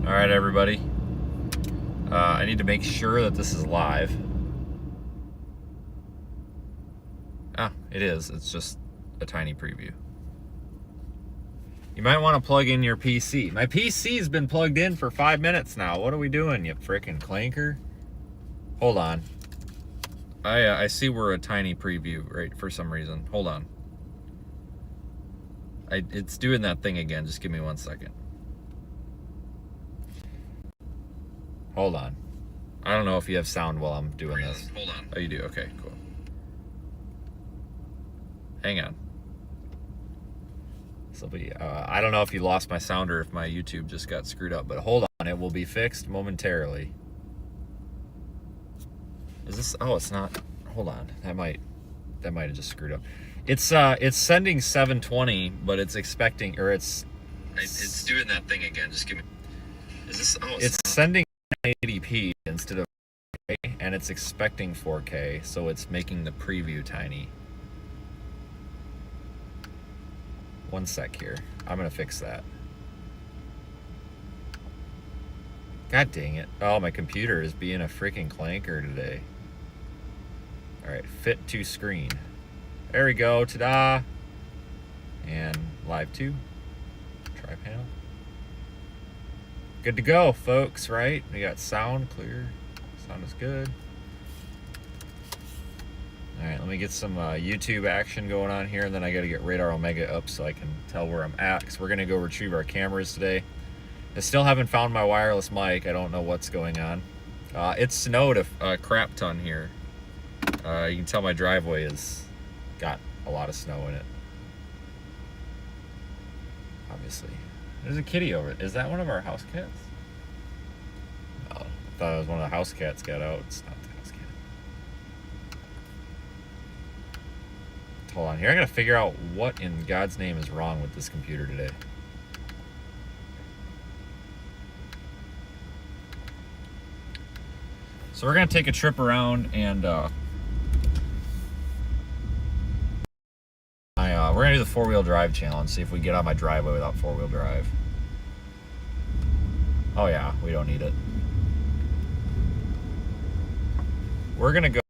All right, everybody. I need to make sure that this is live. Ah, it is. It's just a tiny preview. You might want to plug in your PC. My PC's been plugged in for 5 minutes now. What are we doing, you frickin' clanker? Hold on. I see we're a tiny preview, right, for some reason. Hold on. It's doing that thing again. Just give me 1 second. Hold on. I don't know if you have sound while I'm doing this. Hold on. Oh, you do? Okay, cool. Hang on. This'll be, I don't know if you lost my sound or if my YouTube just got screwed up, but hold on. It will be fixed momentarily. Is this, oh, it's not, hold on. That might have just screwed up. It's sending 720, but it's expecting, or it's doing that thing again. Just give me. Is this? Oh, it's sending 1080p instead of 4K, and it's expecting 4K, so it's making the preview tiny. 1 sec here. I'm gonna fix that. God dang it. Oh, my computer is being a freaking clanker today. Alright, fit to screen. There we go, ta-da! And live 2. Try panel. Good to go, folks, right? We got sound clear. Sound is good. Alright, let me get some YouTube action going on here, and then I gotta get Radar Omega up so I can tell where I'm at, because we're gonna go retrieve our cameras today. I still haven't found my wireless mic. I don't know what's going on. It snowed a crap ton here. You can tell my driveway has got a lot of snow in it. Obviously. There's a kitty over it. Is that one of our house cats? Oh, I thought it was one of the house cats got out. It's not the house cat. Hold on here. I gotta figure out what in God's name is wrong with this computer today. So we're gonna take a trip around and we're gonna do the 4-wheel drive challenge, see if we get on my driveway without 4-wheel drive. Oh yeah, we don't need it. We're gonna go.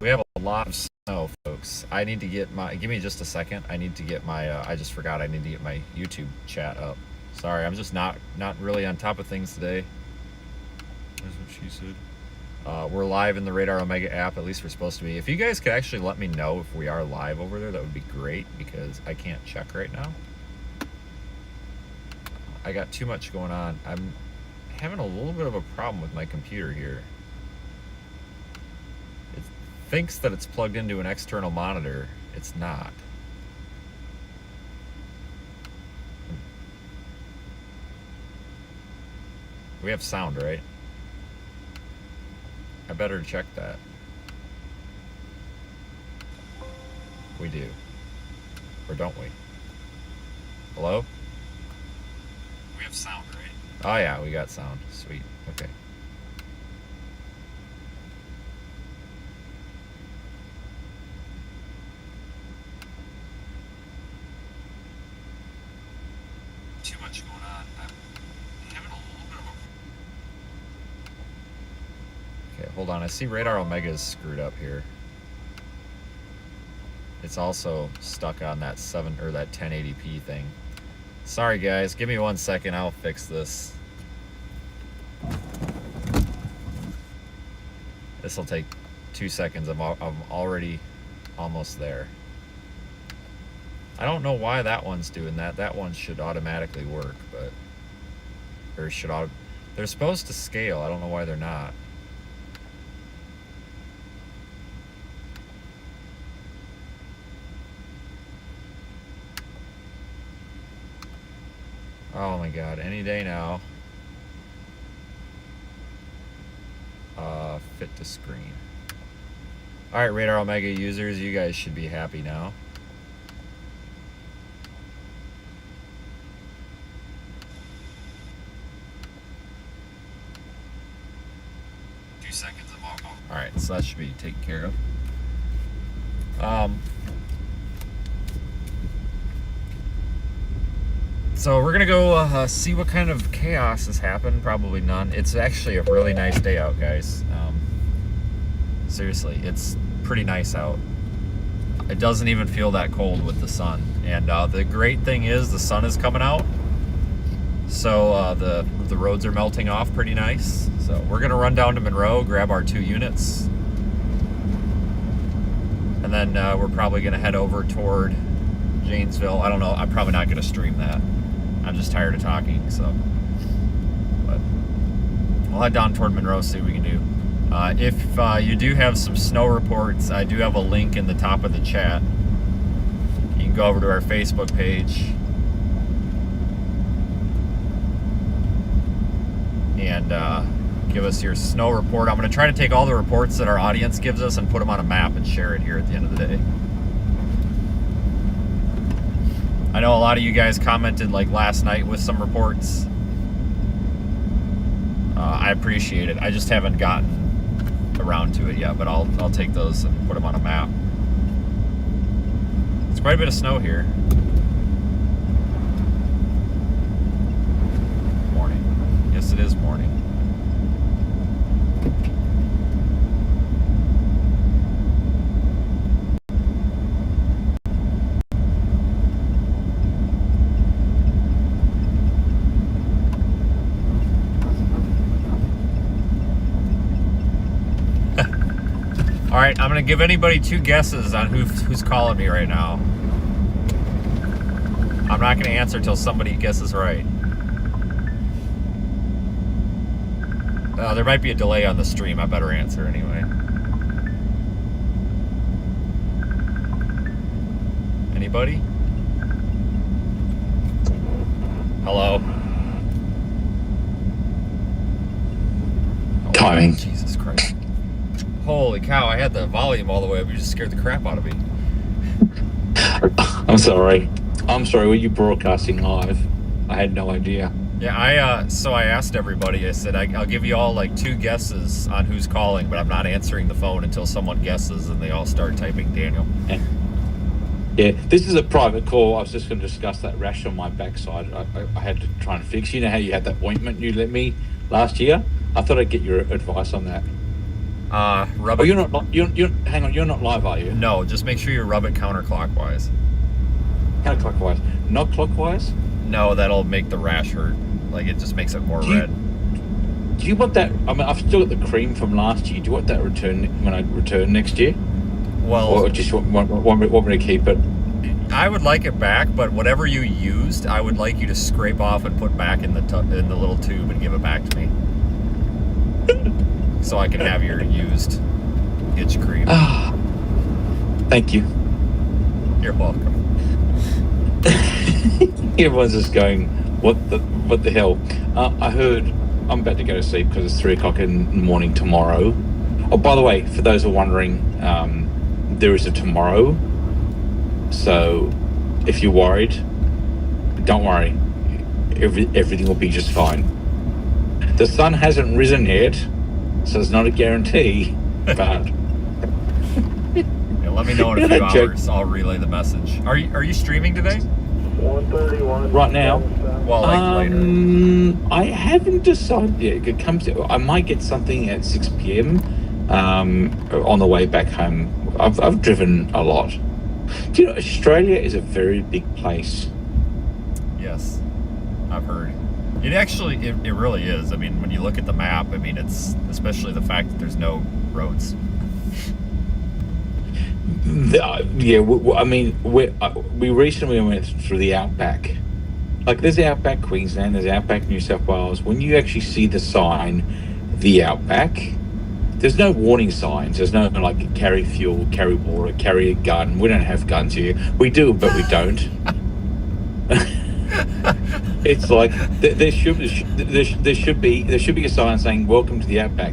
We have a lot of snow, folks. I need to get my, give me just a second. I need to get my, I just forgot I need to get my YouTube chat up. Sorry, I'm just not really on top of things today. That's what she said. We're live in the Radar Omega app, at least we're supposed to be. If you guys could actually let me know if we are live over there, that would be great, because I can't check right now. I got too much going on. I'm having a little bit of a problem with my computer here. It thinks that it's plugged into an external monitor. It's not. We have sound, right? I better check that. We do. Or don't we? Hello? We have sound, right? Oh yeah, we got sound. Sweet. Okay. Too much going on. I'm having a little bit of a. Okay, hold on. I see Radar Omega's screwed up here. It's also stuck on that 1080p thing. Sorry guys, give me 1 second, I'll fix this. This'll take 2 seconds. I'm already almost there. I don't know why that one's doing that. That one should automatically work, but they're supposed to scale. I don't know why they're not. Oh my god, any day now. Fit to screen. Alright, Radar Omega users, you guys should be happy now. Seconds of alcohol. Alright, so that should be taken care of. So we're gonna go see what kind of chaos has happened. Probably none. It's actually a really nice day out, guys. Seriously, it's pretty nice out. It doesn't even feel that cold with the sun. And the great thing is the sun is coming out, so the roads are melting off pretty nice. So we're gonna run down to Monroe, grab our 2 units, and then we're probably gonna head over toward Janesville. I don't know. I'm probably not gonna stream that. I'm just tired of talking. So, but we'll head down toward Monroe, see what we can do. If you do have some snow reports, I do have a link in the top of the chat. You can go over to our Facebook page and give us your snow report. I'm going to try to take all the reports that our audience gives us and put them on a map and share it here at the end of the day. I know a lot of you guys commented like last night with some reports. I appreciate it. I just haven't gotten around to it yet, but I'll take those and put them on a map. It's quite a bit of snow here. Morning. Yes, it is morning. All right, I'm gonna give anybody 2 guesses on who's calling me right now. I'm not gonna answer till somebody guesses right. There might be a delay on the stream. I better answer anyway. Anybody? Hello? Timing. Oh, Jesus Christ. Holy cow, I had the volume all the way up. You just scared the crap out of me. I'm sorry. Were you broadcasting live? I had no idea. Yeah, so I asked everybody, I said, I'll give you all like 2 guesses on who's calling, but I'm not answering the phone until someone guesses, and they all start typing Daniel. Yeah, this is a private call. I was just going to discuss that rash on my backside. I had to try and fix. You know how you had that ointment you lent me last year? I thought I'd get your advice on that. Rub Oh, it. hang on, you're not live, are you? No, just make sure you rub it counterclockwise. Counterclockwise, not clockwise? No, that'll make the rash hurt. Like, it just makes it more red. Do you want that? I mean, I've still got the cream from last year. Do you want that return when I return next year? Well, or just want me to keep it? I would like it back, but whatever you used, I would like you to scrape off and put back in the little tube and give it back to me. So I can have your used itch cream. Thank you. You're welcome. Everyone's just going, what the hell? I heard I'm about to go to sleep because it's 3 o'clock in the morning tomorrow. Oh, by the way, for those who are wondering, there is a tomorrow. So if you're worried, don't worry. Everything will be just fine. The sun hasn't risen yet, so it's not a guarantee, but... Yeah, let me know in a few hours. I'll relay the message. Are you streaming today? 131. Right now? Well, like later. I haven't decided yet. It comes to, I might get something at 6 p.m. On the way back home. I've driven a lot. Do you know, Australia is a very big place. Yes, I've heard. It actually, it really is. I mean, when you look at the map, I mean, it's especially the fact that there's no roads. Yeah, I mean, we recently went through the outback. Like, there's Outback Queensland, there's Outback New South Wales. When you actually see the sign, the Outback, there's no warning signs. There's no, like, carry fuel, carry water, carry a gun. We don't have guns here. We do, but we don't. It's like there should be a sign saying "Welcome to the Outback."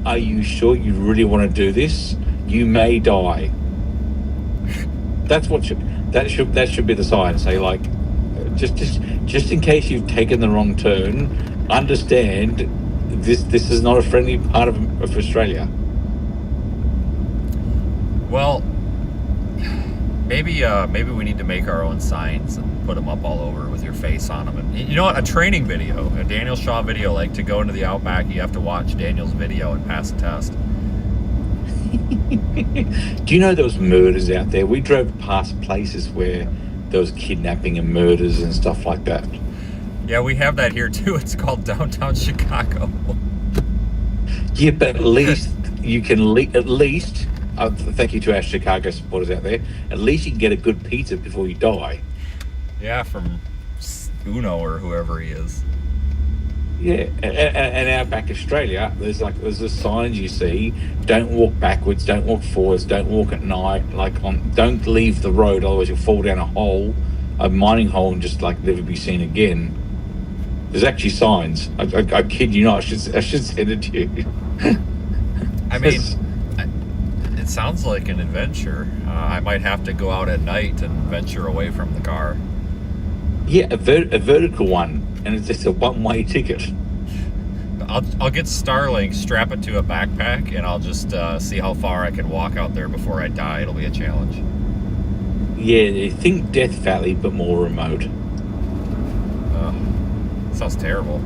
Are you sure you really want to do this? You may die. That's what that should be the sign. Say, like, just in case you've taken the wrong turn, understand this is not a friendly part of Australia. Well, maybe we need to make our own signs and put them up all over with your face on them. And you know what? A training video, a Daniel Shaw video, like to go into the Outback, you have to watch Daniel's video and pass the test. Do you know there was murders out there? We drove past places where there was kidnapping and murders and stuff like that. Yeah, we have that here too. It's called downtown Chicago. Yeah, but at least you can at least. Thank you to our Chicago supporters out there. At least you can get a good pizza before you die. Yeah, from Uno or whoever he is. Yeah, and Outback Australia, there's the signs you see: don't walk backwards, don't walk forwards, don't walk at night. Don't leave the road, otherwise you'll fall down a mining hole, and just never be seen again. There's actually signs. I kid you not. I should send it to you. I mean, it sounds like an adventure. I might have to go out at night and venture away from the car. Yeah, a vertical one, and it's just a one-way ticket. I'll get Starlink, strap it to a backpack, and I'll just see how far I can walk out there before I die. It'll be a challenge. Yeah, think Death Valley, but more remote. Sounds terrible.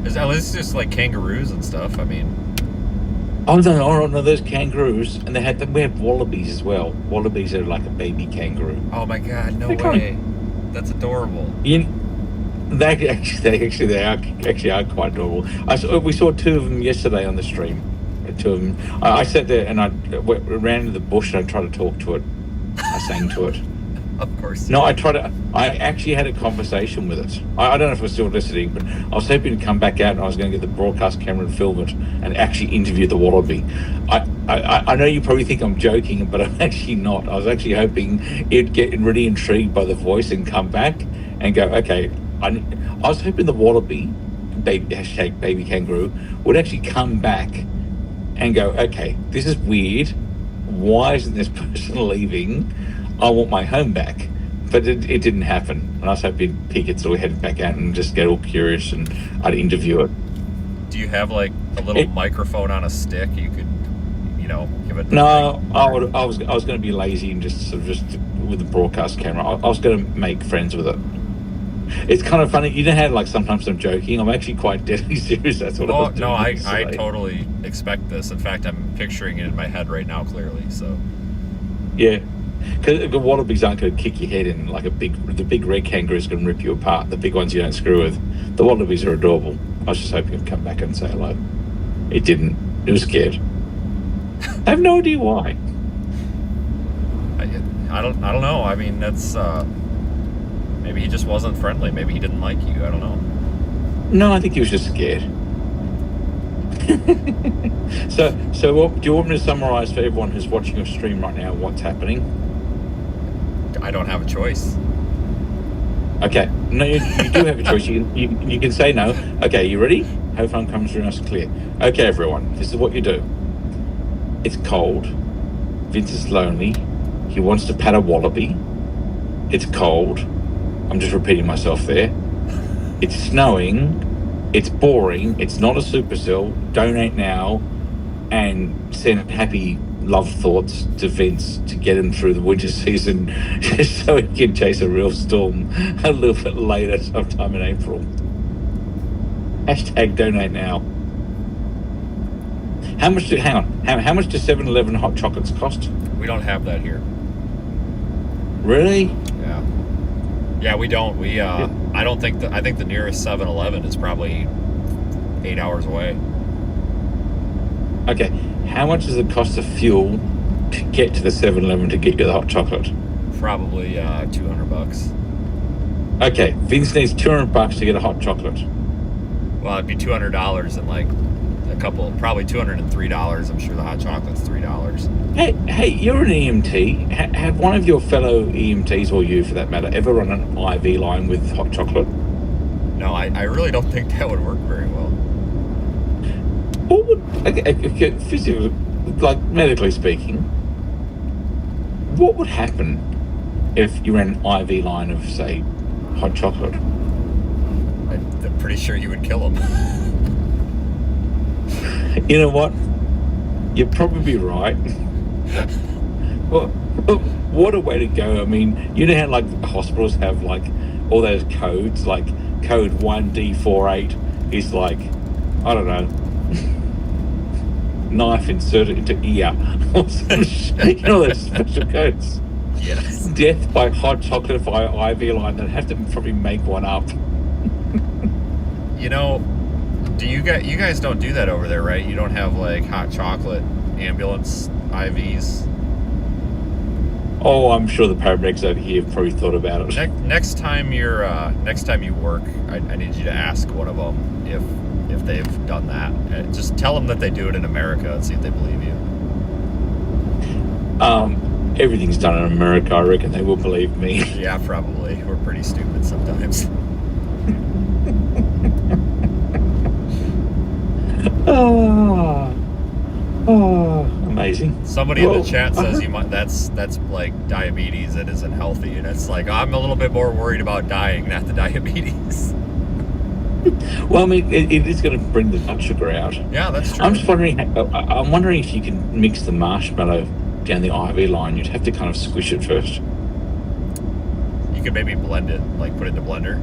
It's just like kangaroos and stuff. I mean, oh no, there's kangaroos, and we have wallabies as well. Wallabies are like a baby kangaroo. oh my god, no They're way. That's adorable. They actually are quite adorable. We saw two of them yesterday on the stream. Two of them. I sat there and I ran into the bush and I tried to talk to it. I sang to it. Of course. No, I actually had a conversation with it. I don't know if we're still listening, but I was hoping to come back out and I was going to get the broadcast camera and film it and actually interview the wallaby. I know you probably think I'm joking, but I'm actually not. I was actually hoping it'd get really intrigued by the voice and come back and go, okay. I was hoping the wallaby, baby kangaroo, would actually come back and go, okay, this is weird. Why isn't this person leaving? I want my home back. But it didn't happen. And I was hoping he could sort of head back out and just get all curious and I'd interview it. Do you have like a little microphone on a stick? You could, give it. No, I was going to be lazy and just with the broadcast camera. I was going to make friends with it. It's kind of funny. You know how sometimes I'm joking. I'm actually quite deadly serious. That's what I was doing. No, I totally expect this. In fact, I'm picturing it in my head right now clearly. So. Yeah. Because the wallabies aren't going to kick your head in the big red kangaroos can rip you apart. The big ones you don't screw with. The wallabies are adorable. I was just hoping it'd come back and say hello. It didn't. It was scared. I have no idea why. I don't know. I mean, that's maybe he just wasn't friendly. Maybe he didn't like you. I don't know. No, I think he was just scared. So what, do you want me to summarize for everyone who's watching your stream right now what's happening? I don't have a choice. Okay. No, you do have a choice. You can say no. Okay, you ready? Hopefully I'm coming through nice and clear. Okay, everyone, this is what you do. It's cold. Vince is lonely. He wants to pat a wallaby. It's cold. I'm just repeating myself there. It's snowing. It's boring. It's not a supercell. Donate now and send happy love thoughts to Vince to get him through the winter season just so he can chase a real storm a little bit later sometime in April. Hashtag donate now. How much do 7-Eleven hot chocolates cost? We don't have that here. Really? Yeah, we don't. I think the nearest 7-Eleven is probably 8 hours away. Okay. How much does it cost the fuel to get to the 7-Eleven to get you the hot chocolate? Probably $200. Okay, Vince needs $200 to get a hot chocolate. Well, it'd be $200 and like probably $203. I'm sure the hot chocolate's $3. Hey, you're an EMT. Have one of your fellow EMTs, or you for that matter, ever run an IV line with hot chocolate? No, I really don't think that would work very well. What would, physically, medically speaking, what would happen if you ran an IV line of, say, hot chocolate? I'm pretty sure you would kill him. You know what? You're probably right. Well, what a way to go. I mean, you know how like hospitals have like all those codes, like code 1D48 is like, I don't know, knife inserted into ear. Or some shit. You know those special codes. Yes. Death by hot chocolate via IV line. They'd have to probably make one up. You know, do you guys don't do that over there, right? You don't have like hot chocolate ambulance IVs. Oh, I'm sure the paramedics over here have probably thought about it. Next time you work, I need you to ask one of them if they've done that. Just tell them that they do it in America and see if they believe you. Everything's done in America. I reckon they will believe me. Yeah, probably. We're pretty stupid sometimes. Amazing. Somebody in the chat says you might. That's like diabetes that isn't healthy, and it's like I'm a little bit more worried about dying, not the diabetes. Well, I mean, it is going to bring the blood sugar out. Yeah, that's true. I'm just wondering. I'm wondering if you can mix the marshmallow down the IV line. You'd have to kind of squish it first. You could maybe blend it, like put it in a blender.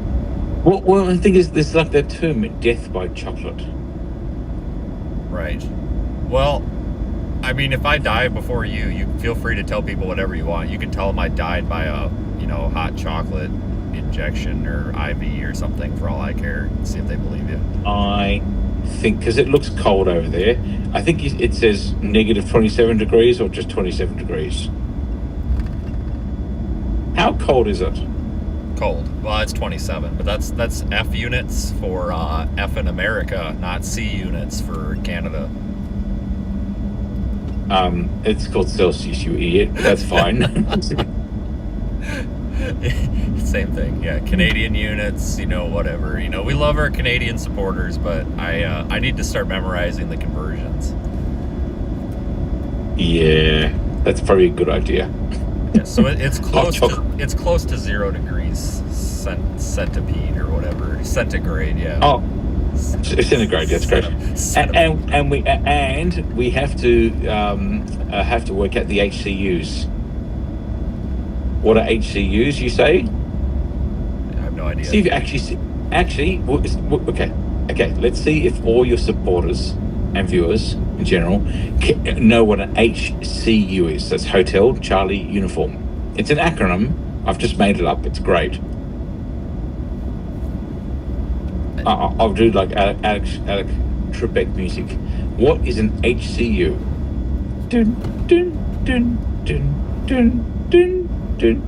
Well, the thing is, there's like that term, death by chocolate. Right. Well, I mean, if I die before you feel free to tell people whatever you want. You can tell them I died by a, hot chocolate injection or IV or something for all I care. See if they believe you. I think, because it looks cold over there, I think it says negative 27 degrees or just 27 degrees. How cold is it? Cold. Well, it's 27, but that's F units for F in America, not C units for Canada. It's called Celsius, you idiot. That's fine. Same thing. Yeah, Canadian units, whatever. We love our Canadian supporters, but I need to start memorizing the conversions. Yeah, that's probably a good idea. Yeah, so it's close to 0 degrees centipede or whatever, centigrade. Yeah. Oh, centigrade. That's great. And we have to work out the HCUs. What are HCUs? You say? I have no idea. See if okay. Let's see if all your supporters and viewers in general know what an HCU is. That's Hotel Charlie Uniform. It's an acronym. I've just made it up. It's great. I'll do like Alex Trebek music. What is an HCU? Dun dun dun dun dun dun. Dun,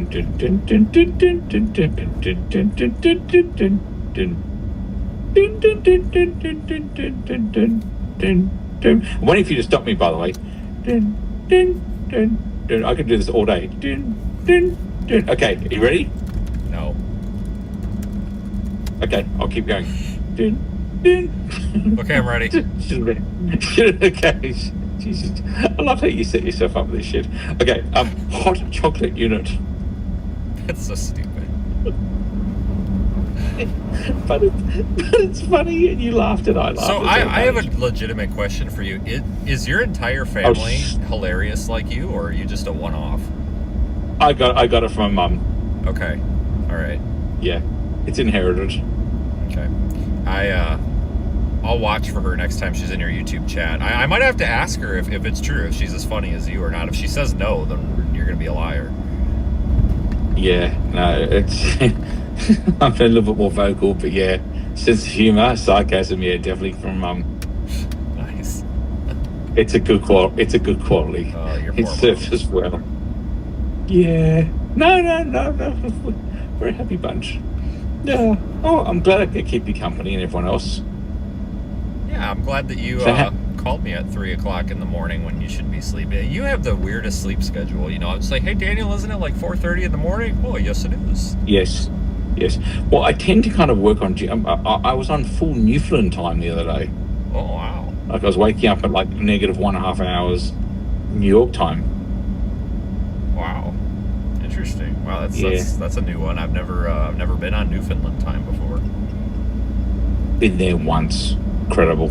dun, dun, dun, dun, dun, dun, dun, dun, dun, dun, dun, dun, dun, dun, dun. Dun, dun, dun, dun, dun, dun, dun, dun, dun, dun. I'm waiting for you to stop me, by the way. Dun, dun, dun, dun. I could do this all day. Dun, dun, dun. Okay, are you ready? No. Okay, I'll keep going. Dun, dun. Okay, I'm ready. Okay. Jesus. I love how you set yourself up with this shit. Okay, hot chocolate unit. That's so stupid. but it's funny, and you laughed and I laughed. So I have a legitimate question for you. Is your entire family hilarious like you, or are you just a one-off? I got it from my mum. Okay, all right. Yeah, it's inherited. Okay, I'll watch for her next time she's in your YouTube chat. I might have to ask her if it's true, if she's as funny as you or not. If she says no, then you're gonna be a liar. Yeah, no, it's I'm a little bit more vocal, but yeah, sense of humor, sarcasm, yeah, definitely from mum. Nice. It's a good quality. It's a good quality. Oh, you're it serves as well. Yeah. No. We're a happy bunch. Yeah. Oh, I'm glad I could keep you company and everyone else. Yeah, I'm glad that you called me at 3 o'clock in the morning when you should be sleeping. You have the weirdest sleep schedule. It's like, hey, Daniel, isn't it like 4:30 in the morning? Oh, yes, it is. Yes. Well, I tend to kind of work on. I was on full Newfoundland time the other day. Oh, wow. Like I was waking up at like negative 1.5 hours New York time. Wow. Interesting. Wow, that's a new one. I've never been on Newfoundland time before. Been there once. Incredible.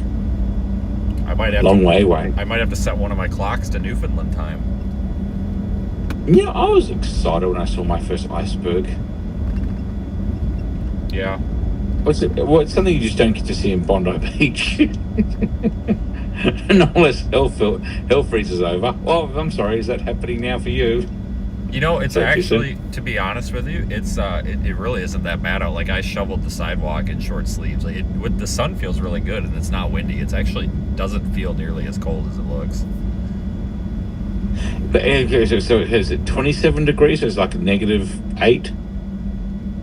I might have long way away. I might have to set one of my clocks to Newfoundland time. Yeah, I was excited when I saw my first iceberg. Yeah. Well, it's something you just don't get to see in Bondi Beach. Unless hell freezes over. Well, I'm sorry, is that happening now for you? You know, it's Thank you, sir. actually, to be honest with you, it's it really isn't that bad out. Like, I shoveled the sidewalk in short sleeves. Like, with the sun feels really good and it's not windy. It's actually doesn't feel nearly as cold as it looks. So is it 27 degrees? So it's like -8?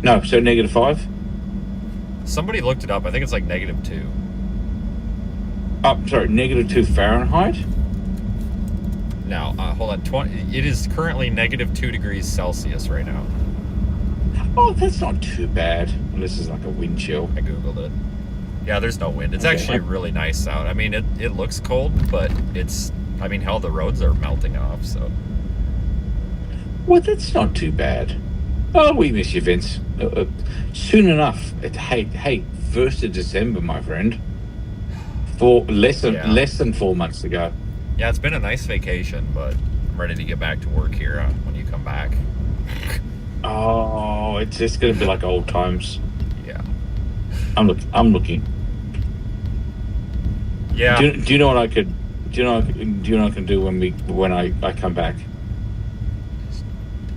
No, so -5? Somebody looked it up. I think it's like -2. Oh, sorry, -2 Fahrenheit? Now, hold on. It is currently -2 degrees Celsius right now. Oh, that's not too bad. Unless it's like a wind chill. I googled it. Yeah, there's no wind. It's Okay. actually really nice out. I mean, it looks cold, but it's. I mean, hell, the roads are melting off. So Well, that's not too bad. Oh, we miss you, Vince. Soon enough. Hey, 1st of December, my friend. For less than 4 months ago. yeah, it's been a nice vacation, but I'm ready to get back to work here when you come back. Oh, it's just going to be like old times. Yeah. I'm looking. Yeah. Do you know what I could? Do you know what I can do when I come back?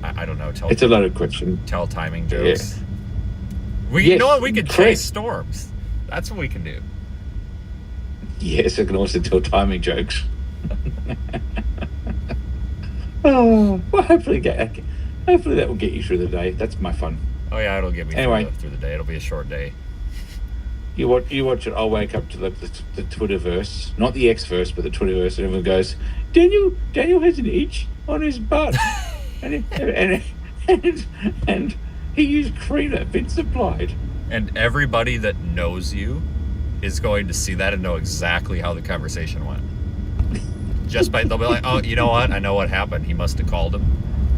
I don't know. It's a loaded question. Tell timing Yeah. jokes. You Yes, know what? We could correct. chase storms. That's what we can do. Yes, I can also tell timing jokes. Oh, well, hopefully that will get you through the day. That's my fun. Oh yeah, it'll get me Anyway. through the day. It'll be a short day. You watch it. I'll wake up to the Twitterverse, not the Xverse, but the Twitterverse, and everyone goes, Daniel has an itch on his butt, and he used cream that Vince applied. And everybody that knows you is going to see that and know exactly how the conversation went. They'll be like, oh, you know what? I know what happened. He must have called him.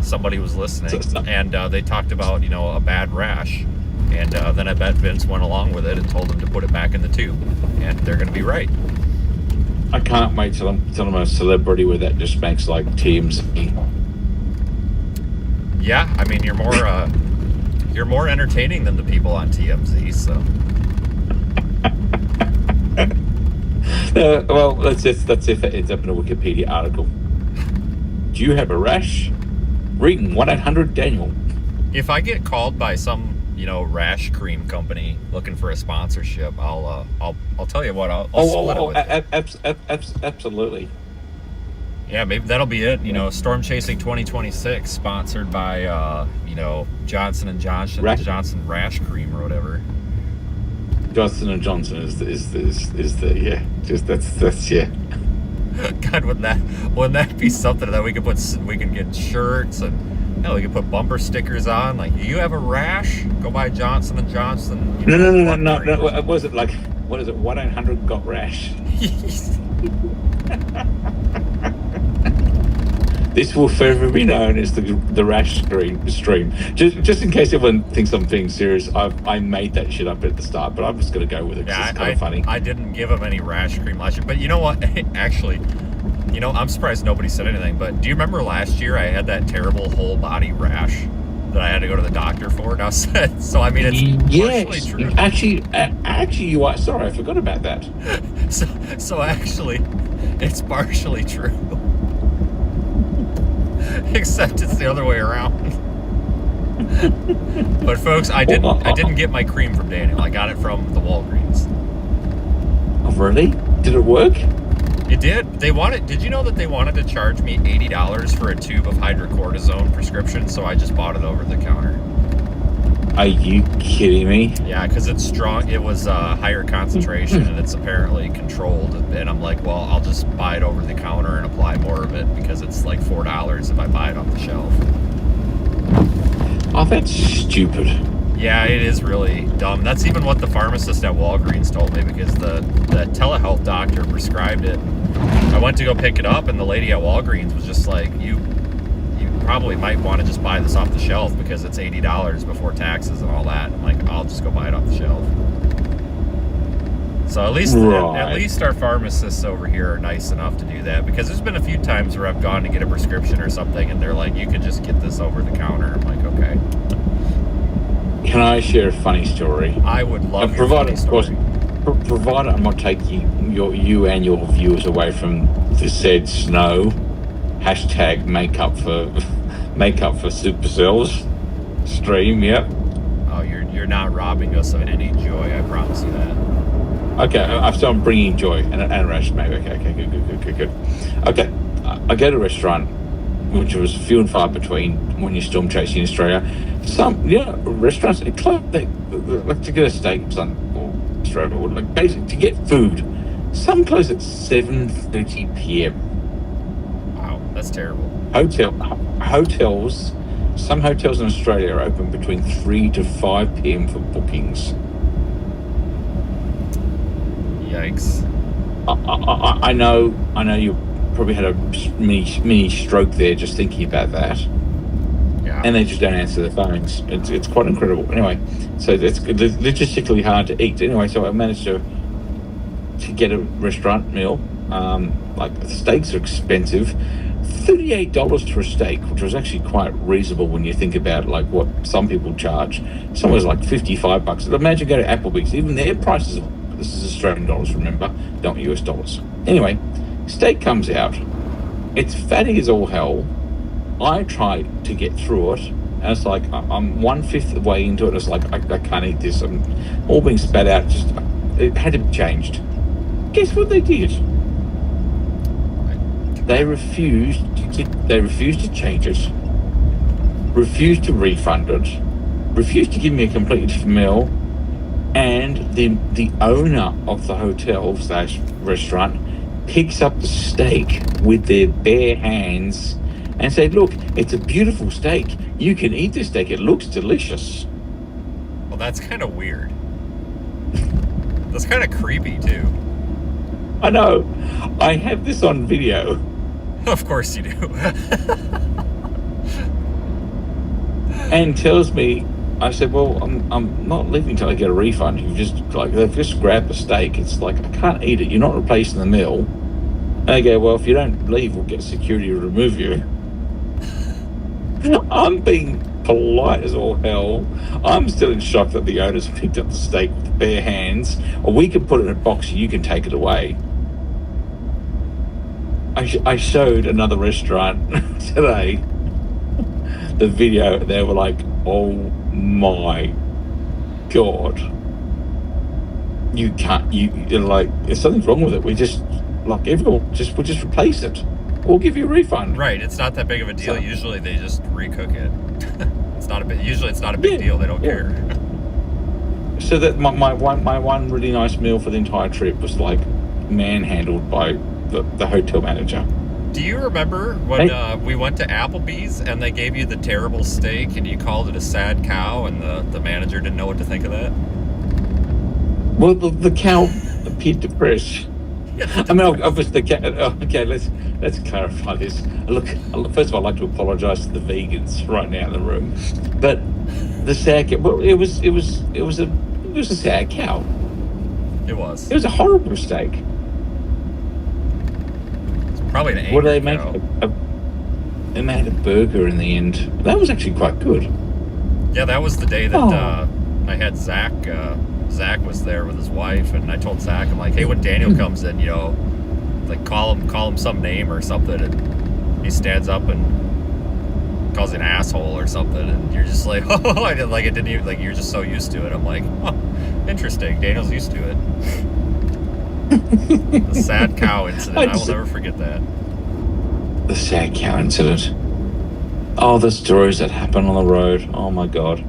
Somebody was listening, and they talked about a bad rash, and then I bet Vince went along with it and told him to put it back in the tube, and they're going to be right. I can't wait till I'm a celebrity where that just makes like TMZ. Yeah, I mean you're more entertaining than the people on TMZ, so. Well, that's if it ends up in a Wikipedia article. Do you have a rash? Ring 1-800-DANIEL. If I get called by some rash cream company looking for a sponsorship, I'll tell you what, I'll split it with you. Absolutely. Yeah, maybe that'll be it. Storm Chasing 2026, sponsored by Johnson & Johnson Rash Cream or whatever. Johnson & Johnson is the yeah. Just that's yeah. God, wouldn't that be something that we can get shirts and we could put bumper stickers on? Like, you have a rash? Go buy Johnson & Johnson. No. Was it like, what is it? 1-800 got rash. This will forever be known as the rash stream. Just in case everyone thinks I'm being serious, I made that shit up at the start, but I'm just gonna go with it because it's kind of funny. I didn't give him any rash cream last year, but you know what? Actually, I'm surprised nobody said anything. But do you remember last year I had that terrible whole body rash that I had to go to the doctor for? Now, so I mean, it's partially true. Actually, you are. Sorry, I forgot about that. So actually, it's partially true. Except it's the other way around. But folks, I didn't get my cream from Daniel. I got it from the Walgreens. Oh, really? Did it work? It did. Did you know that they wanted to charge me $80 for a tube of hydrocortisone prescription? So I just bought it over the counter. Are you kidding me? Yeah, because it's strong. It was higher concentration and it's apparently controlled. And I'm like, well, I'll just buy it over the counter and apply more of it because it's like $4 if I buy it off the shelf. Oh, that's stupid. Yeah, it is really dumb. That's even what the pharmacist at Walgreens told me because the telehealth doctor prescribed it. I went to go pick it up and the lady at Walgreens was just like, you probably might want to just buy this off the shelf because it's $80 before taxes and all that. I'm like, I'll just go buy it off the shelf. So at least Right. at least our pharmacists over here are nice enough to do that, because there's been a few times where I've gone to get a prescription or something and they're like, you can just get this over the counter. I'm like, okay. Can I share a funny story? I would love your Provided, funny of course, story. provided I'm not taking you and your viewers away from the said snow. Hashtag make up for supercells stream. Yep. Oh, you're not robbing us of any joy, I promise you that. Okay, so I'm bringing joy and a rest, maybe. Okay, good. Okay, I go to a restaurant, which was few and far between when you're storm chasing in Australia. Some, restaurants, they like to get a steak, or Australia, or like basically to get food. Some close at 7:30 p.m. Wow, that's terrible. Hotels, some hotels in Australia are open between 3 to 5 p.m. for bookings. Yikes. I know you probably had a mini stroke there just thinking about that, Yeah. and they just don't answer their phones. It's quite incredible. Anyway, so it's logistically hard to eat. Anyway, so I managed to get a restaurant meal. Like steaks are expensive. $38 for a steak, which was actually quite reasonable when you think about like what some people charge. Somewhere's like $55. Imagine go to Applebee's, even their prices. This is Australian dollars, remember, not US dollars. Anyway, steak comes out. It's fatty as all hell. I try to get through it, and it's like I'm 1/5 the way into it. It's like I can't eat this. I'm all being spat out. Just it had to be changed. Guess what they did? They refused to change it. Refused to refund it. Refused to give me a completely different meal. And the owner of the hotel / restaurant picks up the steak with their bare hands and said, "Look, it's a beautiful steak. You can eat this steak. It looks delicious." Well, that's kind of weird. That's kind of creepy too. I know. I have this on video. Of course you do. And tells me, I said, "Well, I'm not leaving till I get a refund. They've just grabbed the steak. It's like I can't eat it. You're not replacing the meal." And they go, "Well, if you don't leave, we'll get security to remove you." I'm being polite as all hell. I'm still in shock that the owners picked up the steak with bare hands. Or we can put it in a box and you can take it away. I showed another restaurant today the video. They were like, "Oh my God, you can't, you're like, there's something wrong with it. We just, like, we'll just replace it. We'll give you a refund." Right, it's not that big of a deal. So- Usually they just recook it. Usually it's not a big deal. They don't care. So that my one really nice meal for the entire trip was like manhandled by the hotel manager. Do you remember when we went to Applebee's and they gave you the terrible steak and you called it a sad cow and the manager didn't know what to think of that? Well, the cow appeared depressed. I mean, obviously, okay, let's clarify this. Look, first of all, I'd like to apologise to the vegans right now in the room, but the sad cow. Well, it was a sad cow. It was. It was a horrible steak. It's probably an angry What did they make? cow. They made a burger in the end. That was actually quite good. Yeah, that was the day that Oh. I had Zach. Zach was there with his wife, and I told Zach, I'm like, "Hey, when Daniel comes in, like call him some name or something." And he stands up and calls you an asshole or something, and you're just like, "Oh, I didn't like it. Didn't even like you're just so used to it." I'm like, "Oh, interesting. Daniel's used to it." The sad cow incident. I will never forget that. The sad cow incident. Oh, the stories that happen on the road. Oh my God.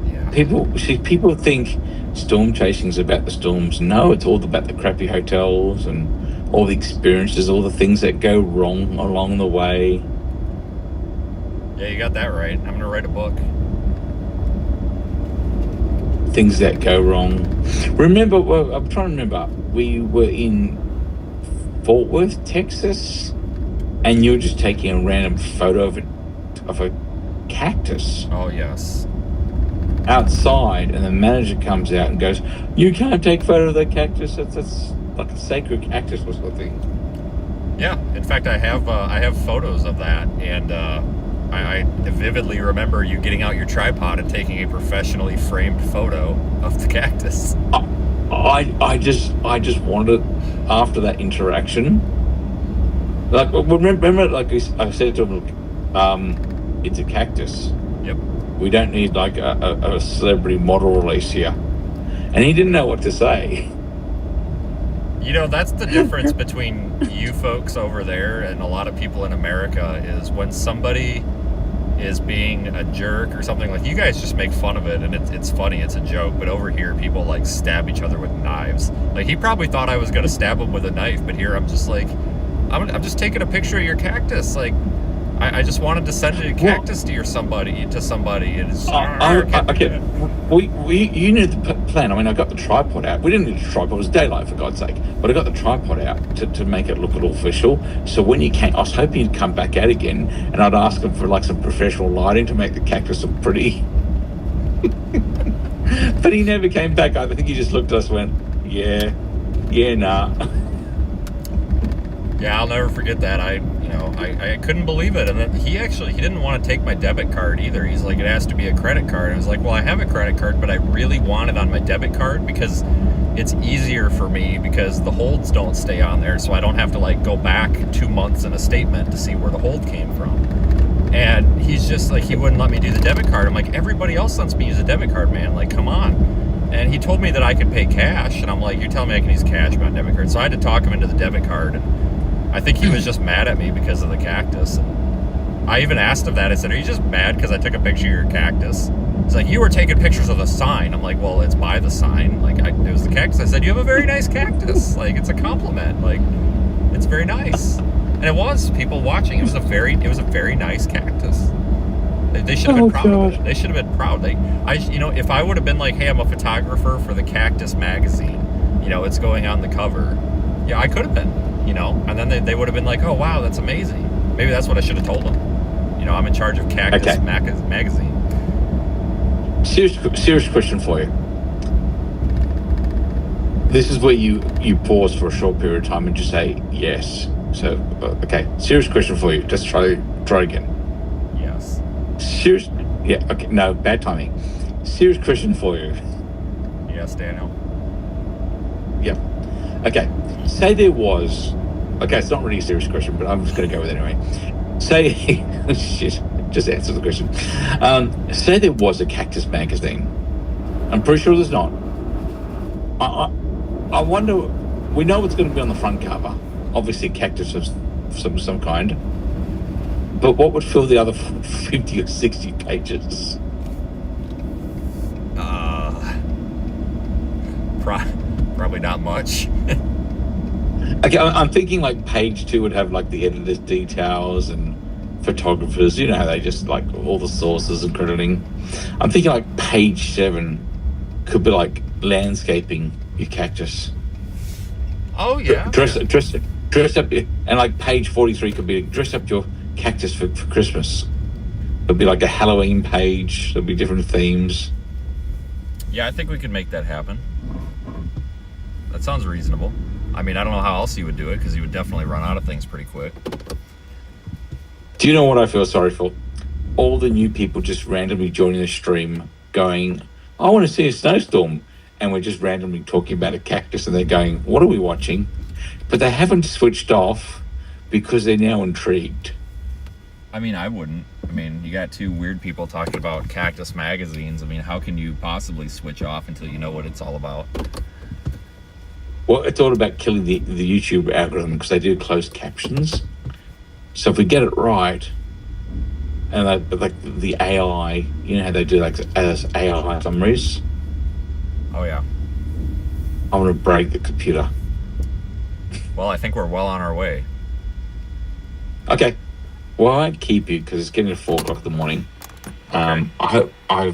Yeah. People think storm chasing is about the storms. No, it's all about the crappy hotels and all the experiences, all the things that go wrong along the way. Yeah, you got that right. I'm gonna write a book. Things that go wrong. Remember, well, I'm trying to remember. We were in Fort Worth, Texas, and you were just taking a random photo of a cactus. Oh yes. outside, and the manager comes out and goes, "You can't take photo of the cactus. That's like a sacred cactus or something." Yeah, in fact, I have photos of that, and I vividly remember you getting out your tripod and taking a professionally framed photo of the cactus. I just wanted, after that interaction, like remember like I said to him, it's a cactus. Yep. We don't need like a celebrity model release here, and he didn't know what to say. You know, that's the difference between you folks over there and a lot of people in America, is when somebody is being a jerk or something, like, you guys just make fun of it and it's funny, it's a joke, but over here people like stab each other with knives. Like, he probably thought I was gonna stab him with a knife, but here I'm just like, I'm just taking a picture of your cactus. Like, I just wanted to send a cactus to somebody. It's okay. We you knew the plan. I mean, I got the tripod out. We didn't need a tripod. It was daylight, for God's sake. But I got the tripod out to make it look a little official. So when you came, I was hoping you'd come back out again, and I'd ask him for like some professional lighting to make the cactus look pretty. But he never came back. I think he just looked at us and went, nah. Yeah, I'll never forget that. I couldn't believe it. And then he didn't want to take my debit card either. He's like, it has to be a credit card. And I was like, well, I have a credit card, but I really want it on my debit card because it's easier for me, because the holds don't stay on there. So I don't have to like go back 2 months in a statement to see where the hold came from. And he's just like, he wouldn't let me do the debit card. I'm like, everybody else lets me use a debit card, man. Like, come on. And he told me that I could pay cash. And I'm like, you're telling me I can use cash on my debit card? So I had to talk him into the debit card. And I think he was just mad at me because of the cactus. And I even asked him that. I said, are you just mad because I took a picture of your cactus? He's like, you were taking pictures of the sign. I'm like, well, it's by the sign. Like, it was the cactus. I said, you have a very nice cactus. Like, it's a compliment. Like, it's very nice. And it was. People watching. It was a very nice cactus. They should have been proud of it. They should have been proud. If I would have been like, hey, I'm a photographer for the Cactus magazine, it's going on the cover. Yeah, I could have been. And then they would have been like, oh, wow, that's amazing. Maybe that's what I should have told them. I'm in charge of Cactus magazine. Serious question for you. This is where you pause for a short period of time and just say yes. So, okay, serious question for you. Just try again. Yes. Serious, yeah, okay, no, bad timing. Serious question for you. Yes, Daniel. Yeah. Okay, say there was, okay, it's not really a serious question, but I'm just going to go with it anyway. Say, shit, just answer the question. Say there was a Cactus magazine. I'm pretty sure there's not. I wonder, we know what's going to be on the front cover. Obviously, cactus of some kind. But what would fill the other 50 or 60 pages? Probably not much. Okay, I'm thinking like page 2 would have like the editor's details and photographers. You know how they just like all the sources and crediting. I'm thinking like page 7 could be like landscaping your cactus. Oh yeah. Dress up, and like page 43 could be dress up your cactus for Christmas. It'll be like a Halloween page. There'll be different themes. Yeah, I think we could make that happen. That sounds reasonable. I mean, I don't know how else you would do it, because you would definitely run out of things pretty quick. Do you know what I feel sorry for? All the new people just randomly joining the stream going, I want to see a snowstorm. And we're just randomly talking about a cactus, and they're going, what are we watching? But they haven't switched off because they're now intrigued. I mean, I wouldn't. I mean, you got two weird people talking about Cactus magazines. I mean, how can you possibly switch off until you know what it's all about? Well, it's all about killing the YouTube algorithm, because they do closed captions. So if we get it right, and like the AI, you know how they do like as AI summaries? Oh, yeah. I'm going to break the computer. Well, I think we're well on our way. Okay. Well, I won't keep you because it's getting to 4 o'clock in the morning. Okay. I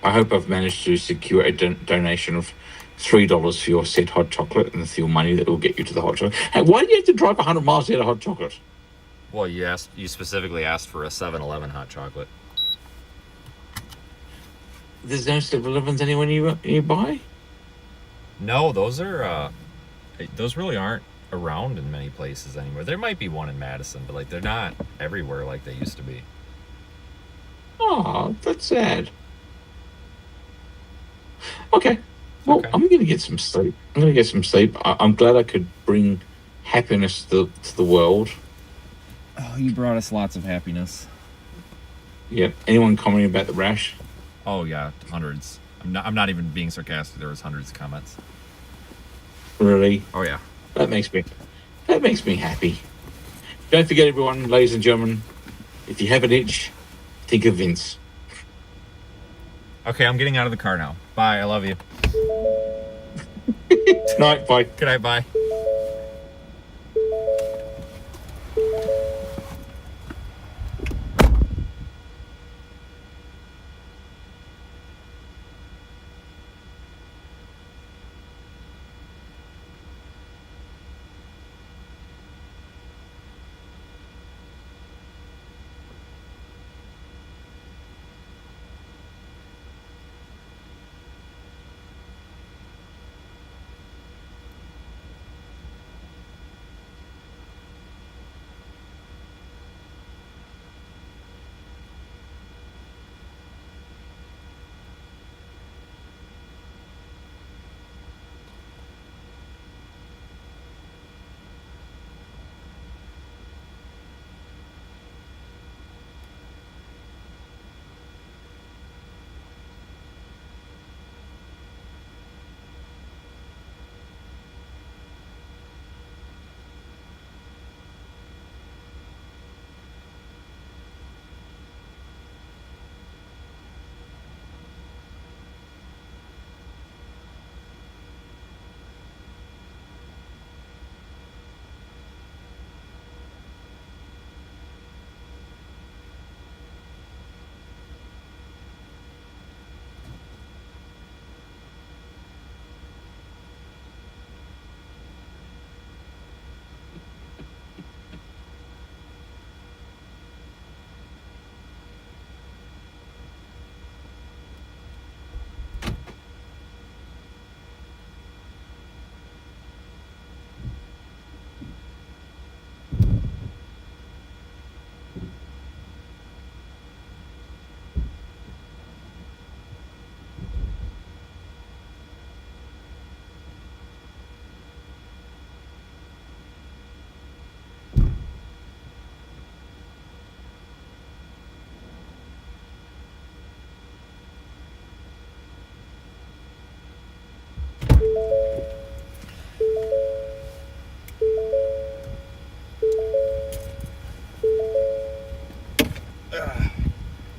hope I've managed to secure a donation of $3 for your said hot chocolate, and it's your money that will get you to the hot chocolate. Hey, why do you have to drive 100 miles to get a hot chocolate? Well, you specifically asked for a 7-Eleven hot chocolate. There's no 7-Elevens anywhere nearby? No, those really aren't around in many places anymore. There might be one in Madison, but like they're not everywhere like they used to be. Oh, that's sad. Okay. Well, Okay. I'm going to get some sleep. I'm glad I could bring happiness to the world. Oh, you brought us lots of happiness. Yep. Anyone commenting about the rash? Oh yeah, hundreds. I'm not even being sarcastic. There was hundreds of comments. Really? Oh yeah. That makes me happy. Don't forget, everyone, ladies and gentlemen, if you have an itch, think of Vince. Okay, I'm getting out of the car now. Bye. I love you. Night, bye. Good night. Bye.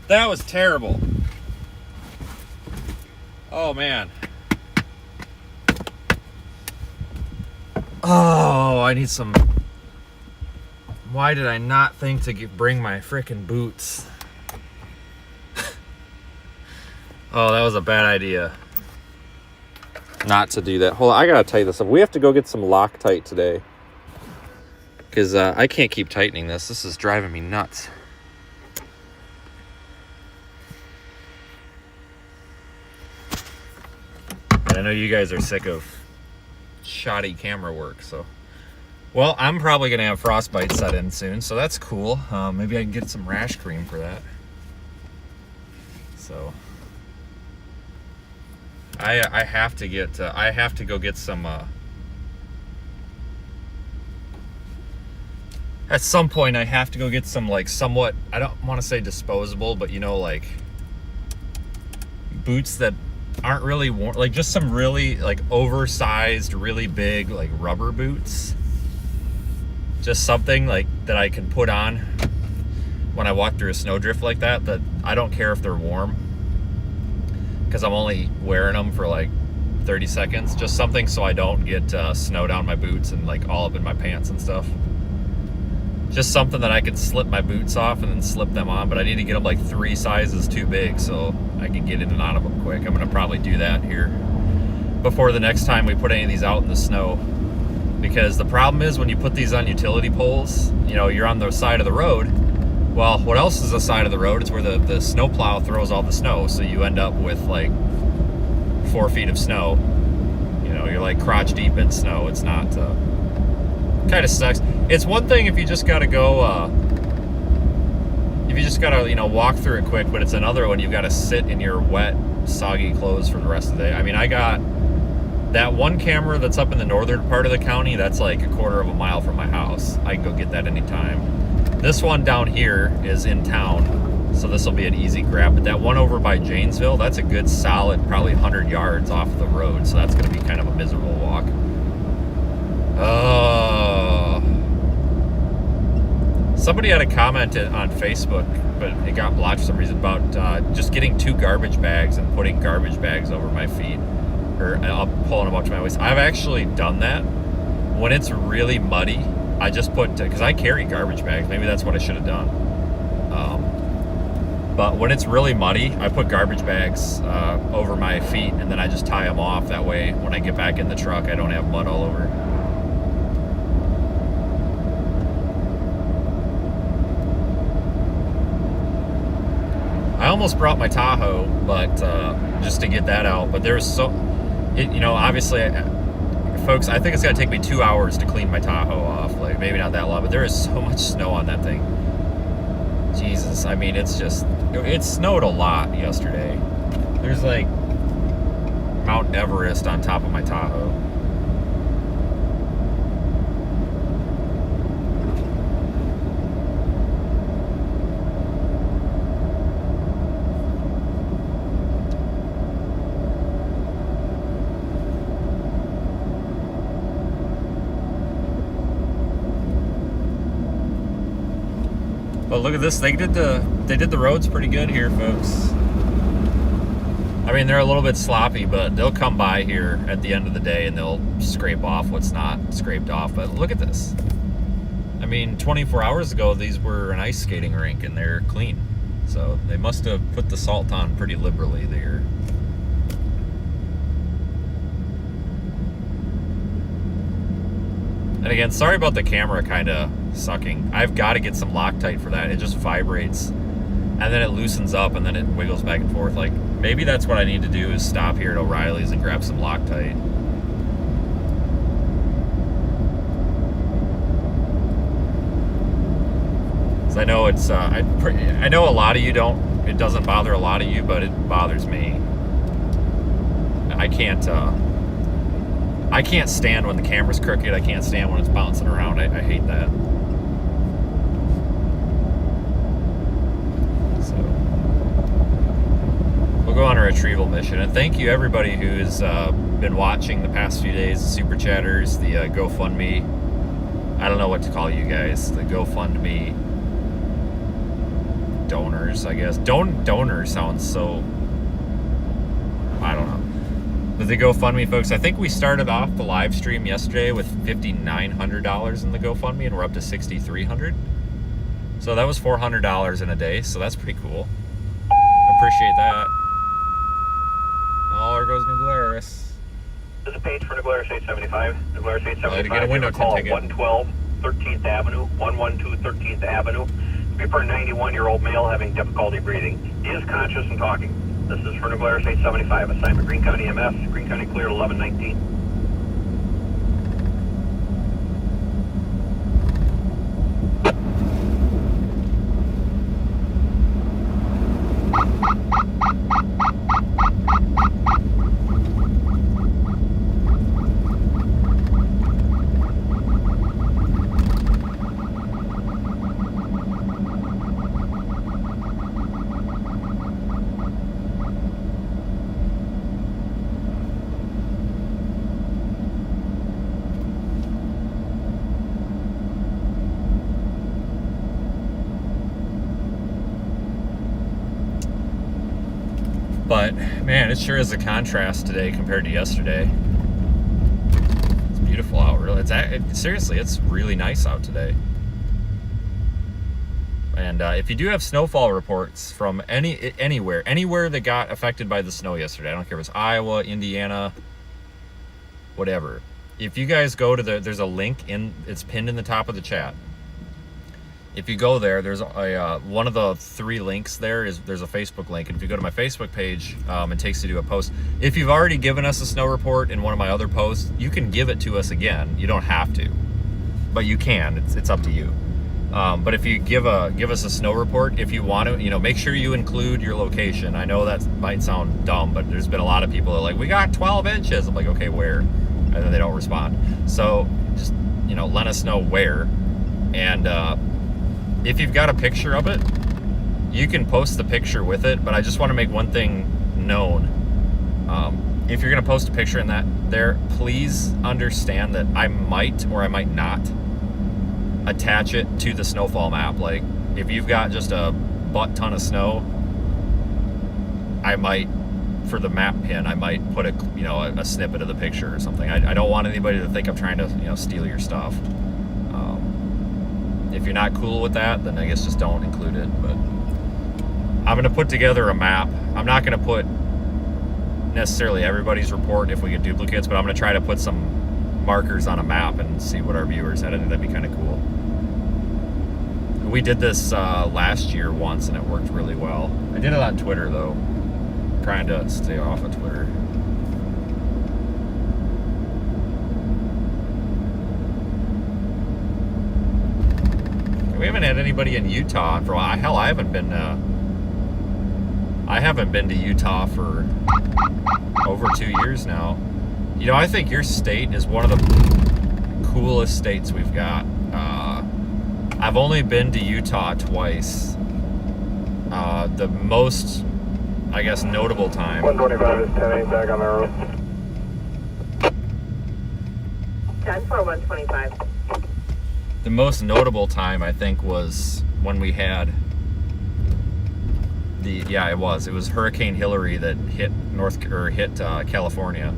That was terrible. Oh man. Oh, I need some. Why did I not think to bring my frickin' boots? Oh, that was a bad idea. Not to do that. Hold on, I gotta tighten this up. We have to go get some Loctite today. Because I can't keep tightening this. This is driving me nuts. And I know you guys are sick of shoddy camera work, so. Well, I'm probably gonna have frostbite set in soon, so that's cool. Maybe I can get some rash cream for that. So. I have to get. I have to go get some. At some point, I have to go get some like somewhat. I don't want to say disposable, but you know, like boots that aren't really worn. Like just some really like oversized, really big like rubber boots. Just something like that I can put on when I walk through a snowdrift like that. That I don't care if they're warm. Because I'm only wearing them for like 30 seconds. Just something so I don't get snow down my boots and like all up in my pants and stuff. Just something that I could slip my boots off and then slip them on. But I need to get them like 3 sizes too big so I can get in and out of them quick. I'm going to probably do that here before the next time we put any of these out in the snow. Because the problem is when you put these on utility poles, you know, you're on the side of the road Well, what else is the side of the road? It's where the snow plow throws all the snow, so you end up with like 4 feet of snow. You know, you're like crotch deep in snow. It's not, kind of sucks. It's one thing if you just gotta go, if you just gotta, you know, walk through it quick, but it's another when you've gotta sit in your wet, soggy clothes for the rest of the day. I mean, I got that one camera that's up in the northern part of the county, that's like a quarter of a mile from my house. I can go get that anytime. This one down here is in town, so this will be an easy grab. But that one over by Janesville, that's a good solid, probably 100 yards off the road, so that's going to be kind of a miserable walk. Somebody had a comment on Facebook, but it got blocked for some reason, about just getting 2 garbage bags and putting garbage bags over my feet, or pulling them up to my waist. I've actually done that. When it's really muddy, I just put, because I carry garbage bags, maybe that's what I should have done. But when it's really muddy, I put garbage bags over my feet, and then I just tie them off. That way, when I get back in the truck, I don't have mud all over. I almost brought my Tahoe, but just to get that out. But there's you know, obviously, folks, I think it's gonna take me 2 hours to clean my Tahoe off. Like, maybe not that long, but there is so much snow on that thing. Jesus, I mean, it snowed a lot yesterday. There's like Mount Everest on top of my Tahoe. But look at this, they did the roads pretty good here, folks. I mean, they're a little bit sloppy, but they'll come by here at the end of the day and they'll scrape off what's not scraped off. But look at this. I mean, 24 hours ago, these were an ice skating rink and they're clean. So they must have put the salt on pretty liberally there. And again, sorry about the camera kind of sucking. I've got to get some Loctite for that. It just vibrates and then it loosens up and then it wiggles back and forth. Like, maybe that's what I need to do, is stop here at O'Reilly's and grab some Loctite. So I know it's I know a lot of you don't, it doesn't bother a lot of you, but it bothers me. I can't stand when the camera's crooked. I can't stand when it's bouncing around. I hate that. So we'll go on a retrieval mission. And thank you everybody who's been watching the past few days, the Super Chatters, the GoFundMe. I don't know what to call you guys. The GoFundMe donors, I guess. Donor sounds so, I don't know. But the GoFundMe, folks, I think we started off the live stream yesterday with $5,900 in the GoFundMe, and we're up to $6,300. So that was $400 in a day, so that's pretty cool. I appreciate that. Oh, there goes New Glarus. This is Paige for New Glarus 875. New Glarus 875. To get a window tint call ticket. 112 13th Avenue, 112 13th Avenue. Be for a 91-year-old male having difficulty breathing. He is conscious and talking. This is for New Glarus 875. Assignment Greene County MS. Greene County cleared 1119. But man, it sure is a contrast today compared to yesterday. It's beautiful out, really. Seriously, it's really nice out today. And if you do have snowfall reports from anywhere that got affected by the snow yesterday, I don't care if it's Iowa, Indiana, whatever. If you guys go to there's a link it's pinned in the top of the chat. if you go there, there's a one of the 3 links there is there's a Facebook link, and if you go to my Facebook page, it takes you to a post. If you've already given us a snow report in one of my other posts, you can give it to us again. You don't have to, but you can. It's up to you. But if you give us a snow report, if you want to, make sure you include your location. I know that might sound dumb, but there's been a lot of people that are like, we got 12 inches. I'm like, okay, where? And then they don't respond. So just let us know where, and if you've got a picture of it, you can post the picture with it. But I just want to make one thing known. If you're going to post a picture in that there, please understand that I might or I might not attach it to the snowfall map. Like, if you've got just a butt ton of snow, I might, for the map pin, I might put a snippet of the picture or something. I don't want anybody to think I'm trying to steal your stuff. If you're not cool with that, then I guess just don't include it. But I'm going to put together a map. I'm not going to put necessarily everybody's report if we get duplicates, but I'm going to try to put some markers on a map and see what our viewers had. I think that'd be kind of cool. We did this last year once, and it worked really well. I did it on Twitter, though. I'm trying to stay off of Twitter. We haven't had anybody in Utah for a while. Hell, I haven't been to Utah for over 2 years now. I think your state is one of the coolest states we've got. I've only been to Utah twice. The most, I guess, notable time. 125 is 10-8 back on the road. 10-4-125. The most notable time, I think, was when we had it was Hurricane Hillary that hit California.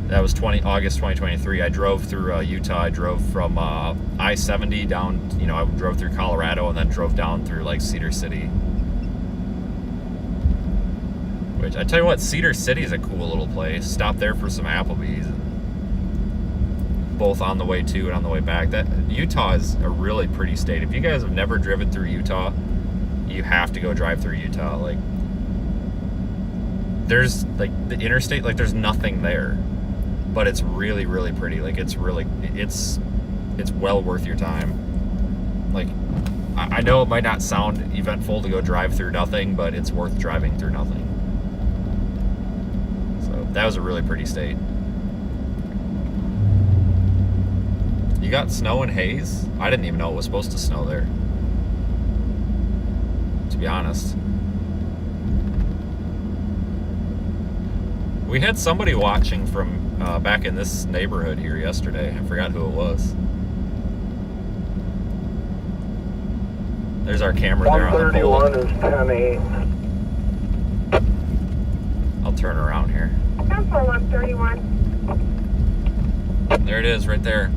That was August 2023. I drove through Utah. I drove from I-70 down, I drove through Colorado and then drove down through like Cedar City. Which, I tell you what, Cedar City is a cool little place. Stopped there for some Applebee's, both on the way to and on the way back. That Utah is a really pretty state. If you guys have never driven through Utah, you have to go drive through Utah. Like, there's like the interstate, like there's nothing there, but it's really, really pretty. Like, it's well worth your time. Like, I know it might not sound eventful to go drive through nothing, but it's worth driving through nothing. So that was a really pretty state. You got snow and haze? I didn't even know it was supposed to snow there, to be honest. We had somebody watching from back in this neighborhood here yesterday. I forgot who it was. There's our camera there on the pole. 131 is 10-8. I'll turn around here. 10-4-131. There it is, right there.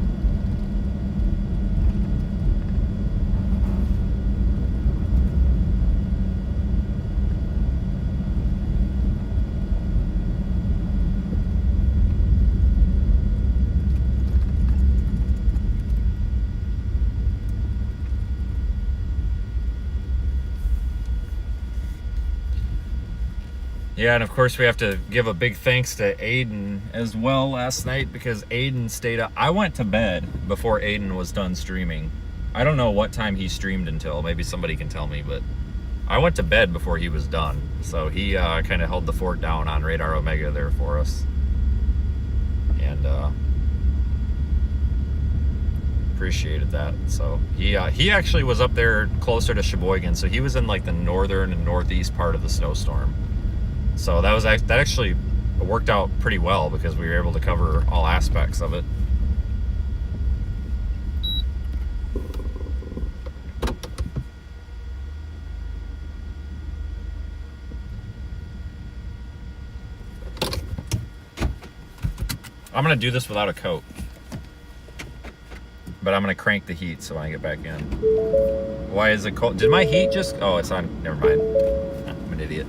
Yeah, and of course we have to give a big thanks to Aiden as well last night, because Aiden stayed up. I went to bed before Aiden was done streaming. I don't know what time he streamed until. Maybe somebody can tell me, but I went to bed before he was done. So he kind of held the fort down on Radar Omega there for us. And appreciated that. So he actually was up there closer to Sheboygan, so he was in like the northern and northeast part of the snowstorm. So that actually worked out pretty well, because we were able to cover all aspects of it. I'm gonna do this without a coat, but I'm gonna crank the heat so when I get back in. Why is it cold? Did my heat just? Oh, it's on. Never mind. I'm an idiot.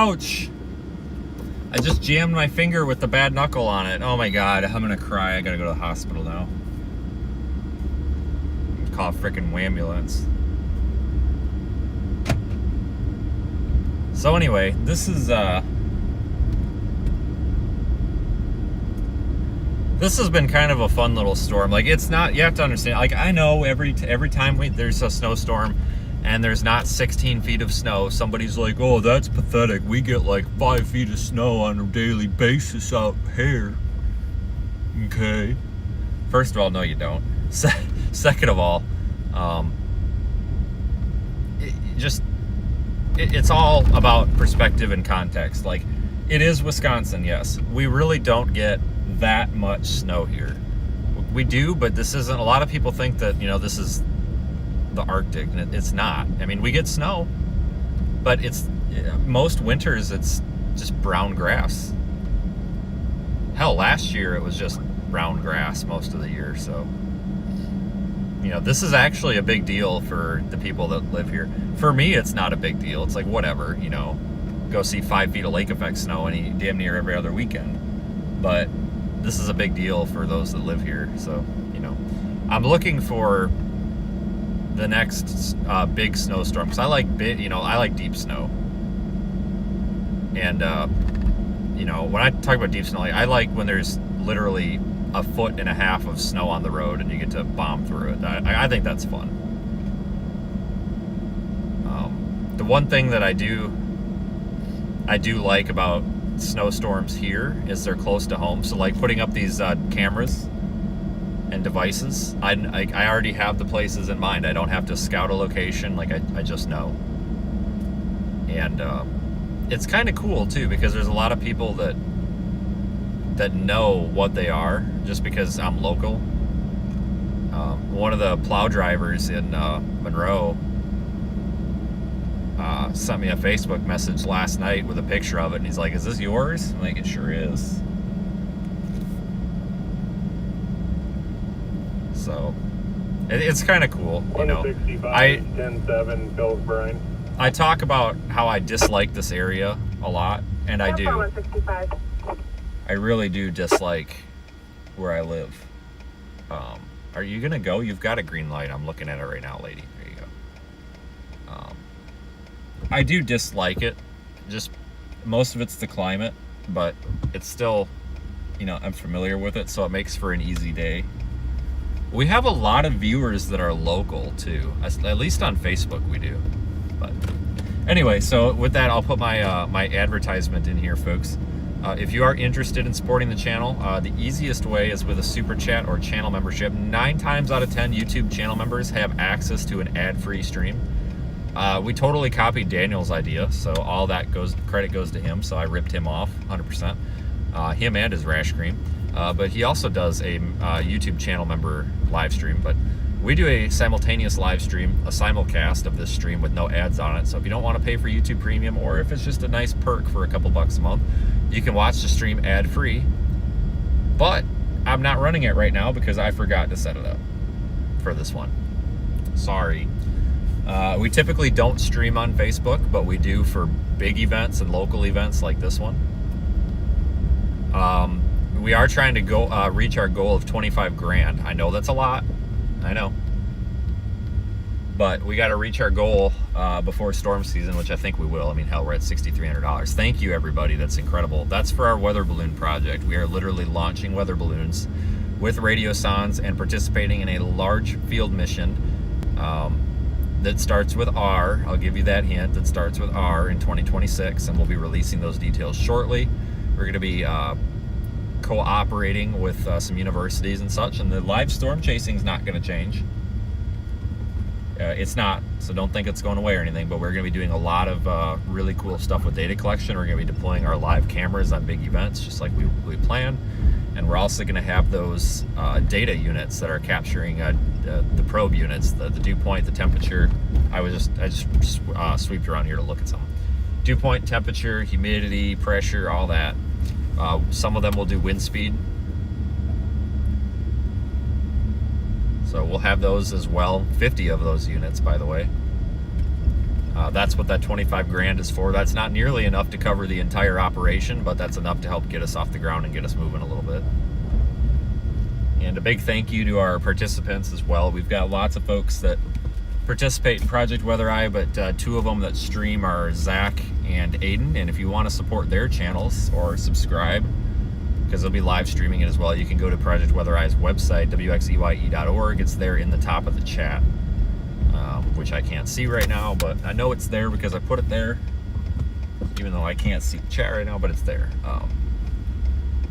Ouch! I just jammed my finger with the bad knuckle on it. Oh my god, I'm gonna cry. I gotta go to the hospital now. Call a frickin' ambulance. So anyway, this has been kind of a fun little storm. Like, it's not, you have to understand, like, I know every time there's a snowstorm and there's not 16 feet of snow, somebody's like, oh, that's pathetic. We get like 5 feet of snow on a daily basis out here. Okay. First of all, no, you don't. Second of all, it's all about perspective and context. Like, it is Wisconsin, yes. We really don't get that much snow here. We do, but this isn't, a lot of people think that, you know, this is the Arctic, and it's not. I mean, we get snow, but it's, most winters it's just brown grass. Hell, last year it was just brown grass most of the year. So, you know, this is actually a big deal for the people that live here. For me, it's not a big deal. It's like, whatever, you know, go see 5 feet of lake effect snow damn near every other weekend. But this is a big deal for those that live here. So, you know, I'm looking for the next big snowstorm, because I like I like deep snow. And you know, when I talk about deep snow, I like when there's literally 1.5 foot of snow on the road and you get to bomb through it. I think that's fun. The one thing that I do like about snowstorms here is they're close to home. So like putting up these cameras and devices, I already have the places in mind. I don't have to scout a location. Like, I just know. And it's kind of cool too, because there's a lot of people that know what they are just because I'm local. One of the plow drivers in Monroe sent me a Facebook message last night with a picture of it, and he's like, is this yours? I'm like, it sure is. So it's kind of cool, you know. 10-7, Bill's Brine. I talk about how I dislike this area a lot, and I do. 165. I really do dislike where I live. Are you gonna go? You've got a green light. I'm looking at it right now, lady. There you go. I do dislike it. Just most of it's the climate, but it's still, you know, I'm familiar with it, so it makes for an easy day. We have a lot of viewers that are local too. At least on Facebook we do. But anyway, so with that, I'll put my my advertisement in here, folks. If you are interested in supporting the channel, the easiest way is with a super chat or channel membership. 9 times out of 10 YouTube channel members have access to an ad-free stream. We totally copied Daniel's idea, so all that credit goes to him. So I ripped him off 100%. Him and his Rash Cream. But he also does a YouTube channel member live stream. But we do a simultaneous live stream, a simulcast of this stream with no ads on it. So if you don't want to pay for YouTube Premium, or if it's just a nice perk for a couple bucks a month, you can watch the stream ad-free. But I'm not running it right now because I forgot to set it up for this one. Sorry. We typically don't stream on Facebook, but we do for big events and local events like this one. We are trying to go reach our goal of 25 grand. I know that's a lot. I know. But we got to reach our goal before storm season, which I think we will. I mean, hell, we're at $6,300. Thank you, everybody. That's incredible. That's for our weather balloon project. We are literally launching weather balloons with radiosondes and participating in a large field mission that starts with R. I'll give you that hint. That starts with R in 2026, and we'll be releasing those details shortly. We're going to be cooperating with some universities and such, and the live storm chasing is not going to change. It's not, so don't think it's going away or anything, but we're going to be doing a lot of really cool stuff with data collection. We're going to be deploying our live cameras on big events just like we planned, and we're also going to have those data units that are capturing the probe units, the dew point, the temperature. I just sweeped around here to look at some. Dew point, temperature, humidity, pressure, all that. Some of them will do wind speed. So we'll have those as well. 50 of those units, by the way. That's what that 25 grand is for. That's not nearly enough to cover the entire operation, but that's enough to help get us off the ground and get us moving a little bit. And a big thank you to our participants as well. We've got lots of folks that participate in Project Weather Eye, but two of them that stream are Zach and Aiden. And if you want to support their channels or subscribe, because they'll be live streaming it as well, you can go to Project Weather Eye's website, wxeye.org. It's there in the top of the chat, which I can't see right now, but I know it's there because I put it there, even though I can't see the chat right now, but it's there.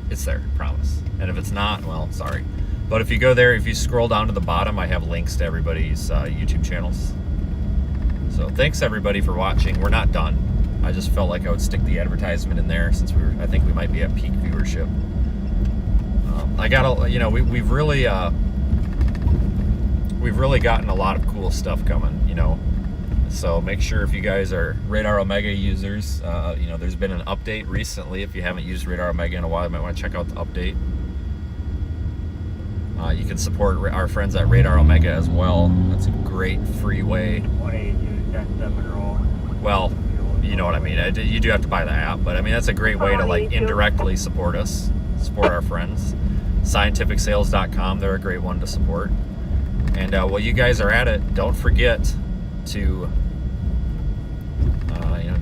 It's there, I promise. And if it's not, well, sorry. But if you go there, if you scroll down to the bottom, I have links to everybody's YouTube channels. So thanks everybody for watching. We're not done. I just felt like I would stick the advertisement in there since I think we might be at peak viewership. I got we've really gotten a lot of cool stuff coming, So make sure if you guys are Radar Omega users, there's been an update recently. If you haven't used Radar Omega in a while, you might want to check out the update. You can support our friends at Radar Omega as well. That's a great free way. Well, you know what I mean. You do have to buy the app, but I mean that's a great way to indirectly support us, support our friends. Scientificsales.com, they're a great one to support. And while you guys are at it, don't forget to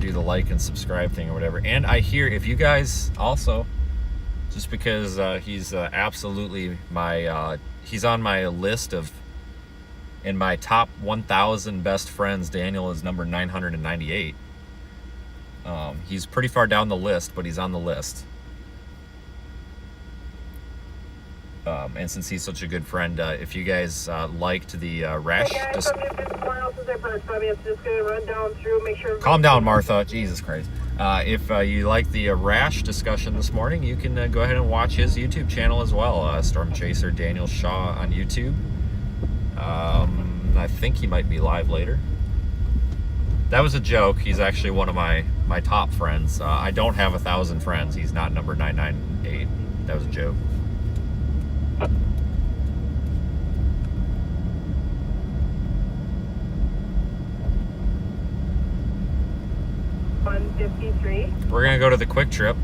do the like and subscribe thing or whatever. And I hear if you guys also, just because he's absolutely he's on my list of, in my top 1,000 best friends, Daniel is number 998. He's pretty far down the list, but he's on the list. And since he's such a good friend, if you guys liked the rash... Calm down, Martha. Jesus Christ. If you like the rash discussion this morning, you can go ahead and watch his YouTube channel as well. Storm Chaser Daniel Shaw on YouTube. I think he might be live later. That was a joke. He's actually one of my top friends. I don't have 1,000 friends. He's not number 998. That was a joke. We're gonna go to the Quick Trip.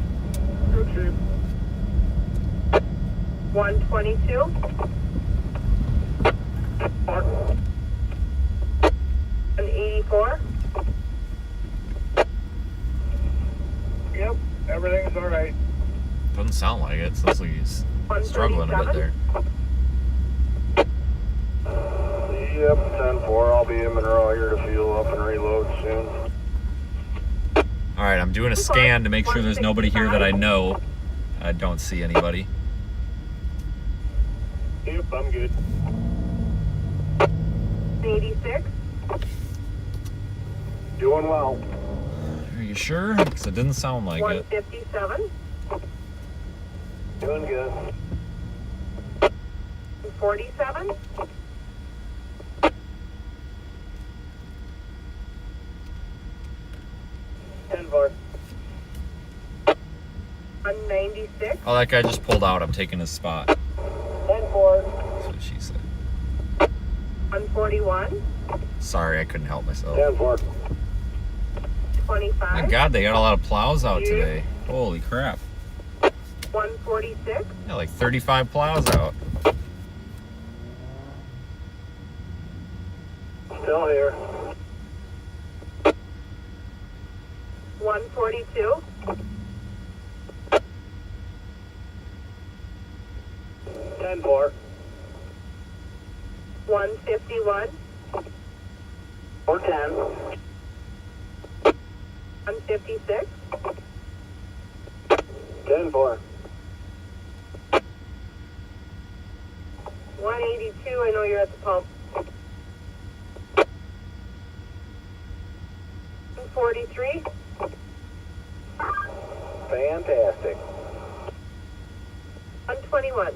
122. 184. Yep, everything's all right. Doesn't sound like it. Sounds like he's struggling a bit there. Yep, 10-4. I'll be in Monroe here to fuel up and reload soon. All right, I'm doing a scan to make sure there's nobody here that I know. I don't see anybody. Yep, I'm good. 86. Doing well. Are you sure? Because it didn't sound like it. 157. Doing good. 47. 10-4. 196. Oh, that guy just pulled out. I'm taking his spot. 10-4. That's what she said. 141. Sorry, I couldn't help myself. 10-4. 25. My God, they got a lot of plows out today. Holy crap. 146. Yeah, like 35 plows out. Still here. 142. 10-4. 151. 410. 156. 10-4. 182. I know you're at the pump. 143. Fantastic. 121.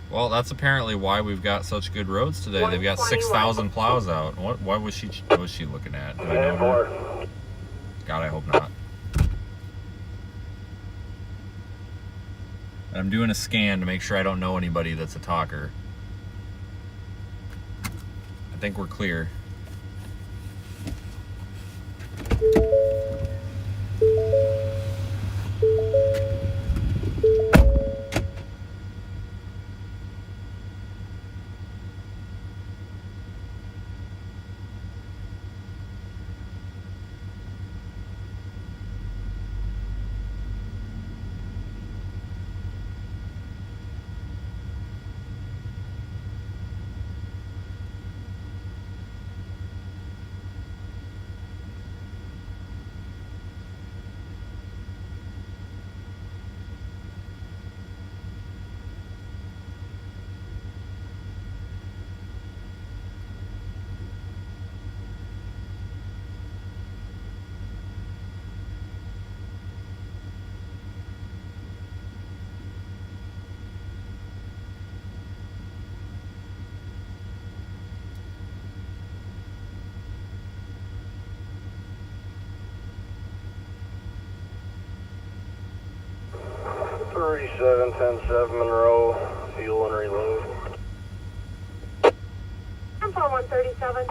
Well, that's apparently why we've got such good roads today. They've got 6,000 plows out. What was she looking at? Do I know her? 10-4. God, I hope not. And I'm doing a scan to make sure I don't know anybody that's a talker. think we're clear. Thirty-seven, 10-7 Monroe, fuel and reload. I'm 4137.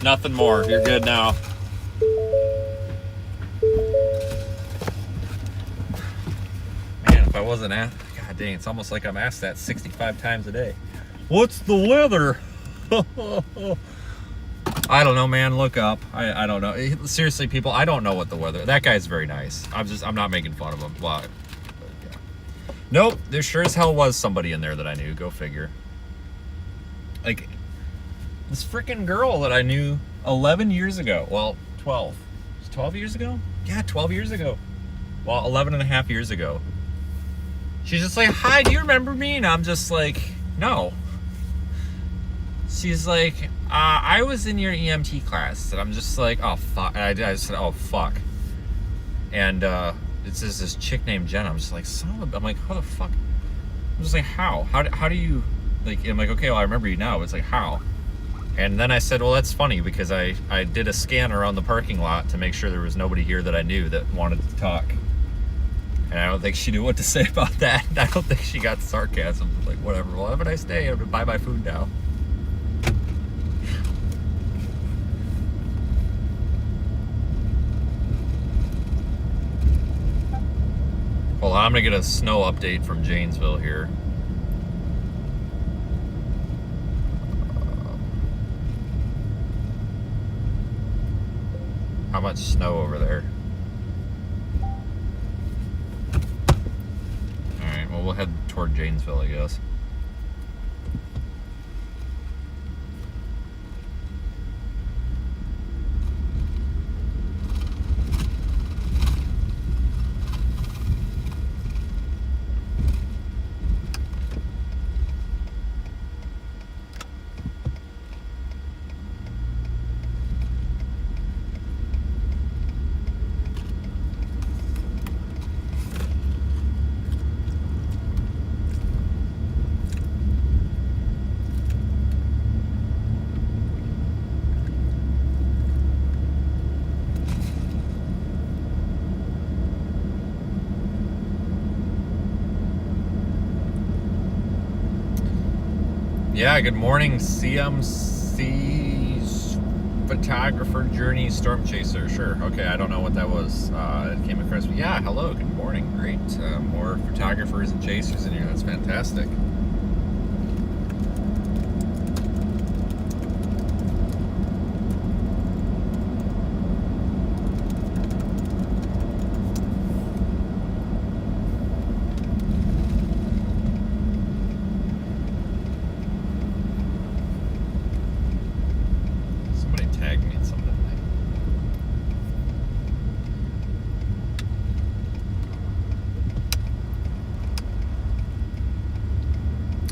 Nothing more. You're good now. Man, if I wasn't asked, God dang, it's almost like I'm asked that 65 times a day. What's the weather? I don't know, man. Look up. I don't know. Seriously, people, I don't know what the weather. That guy's very nice. I'm not making fun of him. But yeah. Nope, there sure as hell was somebody in there that I knew. Go figure. Like, this freaking girl that I knew 11 years ago. Well, 12. 12 years ago? Yeah, 12 years ago. Well, 11 and a half years ago. She's just like, hi, do you remember me? And I'm just like, no. She's like, I was in your EMT class. And I'm just like, oh, fuck. And I said, oh, fuck. And it's this chick named Jenna. I'm just like, I'm like, how the fuck? I'm just like, how? How do you, like, I'm like, okay, well, I remember you now. It's like, how? And then I said, well, that's funny because I did a scan around the parking lot to make sure there was nobody here that I knew that wanted to talk. And I don't think she knew what to say about that. I don't think she got sarcasm. Like, whatever. Well, have a nice day. I'm going to buy my food now. Hold on, I'm going to get a snow update from Janesville here. How much snow over there? Well, we'll head toward Janesville, I guess. Yeah, good morning, CMC's photographer journey storm chaser. Sure, okay, I don't know what that was. It came across me. Yeah, hello, good morning. Great. More photographers and chasers in here. That's fantastic.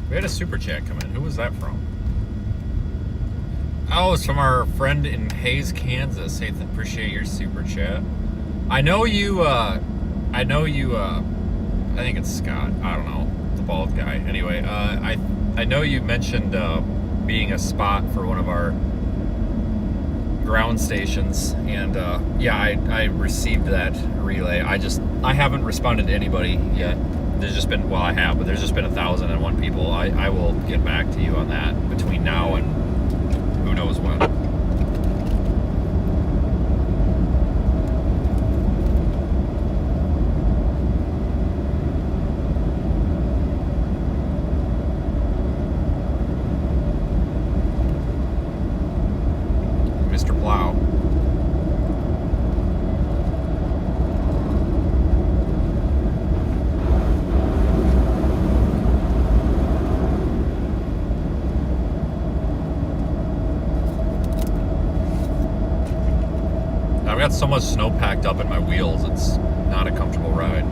We had a super chat come in. Who was that from? Oh, it's from our friend in Hayes, Kansas. Hey, appreciate your super chat. I know you, I think it's Scott. I don't know. The bald guy. Anyway, I know you mentioned being a spot for one of our ground stations, and yeah, I received that relay. I haven't responded to anybody yet. There's just been, well, I have, but there's just been 1,001 people. I will get back to you on that between now and who knows when. Mr. Plow. I've got so much snow packed up in my wheels, it's not a comfortable ride.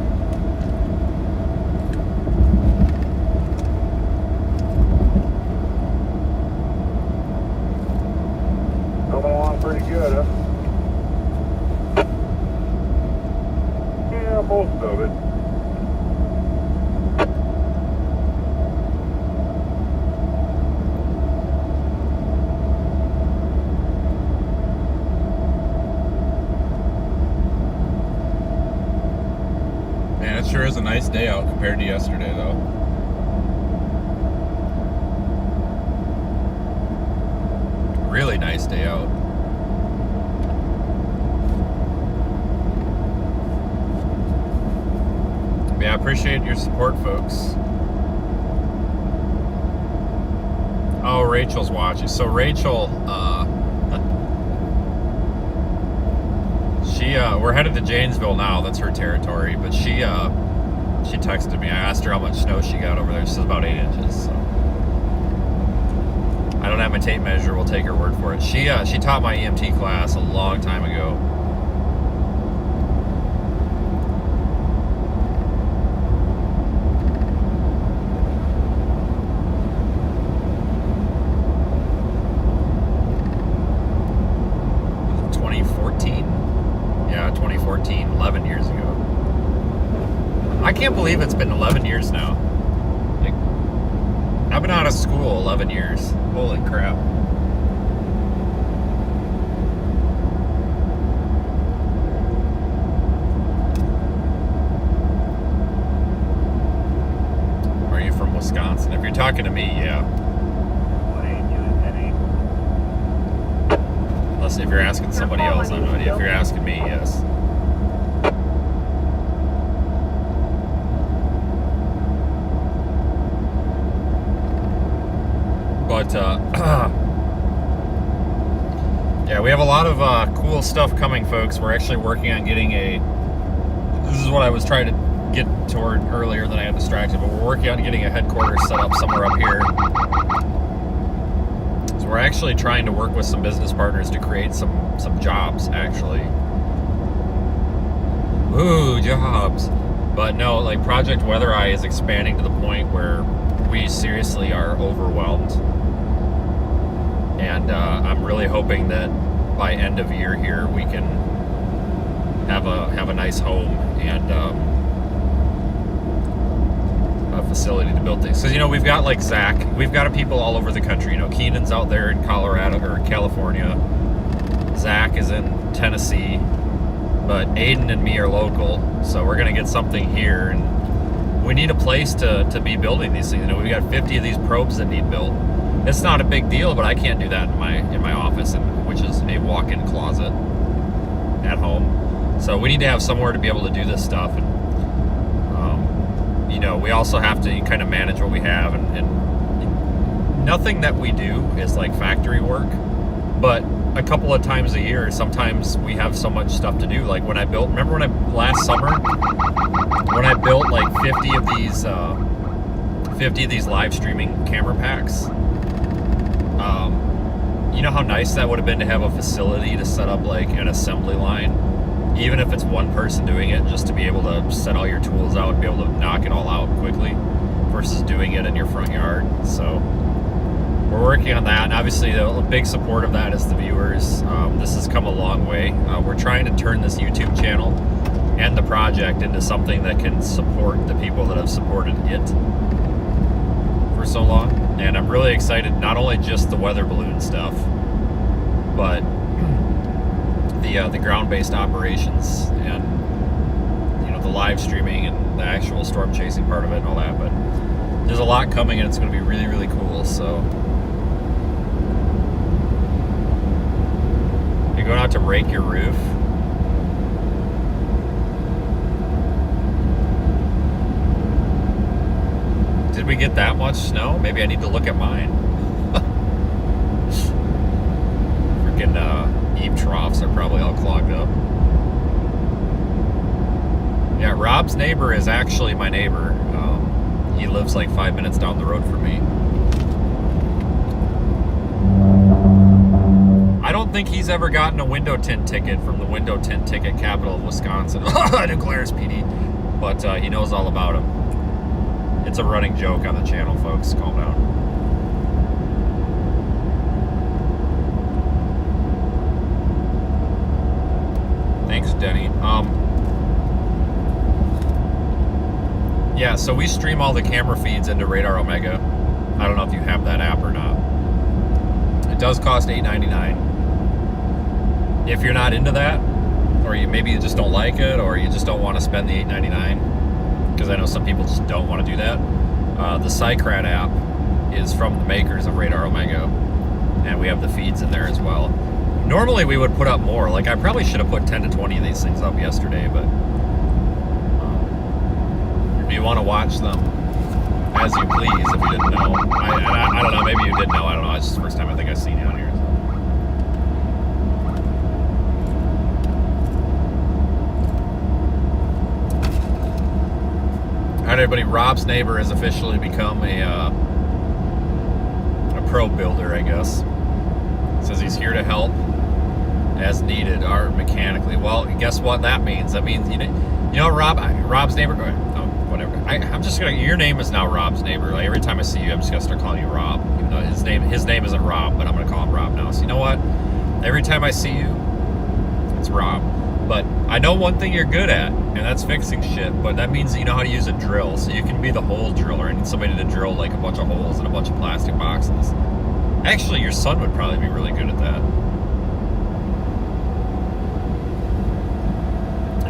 Coming along pretty good, huh? Yeah, most of it. Man, it sure is a nice day out compared to yesterday, though. Really nice day out. Yeah, I appreciate your support, folks. Oh, Rachel's watching. So Rachel, we're headed to Janesville now. That's her territory. But she texted me. I asked her how much snow she got over there. She says about 8 inches. So I don't have my tape measure. We'll take her word for it. She taught my EMT class a long time ago. Yeah, 2014, 11 years ago. I can't believe it's been 11 years now. Like, I've been out of school 11 years. Holy crap. Are you from Wisconsin? If you're talking to me, yeah. Unless if you're asking somebody else, I have no idea. If you're asking me, yes. But, yeah, we have a lot of cool stuff coming, folks. We're actually working on getting this is what I was trying to get toward earlier than I got distracted, but we're working on getting a headquarters set up somewhere up here. So we're actually trying to work with some business partners to create some jobs, actually. Ooh, jobs. But no, like Project Weather Eye is expanding to the point where we seriously are overwhelmed. And I'm really hoping that by end of year here we can have a nice home and a facility to build things. Because, you know, we've got like Zach, we've got people all over the country. You know, Keenan's out there in Colorado or California. Zach is in Tennessee. But Aiden and me are local, so we're gonna get something here, and we need a place to be building these things. You know, we got 50 of these probes that need built. It's not a big deal, but I can't do that in my office, which is a walk-in closet at home. So we need to have somewhere to be able to do this stuff, and you know, we also have to kind of manage what we have, and nothing that we do is like factory work, but a couple of times a year, sometimes we have so much stuff to do. Like when I built, remember last summer, when I built like 50 of these live streaming camera packs. You know how nice that would have been to have a facility to set up like an assembly line, even if it's one person doing it, just to be able to set all your tools out and be able to knock it all out quickly versus doing it in your front yard. So we're working on that, and obviously a big support of that is the viewers. This has come a long way. We're trying to turn this YouTube channel and the project into something that can support the people that have supported it for so long. And I'm really excited, not only just the weather balloon stuff, but the ground-based operations and, you know, the live streaming and the actual storm chasing part of it and all that. But there's a lot coming, and it's going to be really, really cool. So you're going out to rake your roof. Did we get that much snow? Maybe I need to look at mine. Freaking eave troughs are probably all clogged up. Yeah, Rob's neighbor is actually my neighbor. He lives like 5 minutes down the road from me. I don't think he's ever gotten a window tint ticket from the window tint ticket capital of Wisconsin. Declares PD. But he knows all about him. It's a running joke on the channel, folks. Calm down. Thanks, Denny. Yeah, so we stream all the camera feeds into Radar Omega. I don't know if you have that app or not. It does cost $8.99. If you're not into that, or maybe you just don't like it, or you just don't want to spend the $8.99, because I know some people just don't want to do that. The Cycrat app is from the makers of Radar Omega, and we have the feeds in there as well. Normally we would put up more. Like I probably should have put 10 to 20 of these things up yesterday, but if you want to watch them as you please, if you didn't know. I don't know, maybe you did know, I don't know. It's just the first time I think I've seen you on here. Alright, everybody, Rob's neighbor has officially become a probe builder, I guess. Says he's here to help as needed, art mechanically. Well, guess what that means? That means, you know, Rob's neighbor, whatever. I'm just gonna, your name is now Rob's neighbor. Like every time I see you, I'm just gonna start calling you Rob. Even though his name isn't Rob, but I'm gonna call him Rob now. So you know what? Every time I see you, it's Rob. But I know one thing you're good at, and that's fixing shit, but that means that you know how to use a drill, so you can be the hole driller. I need somebody to drill like a bunch of holes in a bunch of plastic boxes. Actually, your son would probably be really good at that.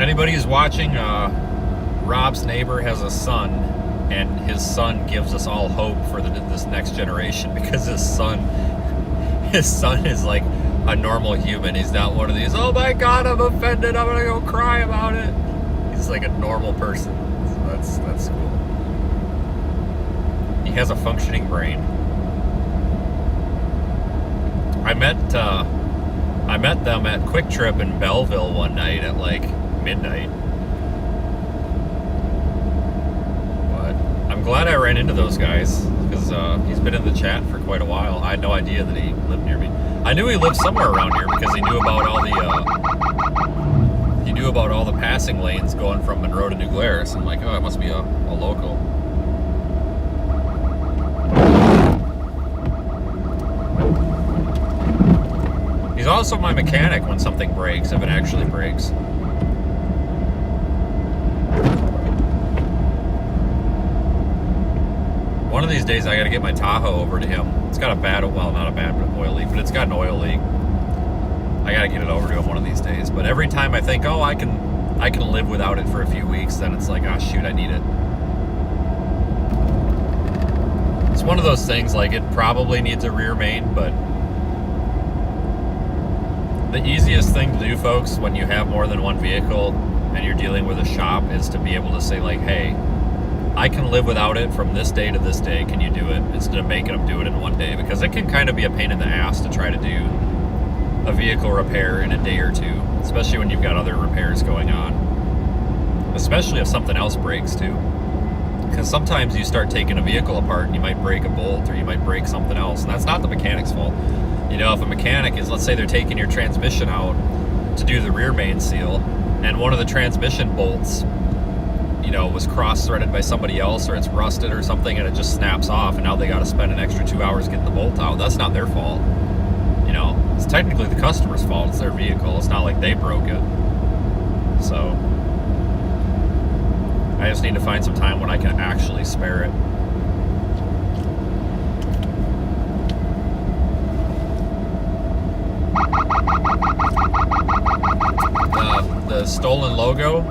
Anybody who's watching, Rob's neighbor has a son, and his son gives us all hope for this next generation, because his son is like a normal human. He's not one of these, oh my god, I'm offended, I'm gonna go cry about it. He's like a normal person. So that's cool. He has a functioning brain. I met them at Quick Trip in Belleville one night at like midnight. glad I ran into those guys because he's been in the chat for quite a while. I had no idea that he lived near me. I knew he lived somewhere around here because he knew about all the passing lanes going from Monroe to New Glarus. I'm like, oh, it must be a local. He's also my mechanic when something breaks, if it actually breaks. One of these days I gotta get my Tahoe over to him. It's got a bad, well, not a bad oil leak, but it's got an oil leak. I gotta get it over to him one of these days. But every time I think, oh, I can live without it for a few weeks, then it's like, oh shoot, I need it. It's one of those things, like it probably needs a rear main, but the easiest thing to do, folks, when you have more than one vehicle and you're dealing with a shop is to be able to say like, hey, I can live without it from this day to this day. Can you do it? Instead of making them do it in one day, because it can kind of be a pain in the ass to try to do a vehicle repair in a day or two, especially when you've got other repairs going on, especially if something else breaks too. Because sometimes you start taking a vehicle apart and you might break a bolt or you might break something else, and that's not the mechanic's fault. You know, if a mechanic is, let's say they're taking your transmission out to do the rear main seal, and one of the transmission bolts, you know, was cross-threaded by somebody else, or it's rusted or something, and it just snaps off, and now they got to spend an extra 2 hours getting the bolt out. That's not their fault. You know, it's technically the customer's fault. It's their vehicle. It's not like they broke it. So I just need to find some time when I can actually spare it. The stolen logo,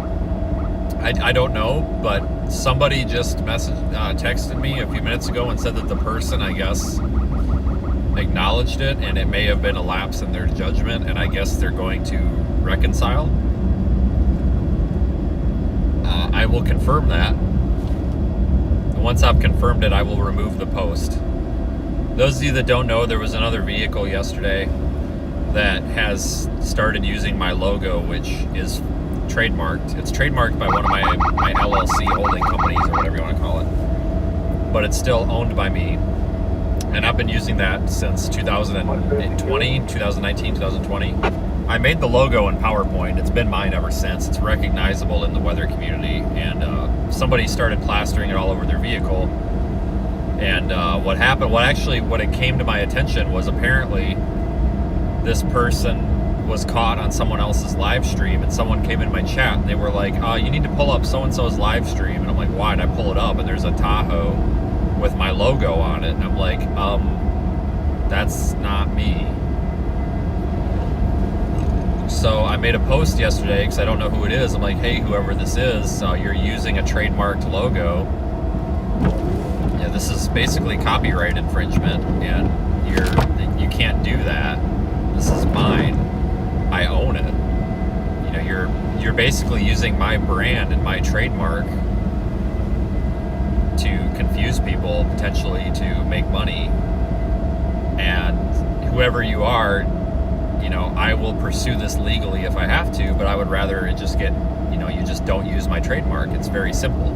I don't know, but somebody just texted me a few minutes ago and said that the person, I guess, acknowledged it, and it may have been a lapse in their judgment, and I guess they're going to reconcile. I will confirm that. Once I've confirmed it, I will remove the post. Those of you that don't know, there was another vehicle yesterday that has started using my logo, which is trademarked. It's trademarked by one of my LLC holding companies, or whatever you want to call it. But it's still owned by me. And I've been using that since 2020, 2019, 2020. I made the logo in PowerPoint. It's been mine ever since. It's recognizable in the weather community. And somebody started plastering it all over their vehicle. And what happened, what it came to my attention was apparently this person was caught on someone else's live stream, and someone came in my chat and they were like, you need to pull up so-and-so's live stream. And I'm like, why? And I pull it up and there's a Tahoe with my logo on it. And I'm like, that's not me. So I made a post yesterday because I don't know who it is. I'm like, hey, whoever this is, you're using a trademarked logo. Yeah, this is basically copyright infringement, and you can't do that. This is mine. I own it. You know, you're basically using my brand and my trademark to confuse people, potentially to make money. And whoever you are, you know, I will pursue this legally if I have to, but I would rather it just get, you know, you just don't use my trademark. It's very simple.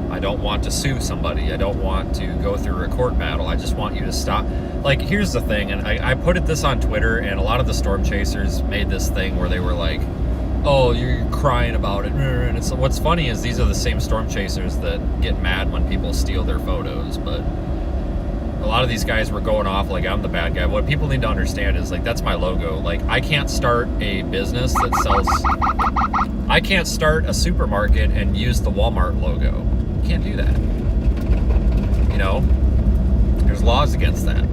I don't want to sue somebody. I don't want to go through a court battle. I just want you to stop. Like, here's the thing, and I put this on Twitter, and a lot of the storm chasers made this thing where they were like, oh, you're crying about it. And it's, what's funny is these are the same storm chasers that get mad when people steal their photos, but a lot of these guys were going off like I'm the bad guy. What people need to understand is, like, that's my logo. Like, I can't start a business that sells... I can't start a supermarket and use the Walmart logo. Can't do that. You know, there's laws against that.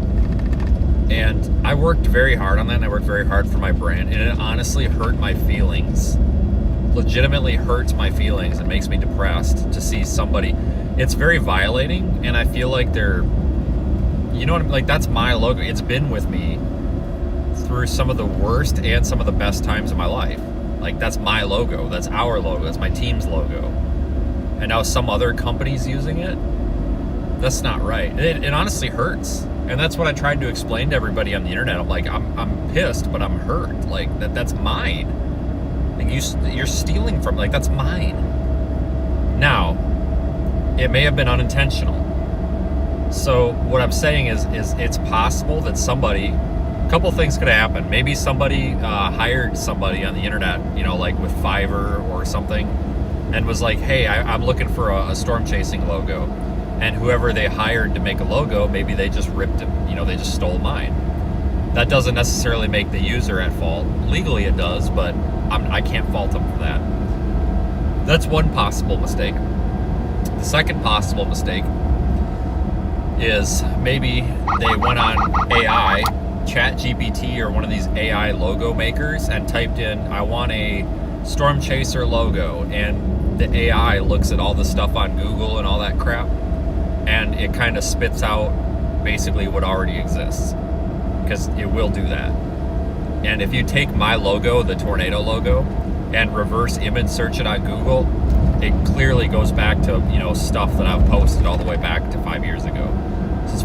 And I worked very hard on that, and I worked very hard for my brand, and it honestly hurt my feelings. Legitimately hurts my feelings. It makes me depressed to see somebody. It's very violating, and I feel like they're, you know what I mean? Like, that's my logo. It's been with me through some of the worst and some of the best times of my life. Like, that's my logo. That's our logo. That's my team's logo. And now some other company's using it. That's not right. It honestly hurts. And that's what I tried to explain to everybody on the internet. I'm like, I'm pissed, but I'm hurt. Like, that's mine. Like, you're stealing from, like, that's mine. Now, it may have been unintentional. So what I'm saying is it's possible that somebody, a couple things could happen. Maybe somebody hired somebody on the internet, like with Fiverr or something, and was like, hey, I'm looking for a storm chasing logo. And whoever they hired to make a logo, maybe they just ripped it, they just stole mine. That doesn't necessarily make the user at fault. Legally it does, but I can't fault them for that. That's one possible mistake. The second possible mistake is maybe they went on AI, ChatGPT or one of these AI logo makers, and typed in, I want a storm chaser logo, and the AI looks at all the stuff on Google and all that crap, and it kind of spits out basically what already exists, because it will do that. And if you take my logo, the tornado logo, and reverse image search it on Google, it clearly goes back to stuff that I've posted all the way back to 5 years ago. So it's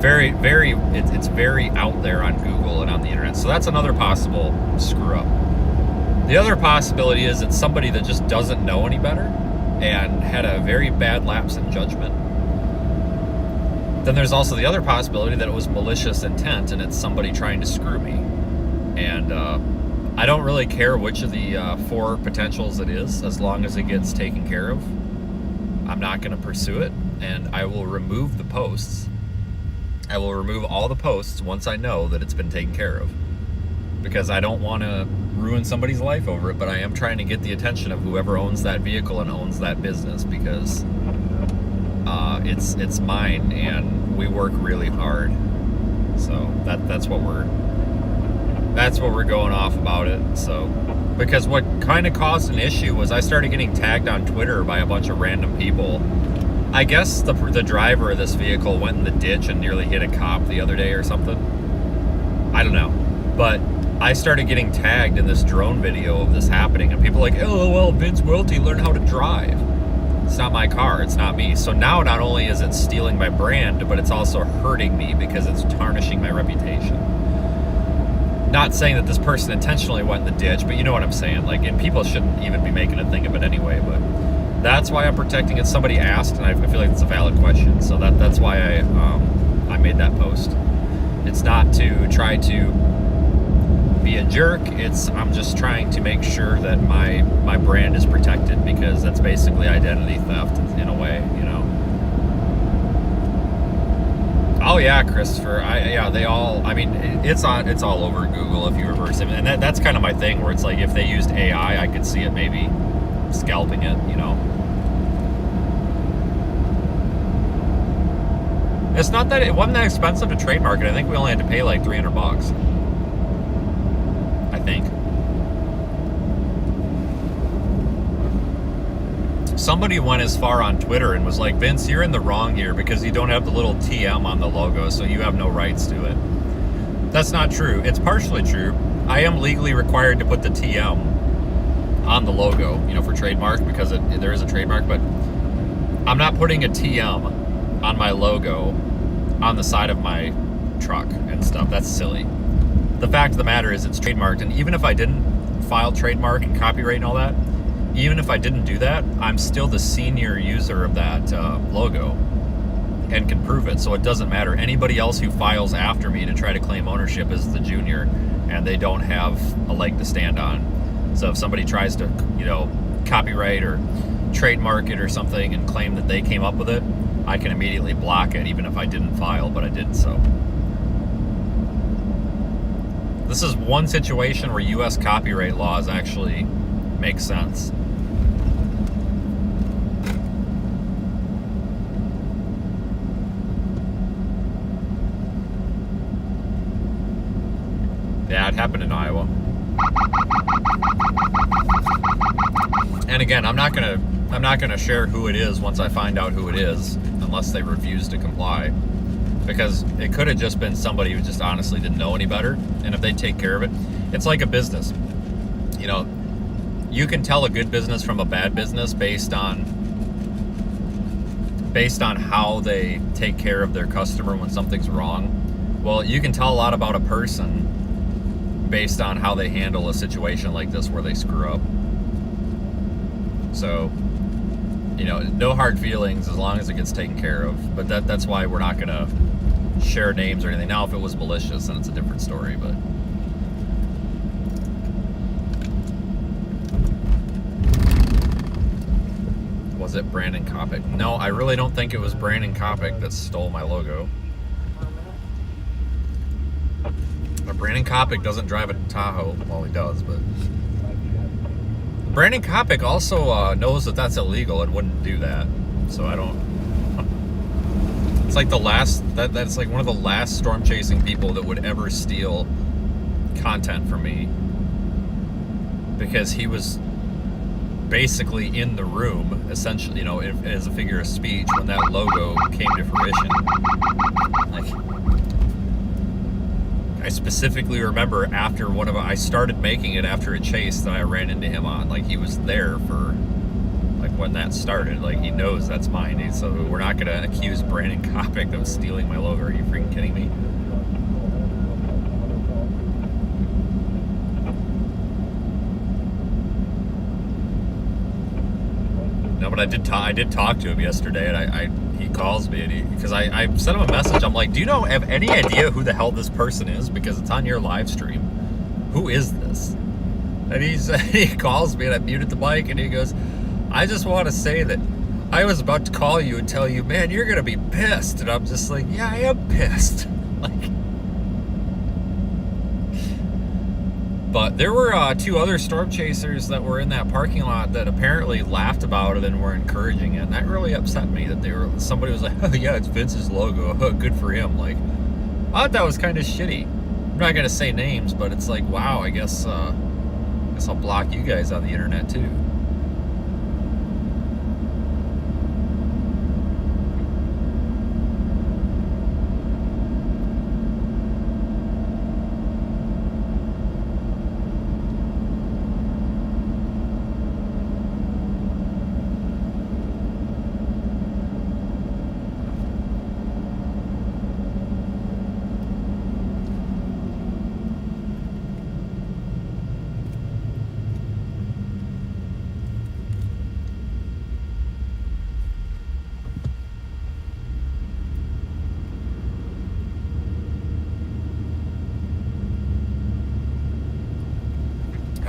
it's very out there on Google and on the internet. So that's another possible screw up. The other possibility is it's somebody that just doesn't know any better and had a very bad lapse in judgment. Then there's also the other possibility that it was malicious intent and it's somebody trying to screw me. And I don't really care which of the 4 potentials it is, as long as it gets taken care of. I'm not going to pursue it, and I will remove the posts. I will remove all the posts once I know that it's been taken care of, because I don't want to ruin somebody's life over it, but I am trying to get the attention of whoever owns that vehicle and owns that business, because it's mine and we work really hard. So that's what we're going off about it. So, because what kind of caused an issue was I started getting tagged on Twitter by a bunch of random people. I guess the driver of this vehicle went in the ditch and nearly hit a cop the other day or something. I don't know. But I started getting tagged in this drone video of this happening, and people are like, LOL, Vince Welty learned how to drive. It's not my car, it's not me. So now not only is it stealing my brand, but it's also hurting me because it's tarnishing my reputation. Not saying that this person intentionally went in the ditch, but you know what I'm saying. Like, and people shouldn't even be making a thing of it anyway, but that's why I'm protecting it. Somebody asked, and I feel like it's a valid question, so that's why I made that post. It's not to try to be a jerk. I'm just trying to make sure that my brand is protected, because that's basically identity theft in a way, Oh yeah, Christopher. It's all over Google if you reverse it, and that's kind of my thing, where it's like if they used AI, I could see it maybe scalping it, It's not that it wasn't that expensive to trademark it. I think we only had to pay like $300. I think. Somebody went as far on Twitter and was like, Vince, you're in the wrong here because you don't have the little TM on the logo, so you have no rights to it. That's not true. It's partially true. I am legally required to put the TM on the logo, for trademark, because there is a trademark, but I'm not putting a TM on my logo on the side of my truck and stuff. That's silly. The fact of the matter is it's trademarked, and even if I didn't file trademark and copyright and all that, even if I didn't do that, I'm still the senior user of that logo and can prove it, so it doesn't matter. Anybody else who files after me to try to claim ownership is the junior, and they don't have a leg to stand on. So if somebody tries to, copyright or trademark it or something and claim that they came up with it, I can immediately block it, even if I didn't file, but I did so. This is one situation where U.S. copyright laws actually make sense. Yeah, it happened in Iowa. And again, I'm not gonna share who it is once I find out who it is, unless they refuse to comply, because it could have just been somebody who just honestly didn't know any better. And if they take care of it, it's like a business. You can tell a good business from a bad business based on how they take care of their customer when something's wrong. Well, you can tell a lot about a person based on how they handle a situation like this where they screw up. So you know, no hard feelings as long as it gets taken care of. But that's why we're not gonna share names or anything. Now, if it was malicious, then it's a different story. But was it Brandon Kopic? No, I really don't think it was Brandon Kopic that stole my logo. But Brandon Kopic doesn't drive a Tahoe. Well, he does, but Brandon Kopic also knows that that's illegal and wouldn't do that. So I don't. It's like the last. That's like one of the last storm chasing people that would ever steal content from me, because he was basically in the room, essentially, you know, as a figure of speech when that logo came to fruition. Like, I specifically remember after I started making it after a chase that I ran into him on. Like, he was there for, like, when that started. Like, he knows that's mine. So we're not gonna accuse Brandon Kopic of stealing my logo. Are you freaking kidding me? No, but I did talk to him yesterday, and he calls me, and because I sent him a message. I'm like, do you have any idea who the hell this person is? Because it's on your live stream. Who is this? And he calls me, and I muted the mic, and he goes, I just want to say that I was about to call you and tell you, man, you're gonna be pissed. And I'm just like, yeah, I am pissed. Like, but there were 2 other storm chasers that were in that parking lot that apparently laughed about it and were encouraging it. And that really upset me that somebody was like, oh yeah, it's Vince's logo. Oh, good for him. Like, I thought that was kind of shitty. I'm not gonna say names, but it's like, wow, I guess I'll block you guys on the internet too.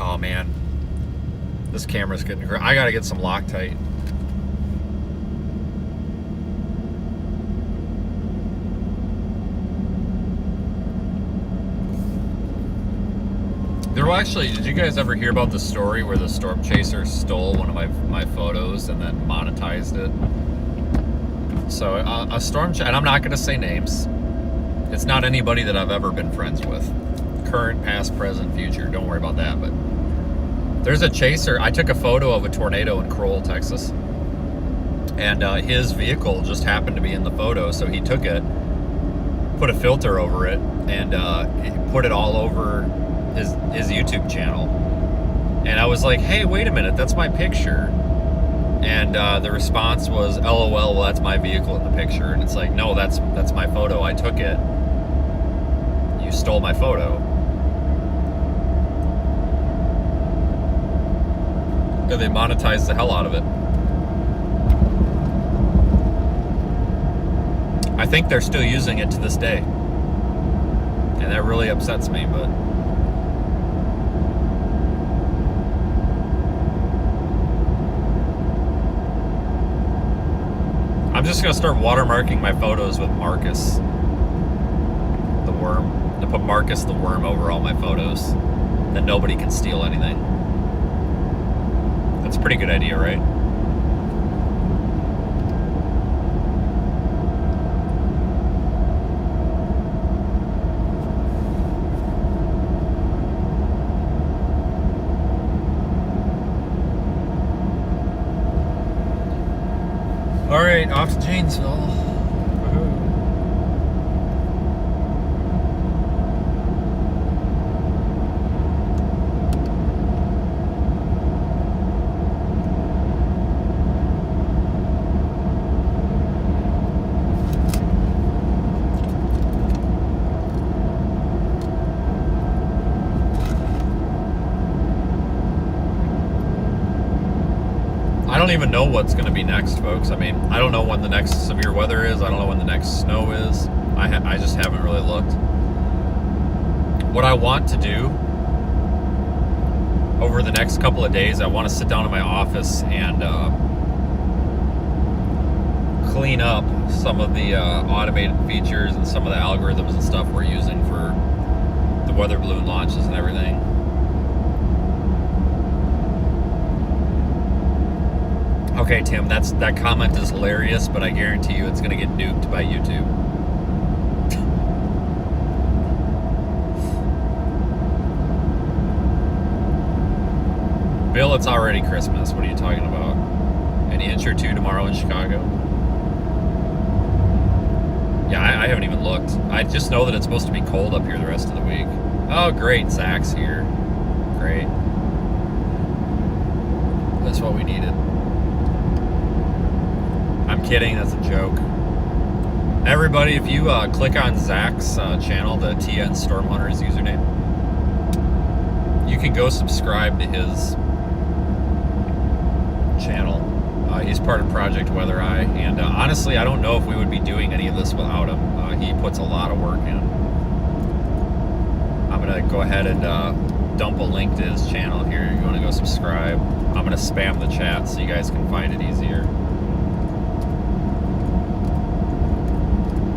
Oh man, this camera's getting crazy. I gotta get some Loctite. There were actually, did you guys ever hear about the story where the storm chaser stole one of my photos and then monetized it? So a storm chaser, and I'm not gonna say names. It's not anybody that I've ever been friends with. Current, past, present, future. Don't worry about that. But there's a chaser. I took a photo of a tornado in Crowell, Texas, and his vehicle just happened to be in the photo. So he took it, put a filter over it, and put it all over his YouTube channel. And I was like, hey, wait a minute, that's my picture. And the response was, LOL, well, that's my vehicle in the picture. And it's like, no, that's my photo. I took it. You stole my photo. And they monetized the hell out of it. I think they're still using it to this day. And that really upsets me, but I'm just gonna start watermarking my photos with Marcus the Worm. To put Marcus the Worm over all my photos. Then nobody can steal anything. That's a pretty good idea, right? All right, off to Janesville. I don't don't even know what's going to be next, folks. I mean, I don't know when the next severe weather is. I don't know when the next snow is. I just haven't really looked. What I want to do over the next couple of days, I want to sit down in my office and clean up some of the automated features and some of the algorithms and stuff we're using for the weather balloon launches and everything. Okay, Tim, that comment is hilarious, but I guarantee you it's going to get nuked by YouTube. Bill, it's already Christmas. What are you talking about? An inch or two tomorrow in Chicago? Yeah, I haven't even looked. I just know that it's supposed to be cold up here the rest of the week. Oh, great. Zach's here. Great. That's what we needed. I'm kidding. That's a joke. Everybody, if you click on Zach's channel, the TN Stormhunters username, you can go subscribe to his channel. He's part of Project Weather Eye, and honestly, I don't know if we would be doing any of this without him. He puts a lot of work in. I'm gonna go ahead and dump a link to his channel here. If you want to go subscribe, I'm gonna spam the chat so you guys can find it easier.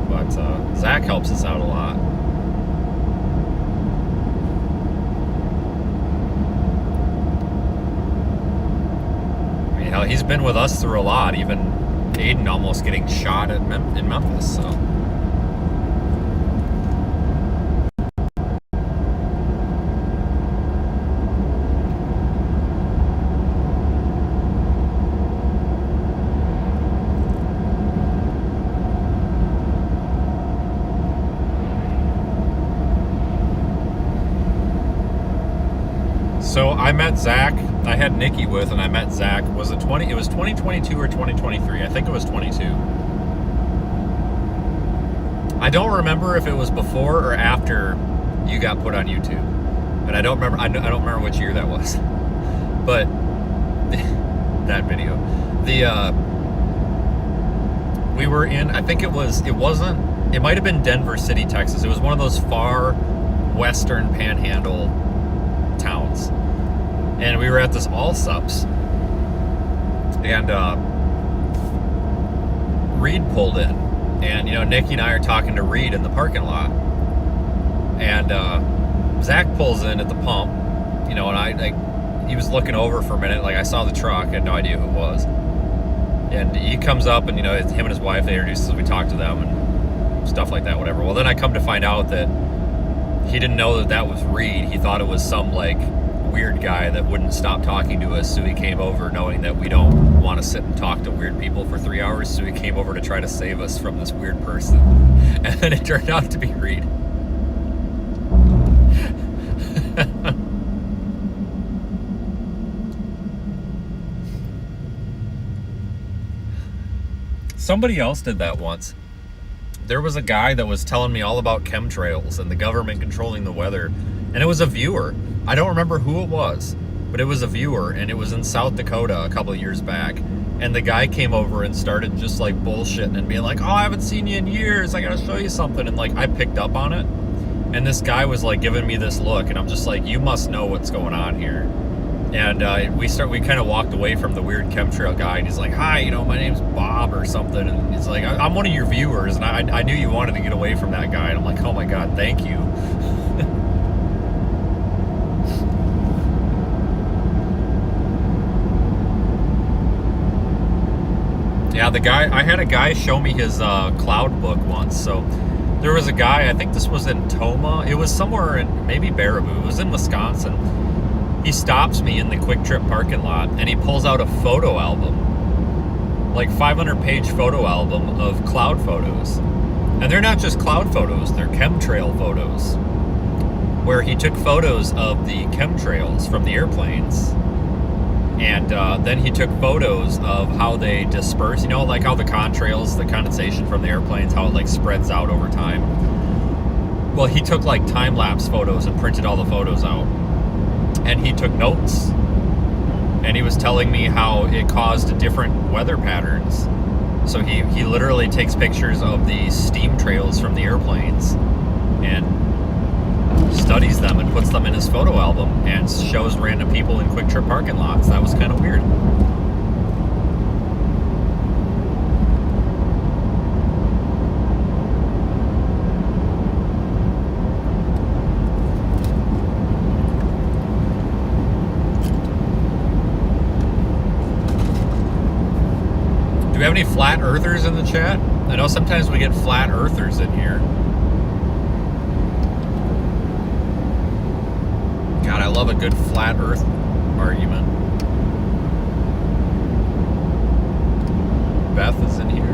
But Zach helps us out a lot. He's been with us through a lot, even Aiden almost getting shot in Memphis, so. So I met Zach. I had Nikki with, and I met Zach. It was 2022 or 2023. I think it was 22. I don't remember if it was before or after you got put on YouTube, and I don't remember. I don't remember which year that was, but that video. We were in. I think it wasn't. It might have been Denver City, Texas. It was one of those far western panhandle towns. And we were at this Allsups, and Reed pulled in, and Nikki and I are talking to Reed in the parking lot, and Zach pulls in at the pump, and he was looking over for a minute, like I saw the truck, I had no idea who it was, and he comes up, and it's him and his wife, they introduced us, we talked to them and stuff like that, whatever. Well, then I come to find out that he didn't know that was Reed. He thought it was some weird guy that wouldn't stop talking to us, so he came over knowing that we don't want to sit and talk to weird people for 3 hours, so he came over to try to save us from this weird person. And then it turned out to be Reed. Somebody else did that once. There was a guy that was telling me all about chemtrails and the government controlling the weather, and it was a viewer. I don't remember who it was, but it was a viewer, and it was in South Dakota a couple of years back, and the guy came over and started just bullshitting and being like, oh, I haven't seen you in years, I gotta show you something, and I picked up on it, and this guy was giving me this look, and I'm just like, you must know what's going on here. And we kind of walked away from the weird chemtrail guy, and he's like, hi, my name's Bob or something, and he's like, I'm one of your viewers, and I knew you wanted to get away from that guy, and I'm like, oh my god, thank you. Yeah, I had a guy show me his cloud book once. So there was a guy, I think this was in Toma. It was somewhere in maybe Baraboo. It was in Wisconsin. He stops me in the Quick Trip parking lot, and he pulls out a photo album, 500-page photo album of cloud photos. And they're not just cloud photos, they're chemtrail photos, where he took photos of the chemtrails from the airplanes. And then he took photos of how they disperse, how the contrails, the condensation from the airplanes, how it spreads out over time. Well, he took time-lapse photos and printed all the photos out. And he took notes. and he was telling me how it caused different weather patterns. So he literally takes pictures of the steam trails from the airplanes and studies them and puts them in his photo album and shows random people in Quick Trip parking lots. That was kind of weird. Do we have any flat earthers in the chat? I know sometimes we get flat earthers in here. God, I love a good flat earth argument. Beth is in here.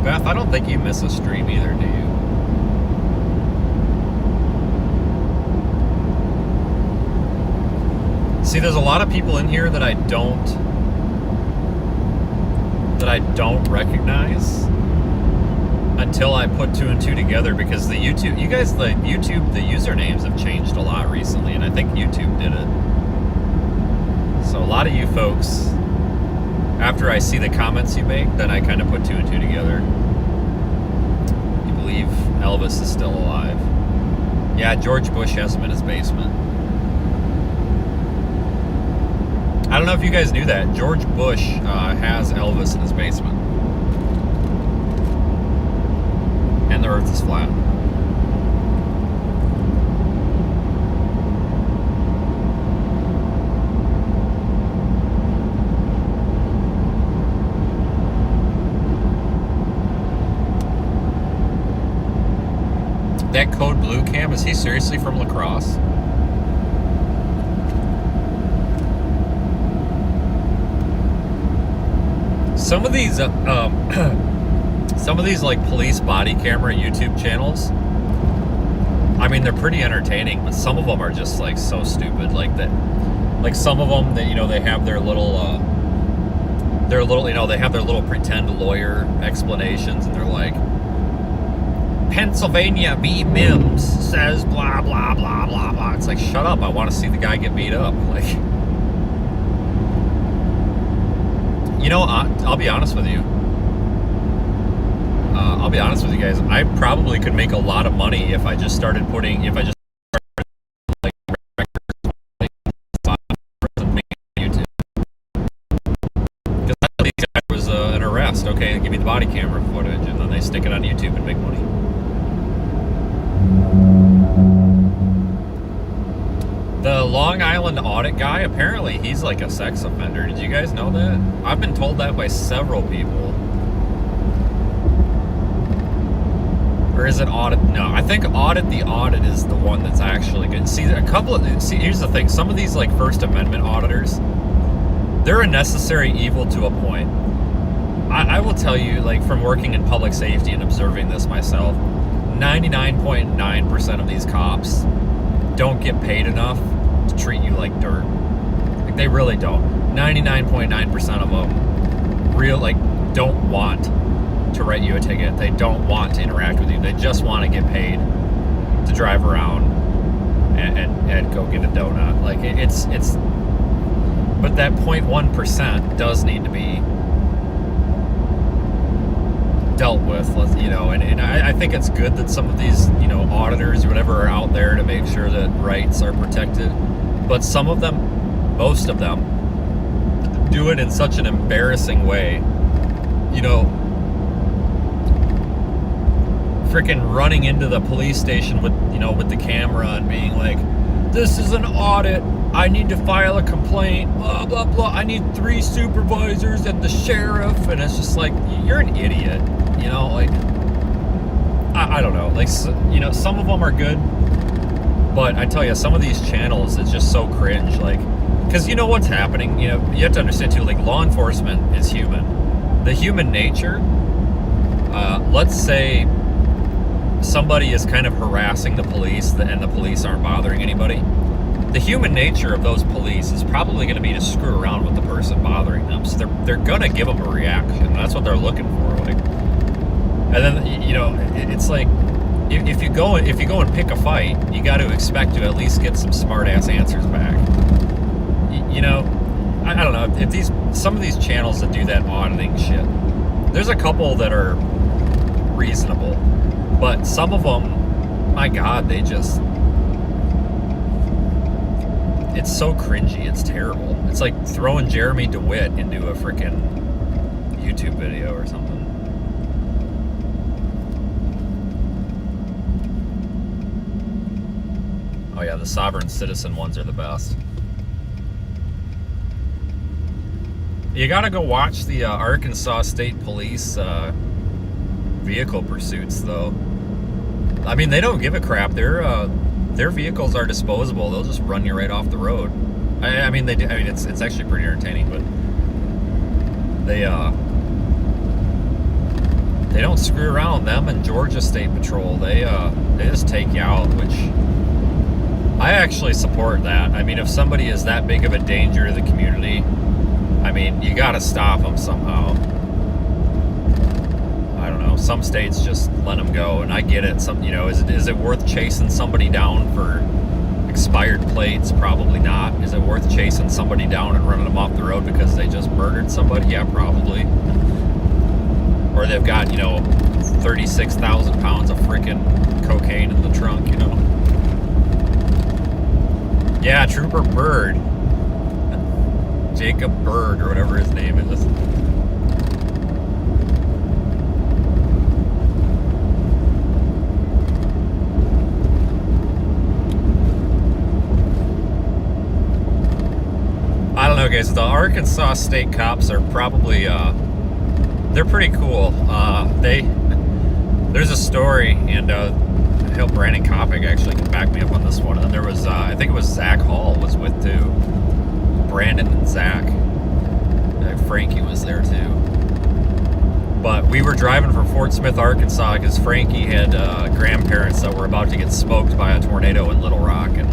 Beth, I don't think you miss a stream either, do you? See, there's a lot of people in here that I don't recognize until I put two and two together, because the YouTube, the usernames have changed a lot recently, and I think YouTube did it. So a lot of you folks, after I see the comments you make, then I kind of put two and two together. You believe Elvis is still alive? Yeah, George Bush has him in his basement. I don't know if you guys knew that. George Bush has Elvis in his basement. And the earth is flat. That Code Blue Cam, is he seriously from La Crosse? Some of these like police body camera YouTube channels, I mean, they're pretty entertaining, but some of them are just like so stupid. Like that, like some of them that, you know, they have their little, you know, they have their little pretend lawyer explanations, and they're like, Pennsylvania v. Mims says blah blah blah blah blah. It's like, shut up! I want to see the guy get beat up. Like, you know, I'll be honest with you. I'll be honest with you guys. I probably could make a lot of money if I just started putting, if I just started like on YouTube. Because these guys was an arrest. Okay, give me the body camera footage, and then they stick it on YouTube and make money. The Long Island audit guy, apparently he's like a sex offender. Did you guys know that? I've been told that by several people. Or is it audit? No, I think audit the audit is the one that's actually good. See, here's the thing. Some of these like First Amendment auditors, they're a necessary evil to a point. I will tell you, like, from working in public safety and observing this myself, 99.9% of these cops don't get paid enough to treat you like dirt. Like, they really don't. 99.9% of them don't want to write you a ticket. They don't want to interact with you. They just want to get paid to drive around and go get a donut. Like, it's but that 0.1% does need to be dealt with, you know, and I think it's good that some of these, you know, auditors or whatever are out there to make sure that rights are protected, but some of them, most of them, do it in such an embarrassing way, you know, freaking running into the police station with, you know, with the camera and being like, this is an audit, I need to file a complaint, blah blah blah, I need 3 supervisors and the sheriff, and it's just like, you're an idiot. You know, like, I don't know, like, you know, some of them are good, but I tell you, some of these channels, it's just so cringe, like, because you know what's happening, you know, you have to understand too, like, law enforcement is human. The human nature, let's say somebody is kind of harassing the police and the police aren't bothering anybody. The human nature of those police is probably going to be to screw around with the person bothering them. So they're going to give them a reaction. That's what they're looking for. Like, and then, you know, it's like, if you go and pick a fight, you got to expect to at least get some smart ass answers back. You know, I don't know if some of these channels that do that auditing shit. There's a couple that are reasonable, but some of them, my God, they just. It's so cringy. It's terrible. It's like throwing Jeremy DeWitt into a freaking YouTube video or something. Oh yeah, the sovereign citizen ones are the best. You gotta go watch the Arkansas State Police vehicle pursuits, though. I mean, they don't give a crap. Their vehicles are disposable. They'll just run you right off the road. I mean, they do. I mean, it's actually pretty entertaining, but they don't screw around. Them and Georgia State Patrol, they just take you out, which I actually support that. I mean, if somebody is that big of a danger to the community, I mean, you got to stop them somehow. I don't know. Some states just let them go, and I get it. Some, you know, is it worth chasing somebody down for expired plates? Probably not. Is it worth chasing somebody down and running them off the road because they just murdered somebody? Yeah, probably. Or they've got, you know, 36,000 pounds of freaking cocaine in the trunk, you know. Yeah, Trooper Bird. Jacob Bird, or whatever his name is. I don't know, guys. The Arkansas State cops are probably, they're pretty cool. There's a story, and hell, Brandon Kopic actually can back me up on this one. And there was, I think it was Zach Hall was with too. Brandon and Zach. Frankie was there too. But we were driving from Fort Smith, Arkansas, because Frankie had grandparents that were about to get smoked by a tornado in Little Rock, and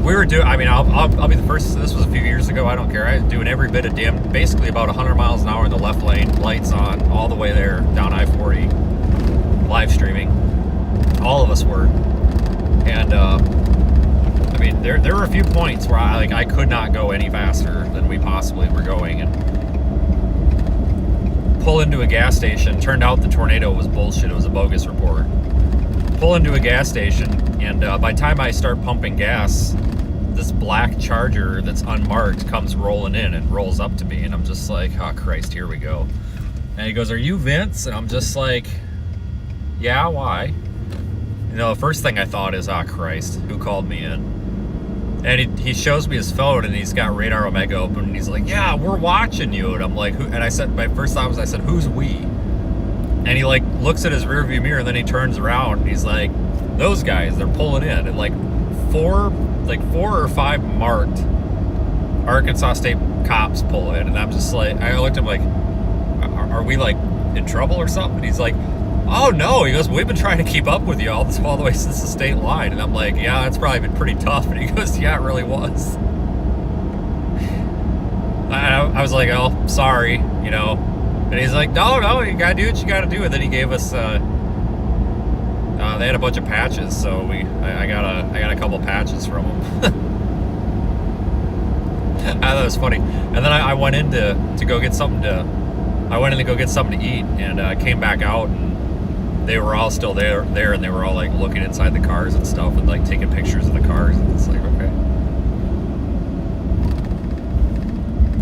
we were doing. I mean, I'll be the first. This was a few years ago. I don't care. I was doing every bit of basically about 100 miles an hour in the left lane, lights on, all the way there down I-40, live streaming. All of us were, and I mean, there were a few points where I could not go any faster than we possibly were going, and pull into a gas station. Turned out the tornado was bullshit. It was a bogus report. Pull into a gas station, and by the time I start pumping gas, this black Charger that's unmarked comes rolling in and rolls up to me, and I'm just like, oh Christ, here we go. And he goes, "Are you Vince?" And I'm just like, "Yeah, why?" You know, the first thing I thought is, oh Christ, who called me in? And he shows me his phone, and he's got Radar Omega open, and he's like, "Yeah, we're watching you." And I'm like, "Who?" And I said, my first thought was, I said, "Who's we?" And he like looks at his rearview mirror, and then he turns around, and he's like, "Those guys, they're pulling in." And like four or five marked Arkansas State cops pull in, and I'm just like, I looked at him like, are we like in trouble or something? And he's like, "Oh no," he goes, "We've been trying to keep up with you all the way since the state line." And I'm like, "Yeah, it's probably been pretty tough." And he goes, "Yeah, it really was." I was like, "Oh, sorry," you know. And he's like, no, you gotta do what you gotta do. And then he gave us, they had a bunch of patches, so I got a couple patches from them. I thought it was funny. And then I went in to go get something to eat, and I came back out, and they were all still there, and they were all like looking inside the cars and stuff, and like taking pictures of the cars, and it's like, okay.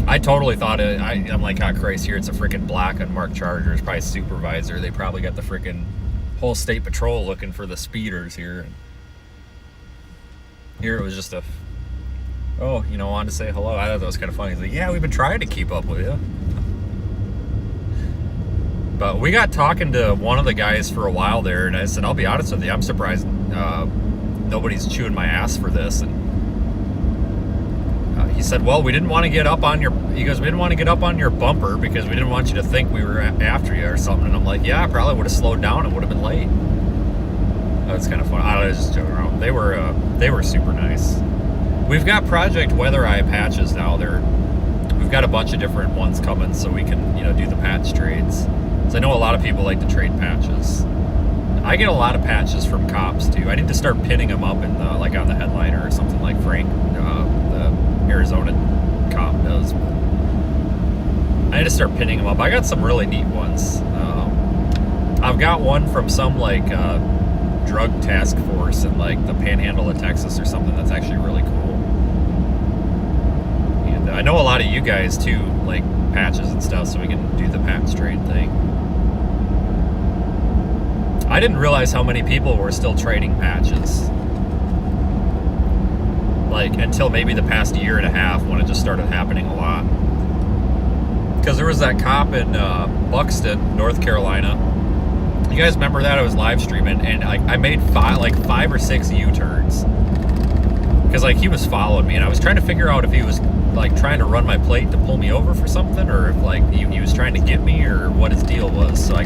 I totally thought I'm like, oh Christ, here it's a freaking black unmarked Charger. It's probably a supervisor. They probably got the freaking whole state patrol looking for the speeders here. Here it was just wanted to say hello. I thought that was kind of funny. He's like, "Yeah, we've been trying to keep up with you." But we got talking to one of the guys for a while there, and I said, "I'll be honest with you, I'm surprised nobody's chewing my ass for this." And he said, "Well, we didn't want to get up on your," he goes, "we didn't want to get up on your bumper because we didn't want you to think we were after you or something." And I'm like, "Yeah, I probably would have slowed down and would have been late." That's kind of fun. I was just joking around. They were super nice. We've got Project Weather Eye patches now. We've got a bunch of different ones coming, so we can do the patch trades. So I know a lot of people like to trade patches. I get a lot of patches from cops too. I need to start pinning them up in the, like on the headliner or something like Frank, the Arizona cop does. I need to start pinning them up. I got some really neat ones. I've got one from some like drug task force in like the Panhandle of Texas or something that's actually really cool. And I know a lot of you guys too like patches and stuff, so we can do the patch trade thing. I didn't realize how many people were still trading patches. Like, until maybe the past year and a half when it just started happening a lot. Because there was that cop in Buxton, North Carolina. You guys remember that? I was live streaming and I made five or six U-turns. Because like he was following me and I was trying to figure out if he was like trying to run my plate to pull me over for something, or if like he was trying to get me, or what his deal was. So I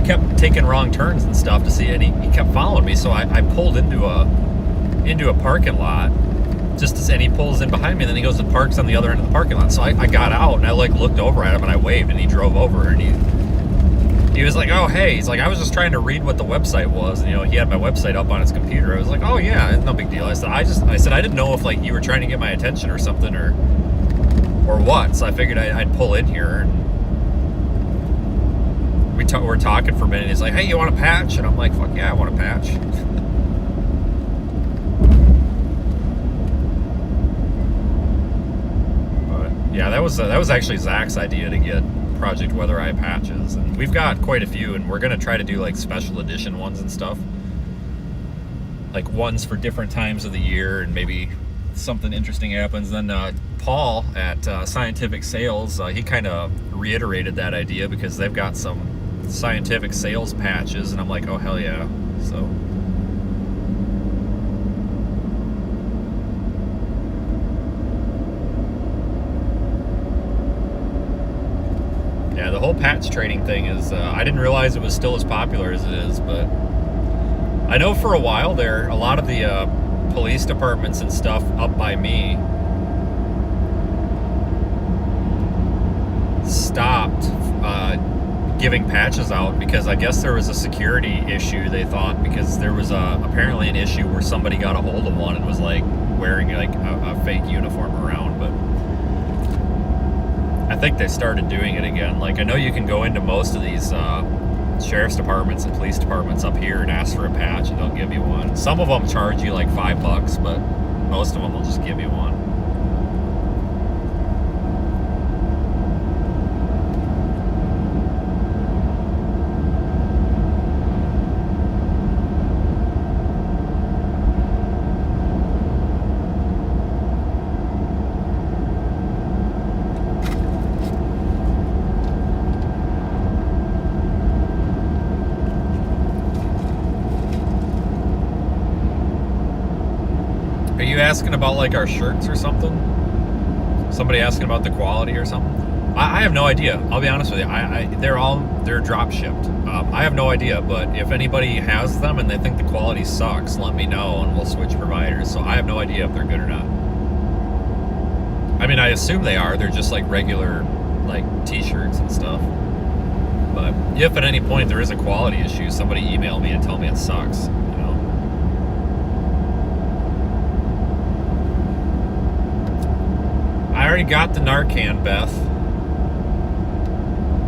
kept taking wrong turns and stuff to see, and he kept following me. So I pulled into a parking lot, and he pulls in behind me, and then he goes and parks on the other end of the parking lot. So I got out and I like looked over at him and I waved, and he drove over, and he was like, oh hey, he's like, I was just trying to read what the website was, and he had my website up on his computer. I was like, oh yeah, it's no big deal. I said I didn't know if like you were trying to get my attention or something, or what. So I figured I'd pull in here. And we're talking for a minute. He's like, hey, you want a patch? And I'm like, fuck yeah, I want a patch. But yeah, that was actually Zach's idea to get Project Weather Eye patches, and we've got quite a few, and we're gonna try to do like special edition ones and stuff, like ones for different times of the year, and maybe something interesting happens. Then Paul at Scientific Sales, he kind of reiterated that idea because they've got some Scientific Sales patches, and I'm like, oh hell yeah. So yeah, the whole patch trading thing is I didn't realize it was still as popular as it is, but I know for a while there, a lot of the police departments and stuff up by me stopped giving patches out because I guess there was a security issue, they thought, because there was apparently an issue where somebody got a hold of one and was like wearing like a fake uniform around. But I think they started doing it again. Like, I know you can go into most of these sheriff's departments and police departments up here and ask for a patch, and they'll give you one. Some of them charge you like $5, but most of them will just give you one. Asking about like our shirts or something? Somebody asking about the quality or something? I have no idea. I'll be honest with you. They're drop shipped. I have no idea, but if anybody has them and they think the quality sucks, let me know and we'll switch providers. So I have no idea if they're good or not. I mean, I assume they are. They're just like regular like t-shirts and stuff. But if at any point there is a quality issue, somebody email me and tell me it sucks. I already got the Narcan, Beth.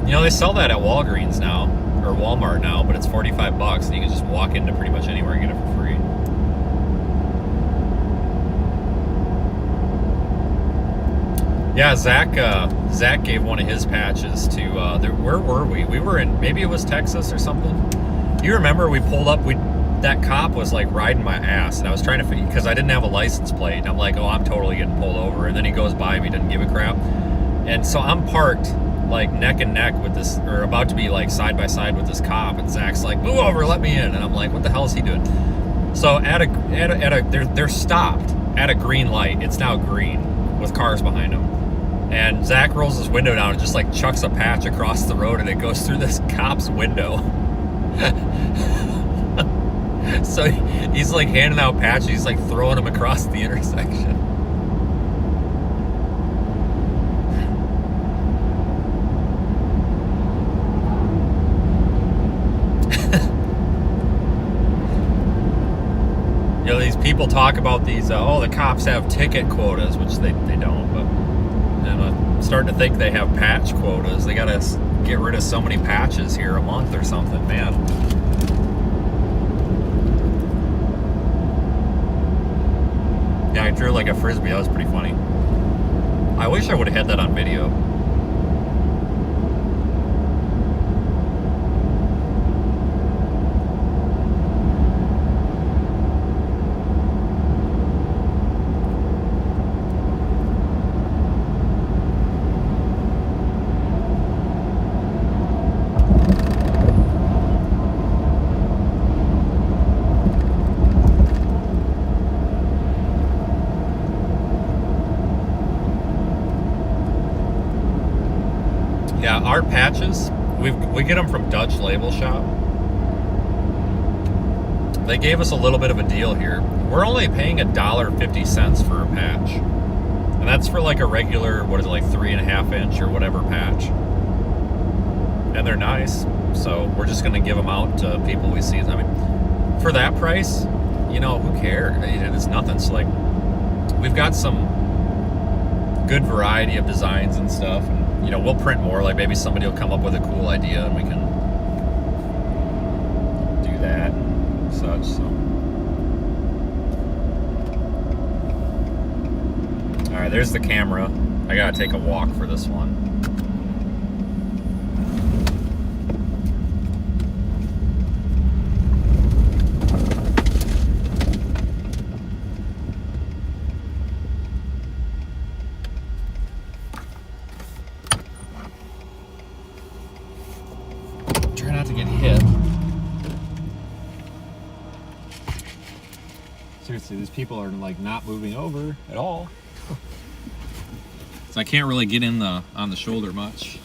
They sell that at Walgreens now, or Walmart now, but it's $45, and you can just walk into pretty much anywhere and get it for free. Yeah, Zach gave one of his patches to, where were we? We were in, maybe it was Texas or something. You remember we pulled up, that cop was like riding my ass, and I was trying to figure, because I didn't have a license plate, and I'm like, oh, I'm totally getting pulled over, and then he goes by me, doesn't give a crap, and so I'm parked like neck and neck with this, or about to be like side by side with this cop, and Zach's like, move over, let me in, and I'm like, what the hell is he doing? So they're stopped at a green light. It's now green with cars behind them, and Zach rolls his window down and just like chucks a patch across the road, and it goes through this cop's window. So he's like handing out patches, he's like throwing them across the intersection. people talk about these, oh, the cops have ticket quotas, which they don't, but and I'm starting to think they have patch quotas. They gotta get rid of so many patches here a month or something, man. Yeah, I drew like a frisbee. That was pretty funny. I wish I would have had that on video. Yeah, our patches, we get them from Dutch Label Shop. They gave us a little bit of a deal here. We're only paying $1.50 for a patch. And that's for like a regular, what is it, like 3.5 inch or whatever patch. And they're nice. So we're just gonna give them out to people we see. I mean, for that price, you know, who cares? It's nothing. So like, we've got some good variety of designs and stuff. And, you know, we'll print more. Like maybe somebody will come up with a cool idea and we can do that and such. So, all right, there's the camera. I gotta take a walk for this one. Try not to get hit. Seriously, these people are like not moving over at all. So I can't really get in on the shoulder much.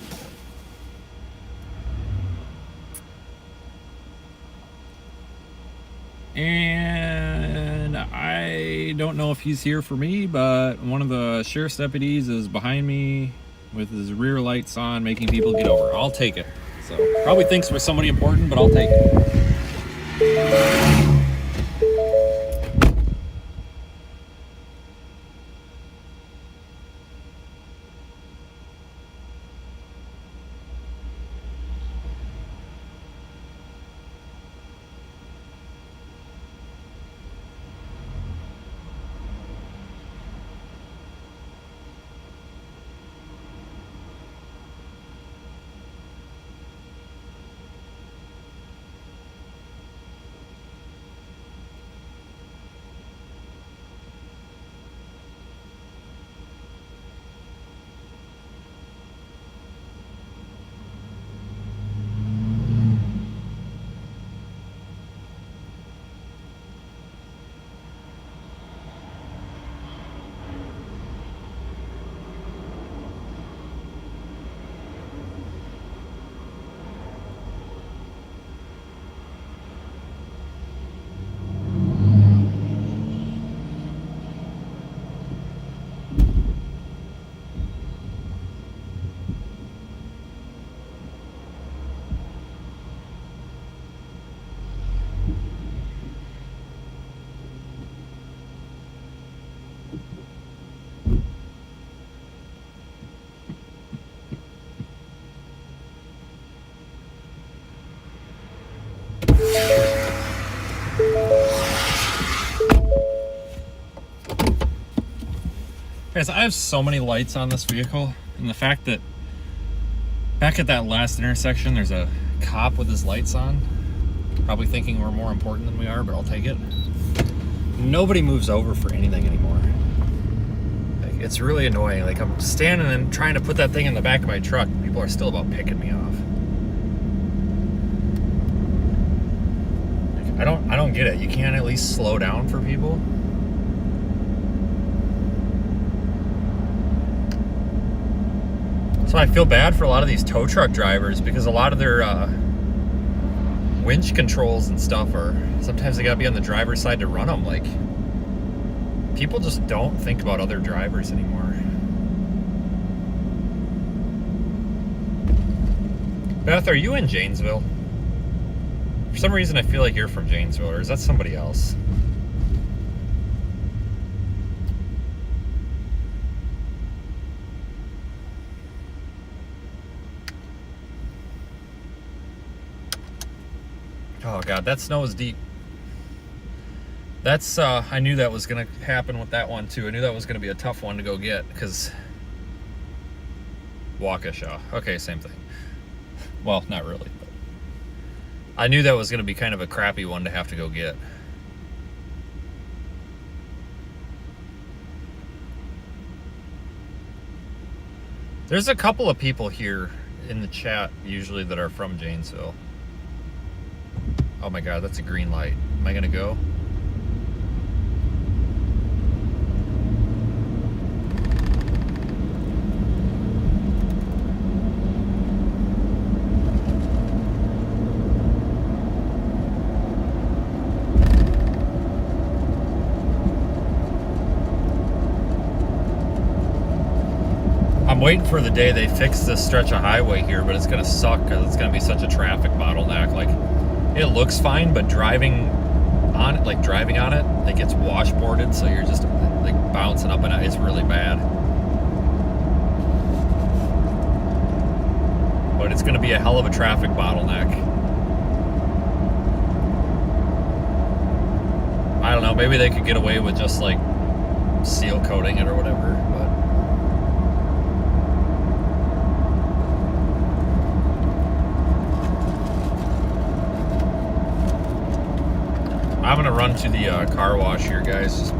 And I don't know if he's here for me, but one of the sheriff's deputies is behind me with his rear lights on, making people get over. I'll take it. So probably thinks we're somebody important, but I'll take it. Guys, I have so many lights on this vehicle, and the fact that back at that last intersection there's a cop with his lights on, probably thinking we're more important than we are, but I'll take it. Nobody moves over for anything anymore. Like, it's really annoying. Like, I'm standing and trying to put that thing in the back of my truck, and people are still about picking me off. Like, I don't get it. You can't at least slow down for people? So I feel bad for a lot of these tow truck drivers because a lot of their winch controls and stuff are, sometimes they gotta be on the driver's side to run them. Like, people just don't think about other drivers anymore. Beth, are you in Janesville? For some reason I feel like you're from Janesville, or is that somebody else? Oh god, that snow is deep. That's I knew that was gonna happen with that one too. I knew that was gonna be a tough one to go get because Waukesha. Okay, same thing. Well, not really, but I knew that was gonna be kind of a crappy one to have to go get. There's a couple of people here in the chat usually that are from Janesville. Oh my god, that's a green light. Am I gonna go? I'm waiting for the day they fix this stretch of highway here, but it's gonna suck because it's gonna be such a traffic bottleneck. Like, it looks fine, but driving on it, it gets washboarded, so you're just like bouncing up and out. It's really bad. But it's gonna be a hell of a traffic bottleneck. I don't know, maybe they could get away with just like seal coating it or whatever, but I'm gonna run to the car wash here, guys.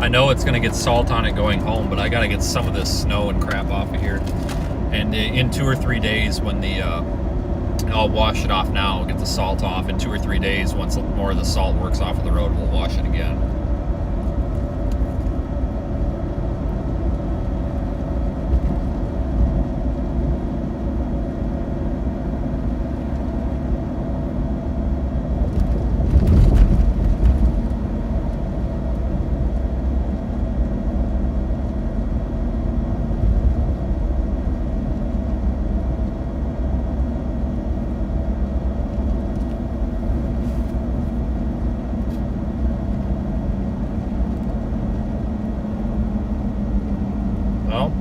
I know it's gonna get salt on it going home, but I gotta get some of this snow and crap off of here. And in 2 or 3 days, when I'll wash it off now, get the salt off. In 2 or 3 days, once more of the salt works off of the road, we'll wash it again. Well,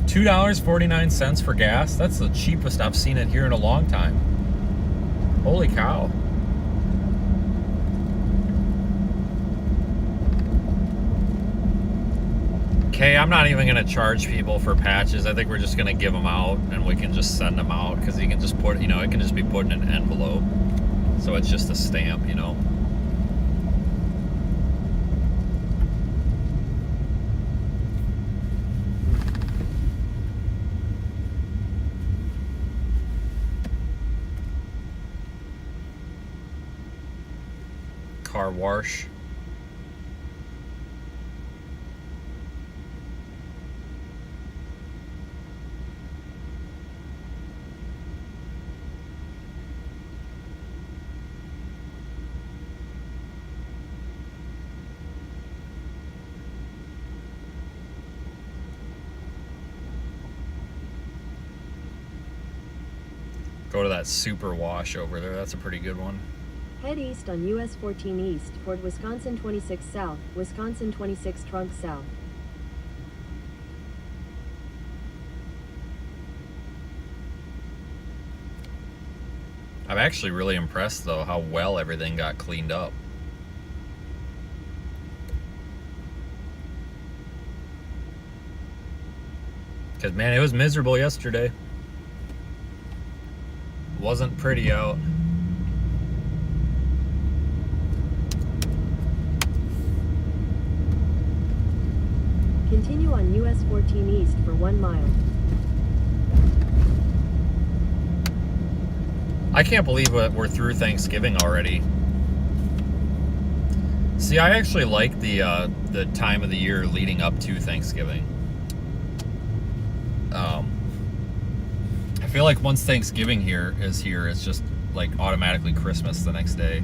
$2.49 for gas. That's the cheapest I've seen it here in a long time. Holy cow. Okay, I'm not even gonna charge people for patches. I think we're just gonna give them out and we can just send them out because you can just put, it can just be put in an envelope. So it's just a stamp, Car wash. Go to that super wash over there. That's a pretty good one. Head east on US 14 East toward Wisconsin 26 South, Wisconsin 26 Trunk South. I'm actually really impressed, though, how well everything got cleaned up. Because, man, it was miserable yesterday. Wasn't pretty out. Continue on US 14 East for 1 mile. I can't believe we're through Thanksgiving already. See, I actually like the time of the year leading up to Thanksgiving. I feel like once Thanksgiving is here, it's just like automatically Christmas the next day.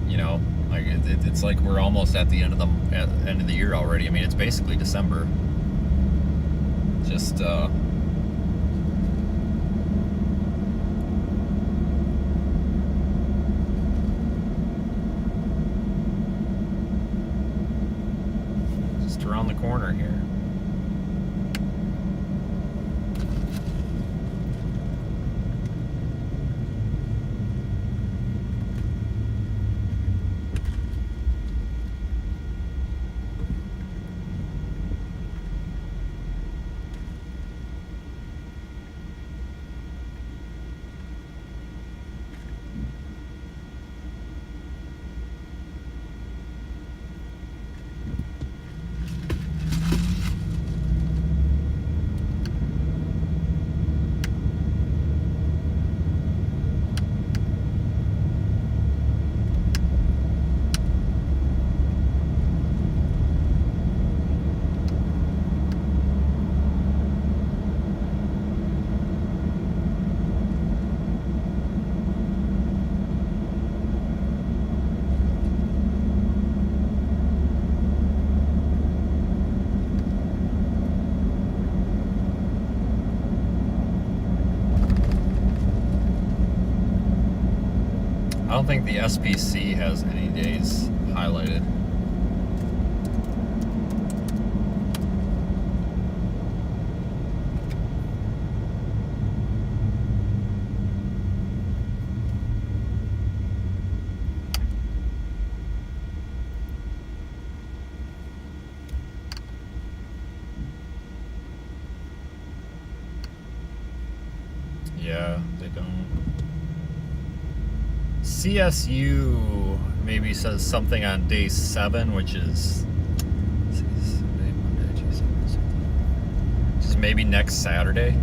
You know, like it's like we're almost at the end of the year already. I mean, it's basically December. Just around the corner here. I don't think the SPC has any days highlighted. Yeah, they don't. CSU maybe says something on day 7, which is maybe next Saturday.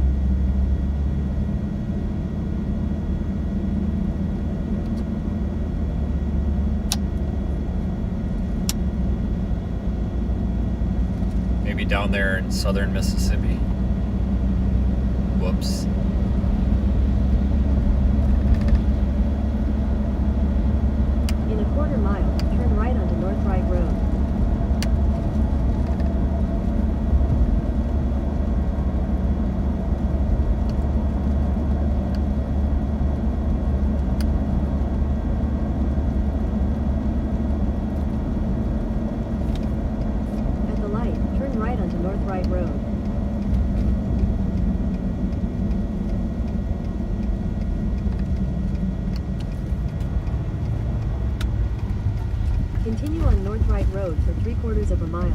Maybe down there in southern Mississippi. Whoops. In a quarter mile, turn right onto North Wright Road. At the light, turn right onto North Wright Road. Continue on North Wright Road for 3/4 of a mile.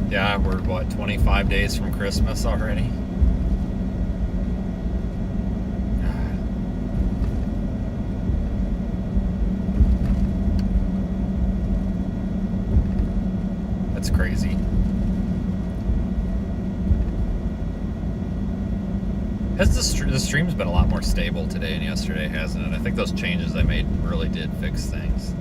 Yeah, we're what, 25 days from Christmas already? That's crazy. Has the stream's been a lot more stable today and yesterday, hasn't it? I think those changes I made really did fix things.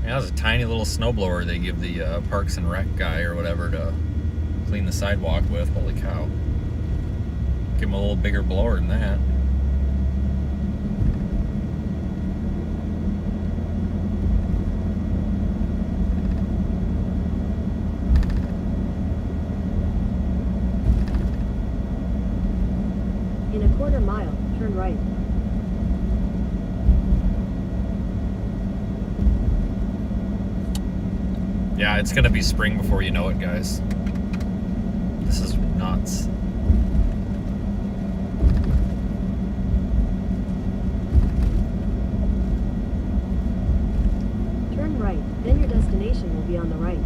Yeah, that was a tiny little snowblower they give the Parks and Rec guy or whatever to clean the sidewalk with. Holy cow. Give him a little bigger blower than that. In a quarter mile, turn right. Yeah, it's gonna be spring before you know it, guys. This is nuts. Turn right, then your destination will be on the right.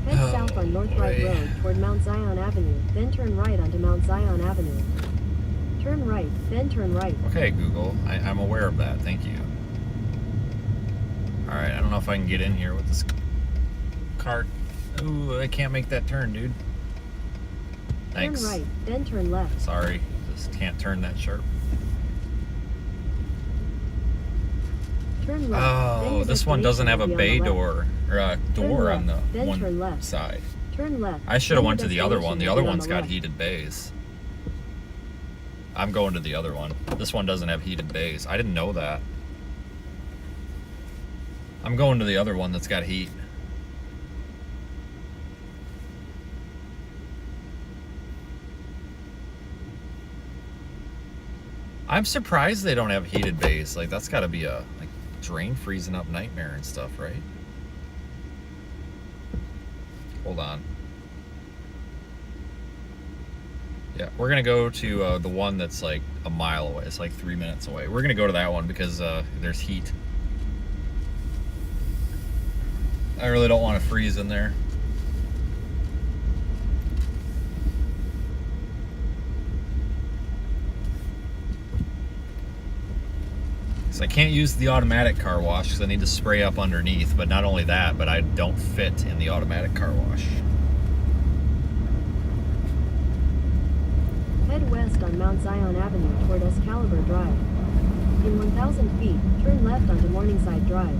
Head south on North Wright boy. Road toward Mount Zion Avenue, then turn right onto Mount Zion Avenue. Turn right, then turn right. Okay, Google. I'm aware of that. Thank you. Alright, I don't know if I can get in here with this cart. Ooh, I can't make that turn, dude. Thanks. Turn right, then turn left. Sorry, just can't turn that sharp. Turn left. then Oh, your this one doesn't have a destination will bay be on the left. door, or a door left, on the then one turn left. side. Turn left. I should have then went your to the other one. destination The will other be on one's the got left. heated bays. I'm going to the other one. This one doesn't have heated bays. I didn't know that. I'm going to the other one that's got heat. I'm surprised they don't have heated bays. Like, that's got to be a like drain freezing up nightmare and stuff, right? Hold on. Yeah, we're gonna go to the one that's like a mile away. It's like 3 minutes away. We're gonna go to that one because there's heat. I really don't want to freeze in there. So I can't use the automatic car wash because I need to spray up underneath. But not only that, but I don't fit in the automatic car wash. Head west on Mount Zion Avenue toward Excalibur Drive. In 1,000 feet, turn left onto Morningside Drive.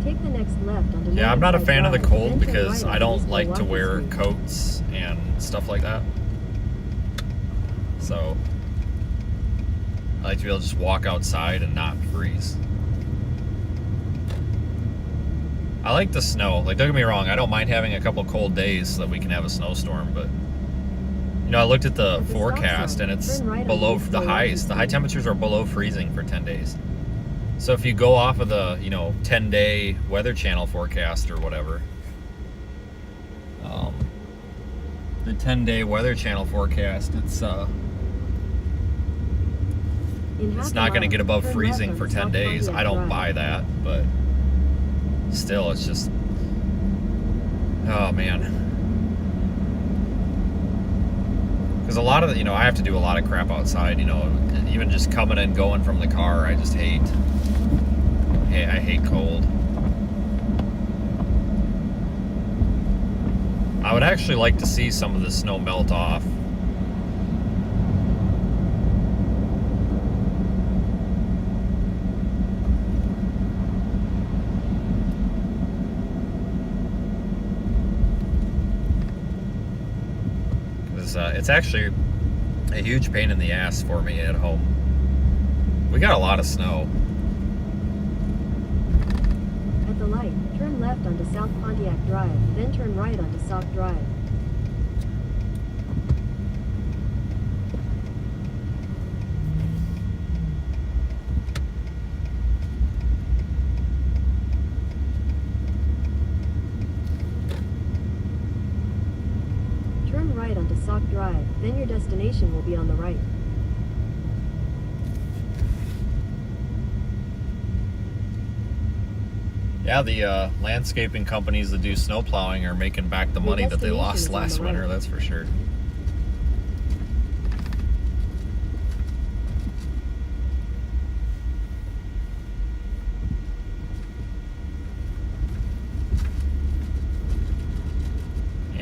Take the next left onto Yeah, I'm not a Morningside fan of the Drive, cold then turn because right I onto don't East like to Milwaukee wear Street. coats and stuff like that. So I like to be able to just walk outside and not freeze. I like the snow. Like, don't get me wrong, I don't mind having a couple cold days so that we can have a snowstorm, but you know, I looked at the At the stop forecast sign, and it's turn right on below East the Milwaukee highs. The high Street. temperatures are below freezing for 10 days. So if you go off of the, 10-day Weather Channel forecast or whatever, the 10-day Weather Channel forecast, it's In half a not going to mile, get above turn left freezing onto for 10 South days. Pontiac I don't Drive. buy that, but still, it's just, oh man. Because a lot of the, I have to do a lot of crap outside, even just coming and going from the car, I just hate. I hate cold. I would actually like to see some of the snow melt off. It's actually a huge pain in the ass for me at home. We got a lot of snow. At the light, turn left onto South Pontiac Drive, then turn right onto Sauk Drive. Turn right onto Sauk Drive, then your destination will be on the right. Yeah, the landscaping companies that do snow plowing are making back the Your money that they destination lost is on last the winter, right. that's for sure.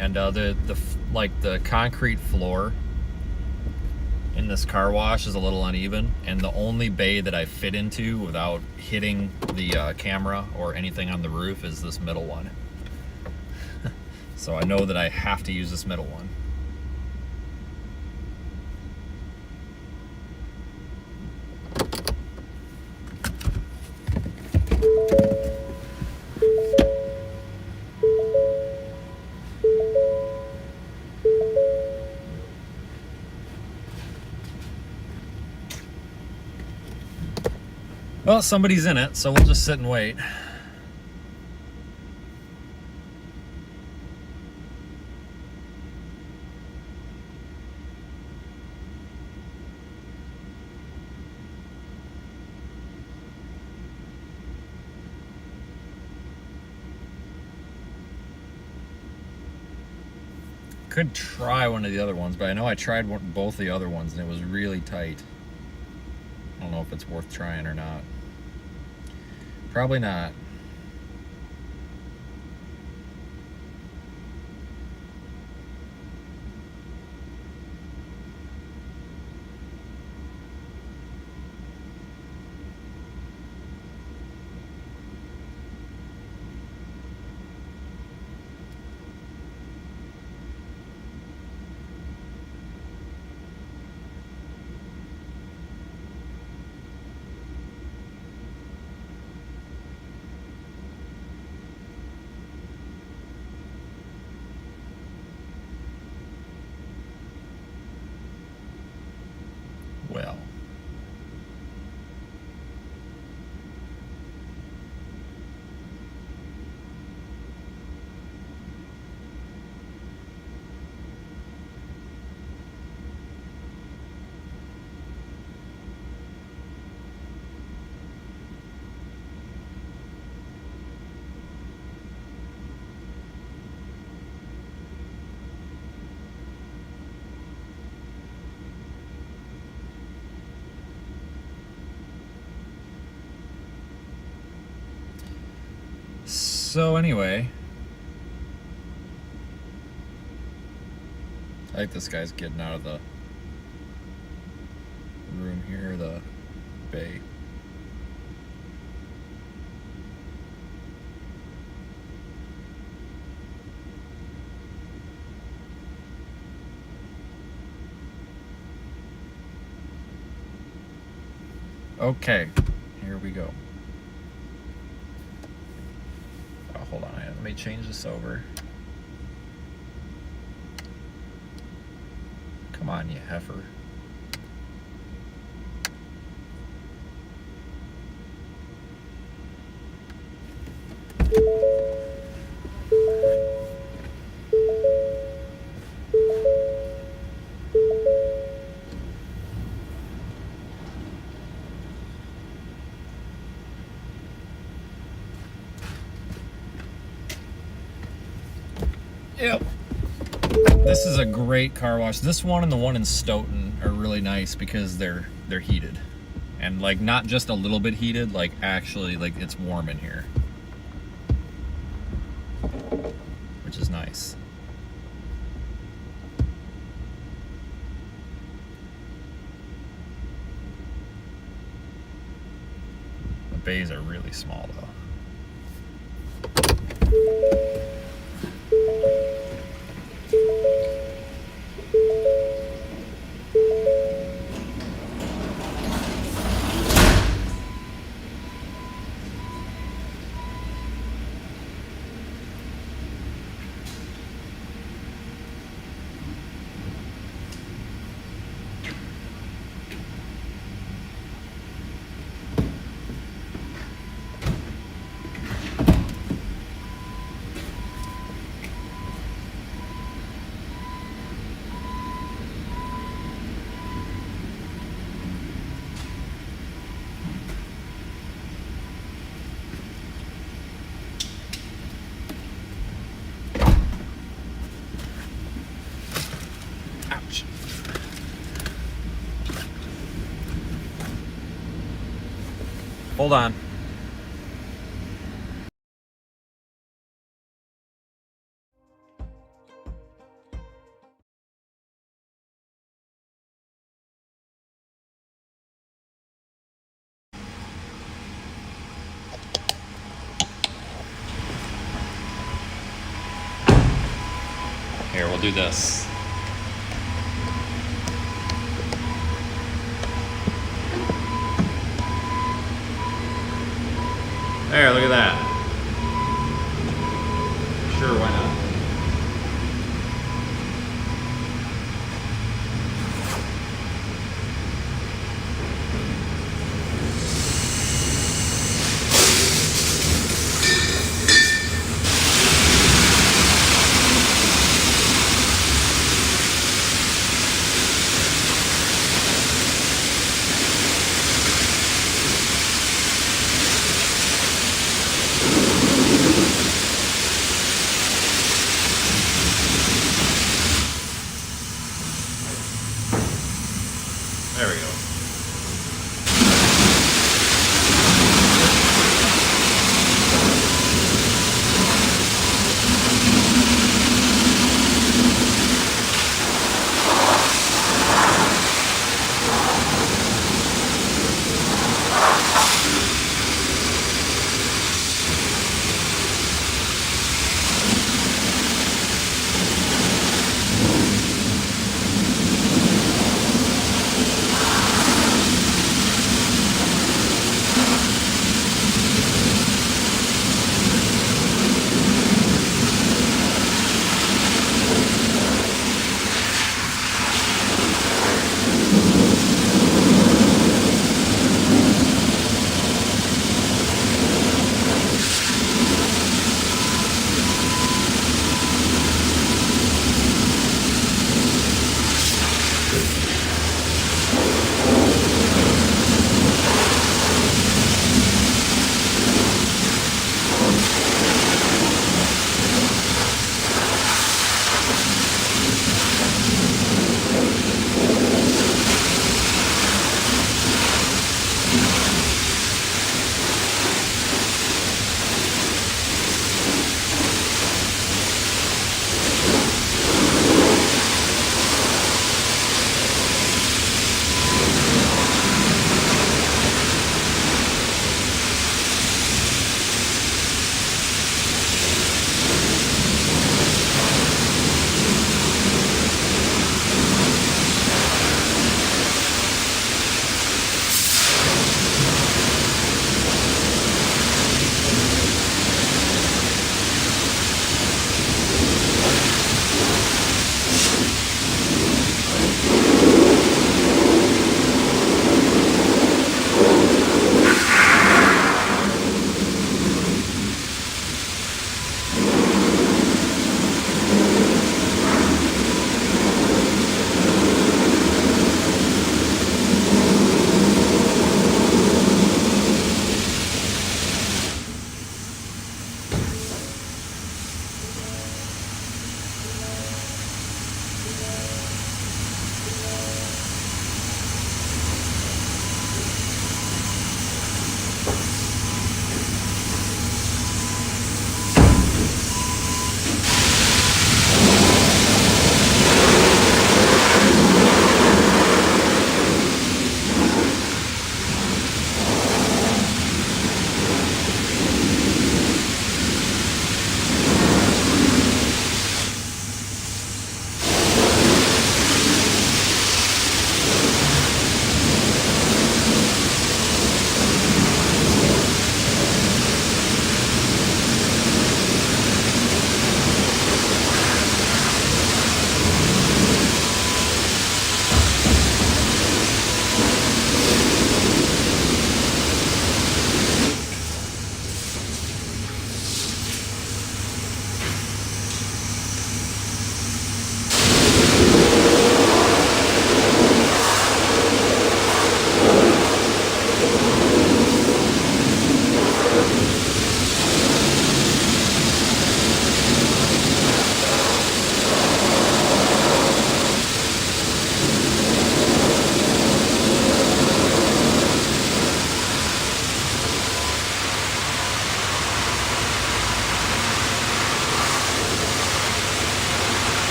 and the concrete floor in this car wash is a little uneven, and the only bay that I fit into without hitting the camera or anything on the roof is this middle one. So I know that I have to use this middle one. Well, somebody's in it, so we'll just sit and wait. Could try one of the other ones, but I know I tried both the other ones and it was really tight. I don't know if it's worth trying or not. Probably not. Well. So anyway, I think this guy's getting out of the room here, the bay. Okay, here we go. Hold on, let me change this over. Come on, you heifer. Yep. This is a great car wash. This one and the one in Stoughton are really nice because they're heated. And like not just a little bit heated, like actually like it's warm in here. Which is nice. The bays are really small though. Ouch. Hold on. Here, we'll do this. There, look at that. Sure, why not? There we go.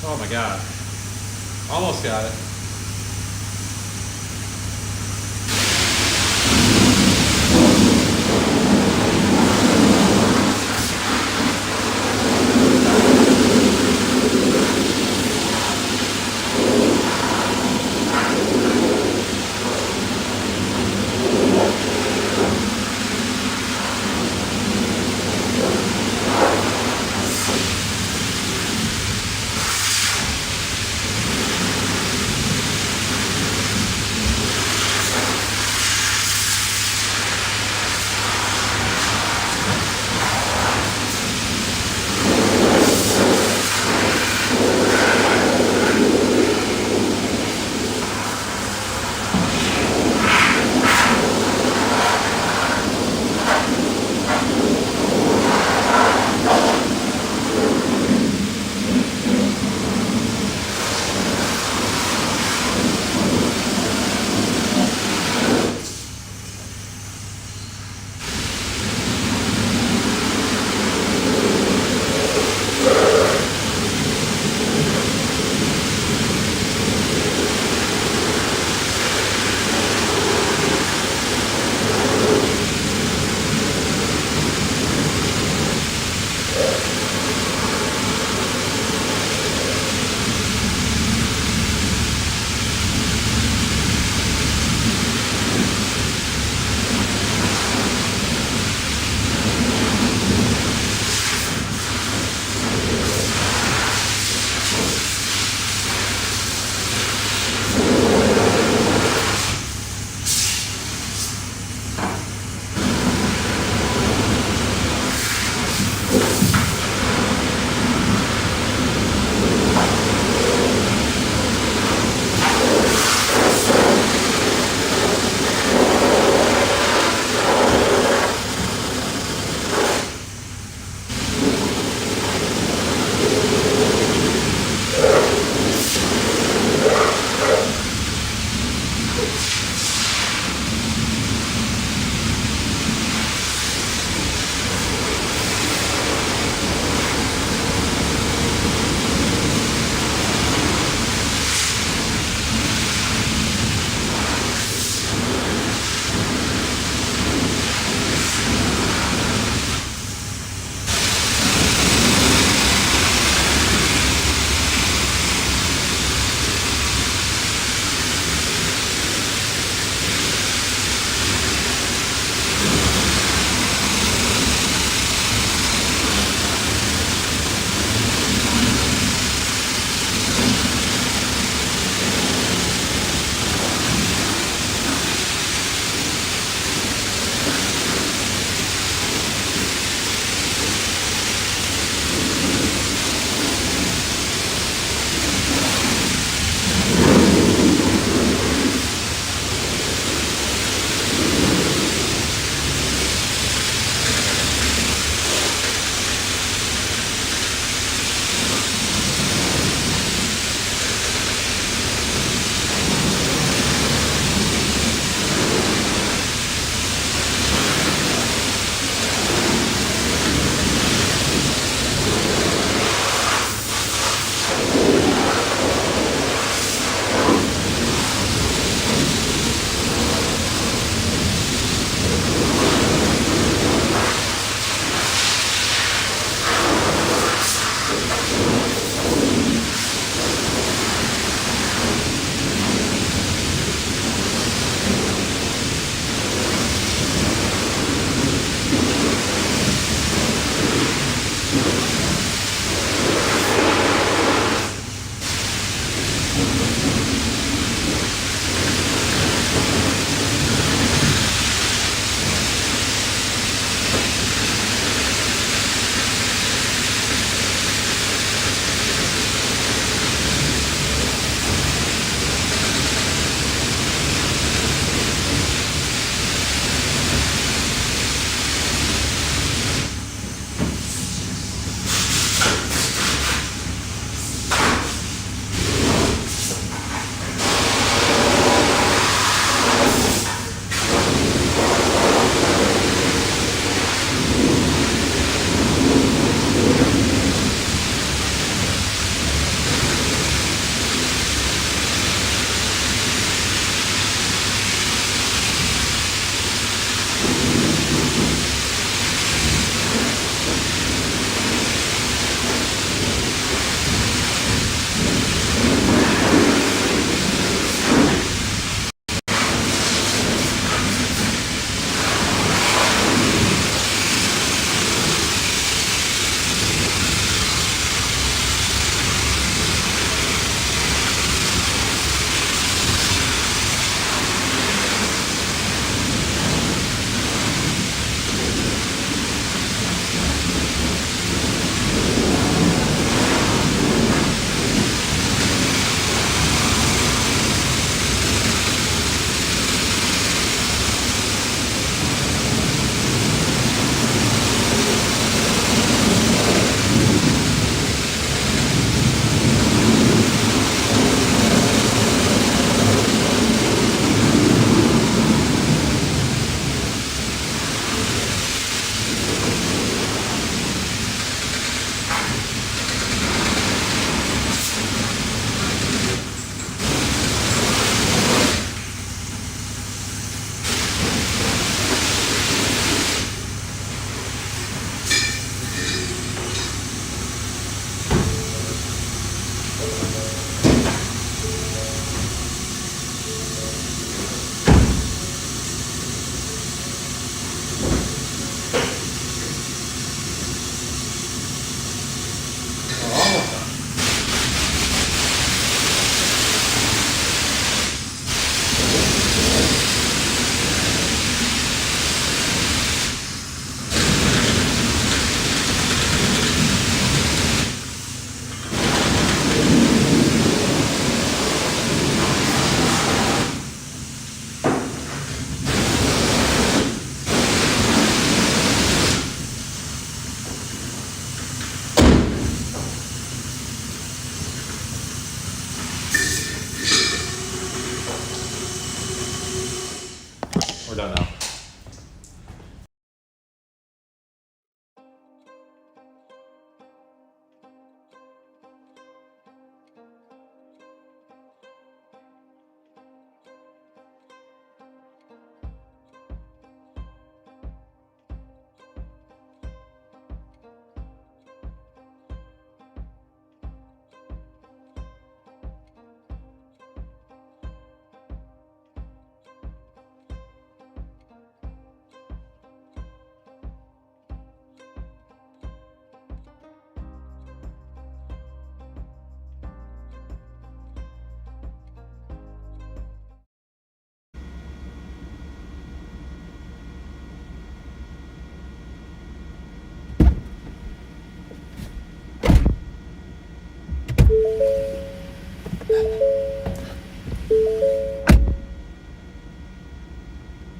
Oh my god. Almost got it.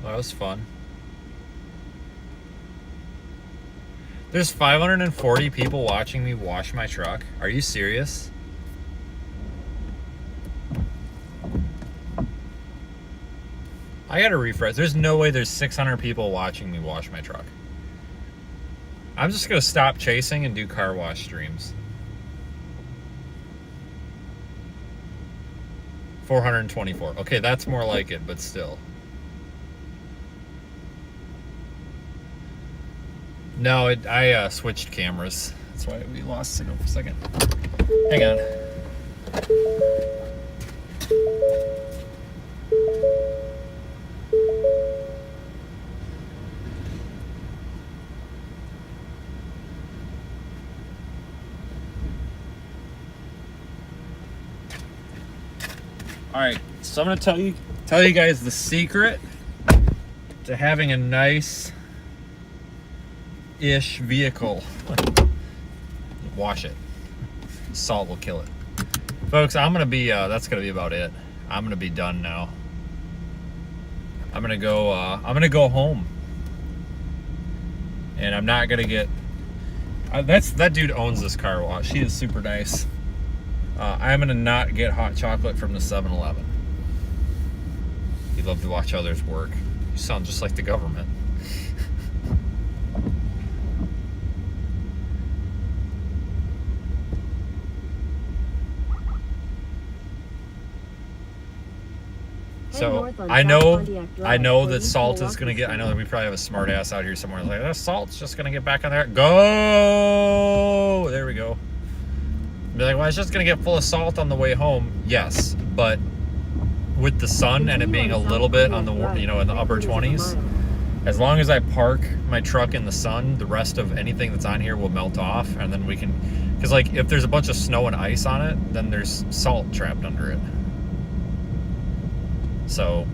That was fun. There's 540 people watching me wash my truck. Are you serious? I gotta refresh. There's no way there's 600 people watching me wash my truck. I'm just gonna stop chasing and do car wash streams. 424. Okay, that's more like it, but still. No, I switched cameras. That's why we lost signal for a second. Hang on. All right, so I'm gonna tell you guys the secret to having a nice-ish vehicle. Wash it. Salt will kill it, folks. I'm gonna be. That's gonna be about it. I'm gonna be done now. I'm gonna go home, and I'm not gonna get. That dude owns this car wash. He is super nice. I'm gonna not get hot chocolate from the 7-Eleven. You love to watch others work. You sound just like the government. So I know that salt is gonna get. I know that we probably have a smart ass out here somewhere like, oh, salt's just gonna get back on there. Go. There we go. Be like, well, it's just gonna get full of salt on the way home. Yes, but with the sun and it being a little bit on the, in the upper 20s, as long as I park my truck in the sun, the rest of anything that's on here will melt off, and then we can, because like if there's a bunch of snow and ice on it, then there's salt trapped under it. So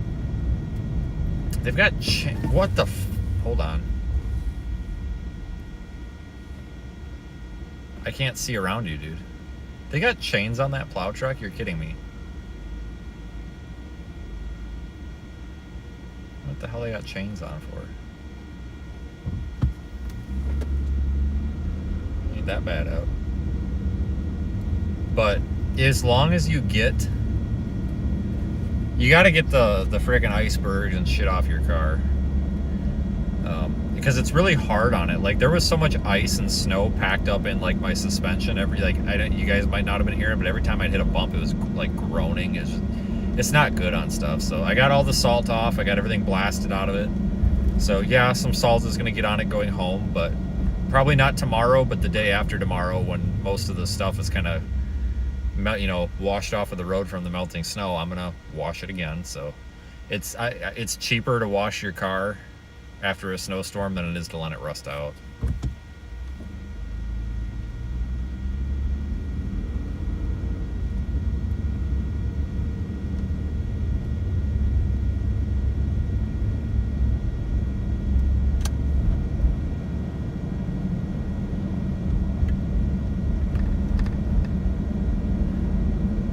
they've got what the hold on, I can't see around you, dude. They got chains on that plow truck? You're kidding me. What the hell they got chains on for? Ain't that bad out. But as long as you get, you got to get the friggin' icebergs and shit off your car. Because it's really hard on it. Like there was so much ice and snow packed up in like my suspension. You guys might not have been hearing, but every time I'd hit a bump, it was like groaning. It's not good on stuff. So I got all the salt off. I got everything blasted out of it. So yeah, some salt is gonna get on it going home, but probably not tomorrow, but the day after tomorrow, when most of the stuff is kind of, washed off of the road from the melting snow, I'm gonna wash it again. So it's cheaper to wash your car after a snowstorm than it is to let it rust out.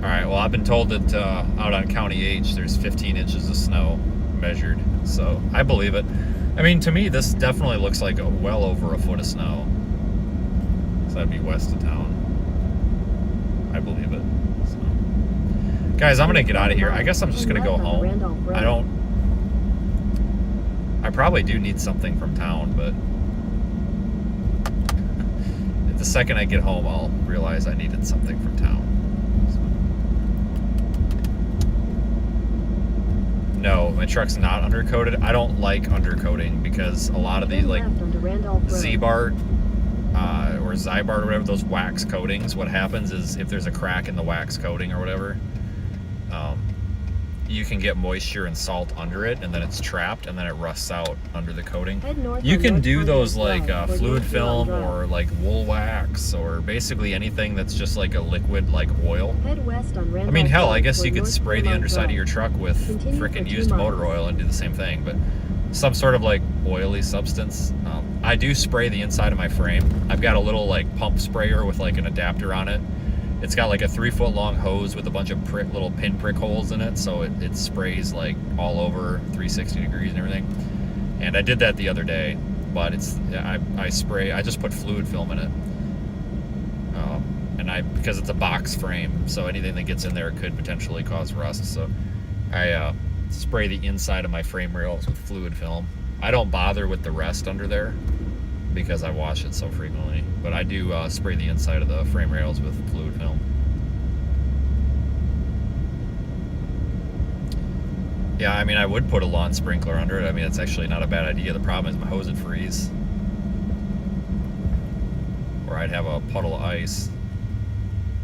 Alright, well, I've been told that out on County H there's 15 inches of snow measured, so I believe it. I mean, to me, this definitely looks like well over a foot of snow. So that'd be west of town. I believe it. So. Guys, I'm gonna get out of here. I guess I'm just gonna go home. I probably do need something from town, but the second I get home, I'll realize I needed something from town. No, my truck's not undercoated. I don't like undercoating because a lot of these, like Z-Bart or Zybart or whatever, those wax coatings, what happens is if there's a crack in the wax coating or whatever, you can get moisture and salt under it, and then it's trapped, and then it rusts out under the coating. You can do those like fluid film or like wool wax or basically anything that's just like a liquid like oil. I mean, hell, I guess you could spray the underside of your truck with frickin' used motor oil and do the same thing, but some sort of like oily substance. I do spray the inside of my frame. I've got a little like pump sprayer with like an adapter on it, It's got like a 3-foot long hose with a bunch of little pinprick holes in it, so it sprays like all over 360 degrees and everything. And I did that the other day, but I just put fluid film in it, because it's a box frame, so anything that gets in there could potentially cause rust. So I spray the inside of my frame rails with fluid film. I don't bother with the rest under there because I wash it so frequently, but I do spray the inside of the frame rails with fluid film. Yeah, I mean, I would put a lawn sprinkler under it. I mean, it's actually not a bad idea. The problem is my hose would freeze, or I'd have a puddle of ice.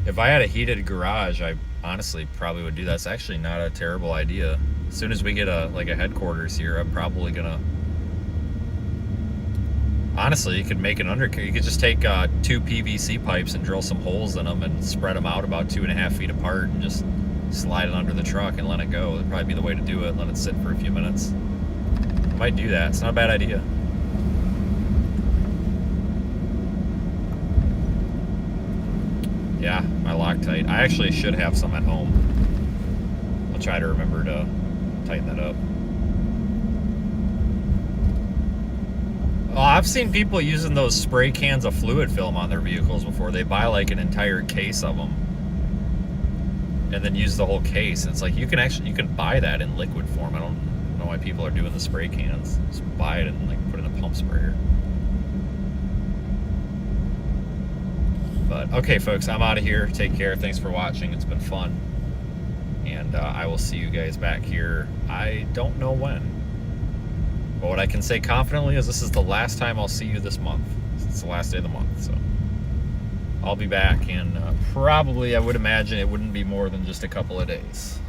If I had a heated garage, I honestly probably would do that. It's actually not a terrible idea. As soon as we get a headquarters here, I'm probably gonna. Honestly, you could make an undercarriage. You could just take 2 PVC pipes and drill some holes in them and spread them out about 2.5 feet apart and just slide it under the truck and let it go. That'd probably be the way to do it. Let it sit for a few minutes. I might do that. It's not a bad idea. Yeah, my Loctite. I actually should have some at home. I'll try to remember to tighten that up. Oh, I've seen people using those spray cans of fluid film on their vehicles before. They buy like an entire case of them and then use the whole case. It's like you can buy that in liquid form. I don't know why people are doing the spray cans. Just buy it and like put it in a pump sprayer. But okay, folks, I'm out of here. Take care. Thanks for watching. It's been fun, and I will see you guys back here. I don't know when, but what I can say confidently is this is the last time I'll see you this month. It's the last day of the month, so I'll be back, and probably I would imagine it wouldn't be more than just a couple of days.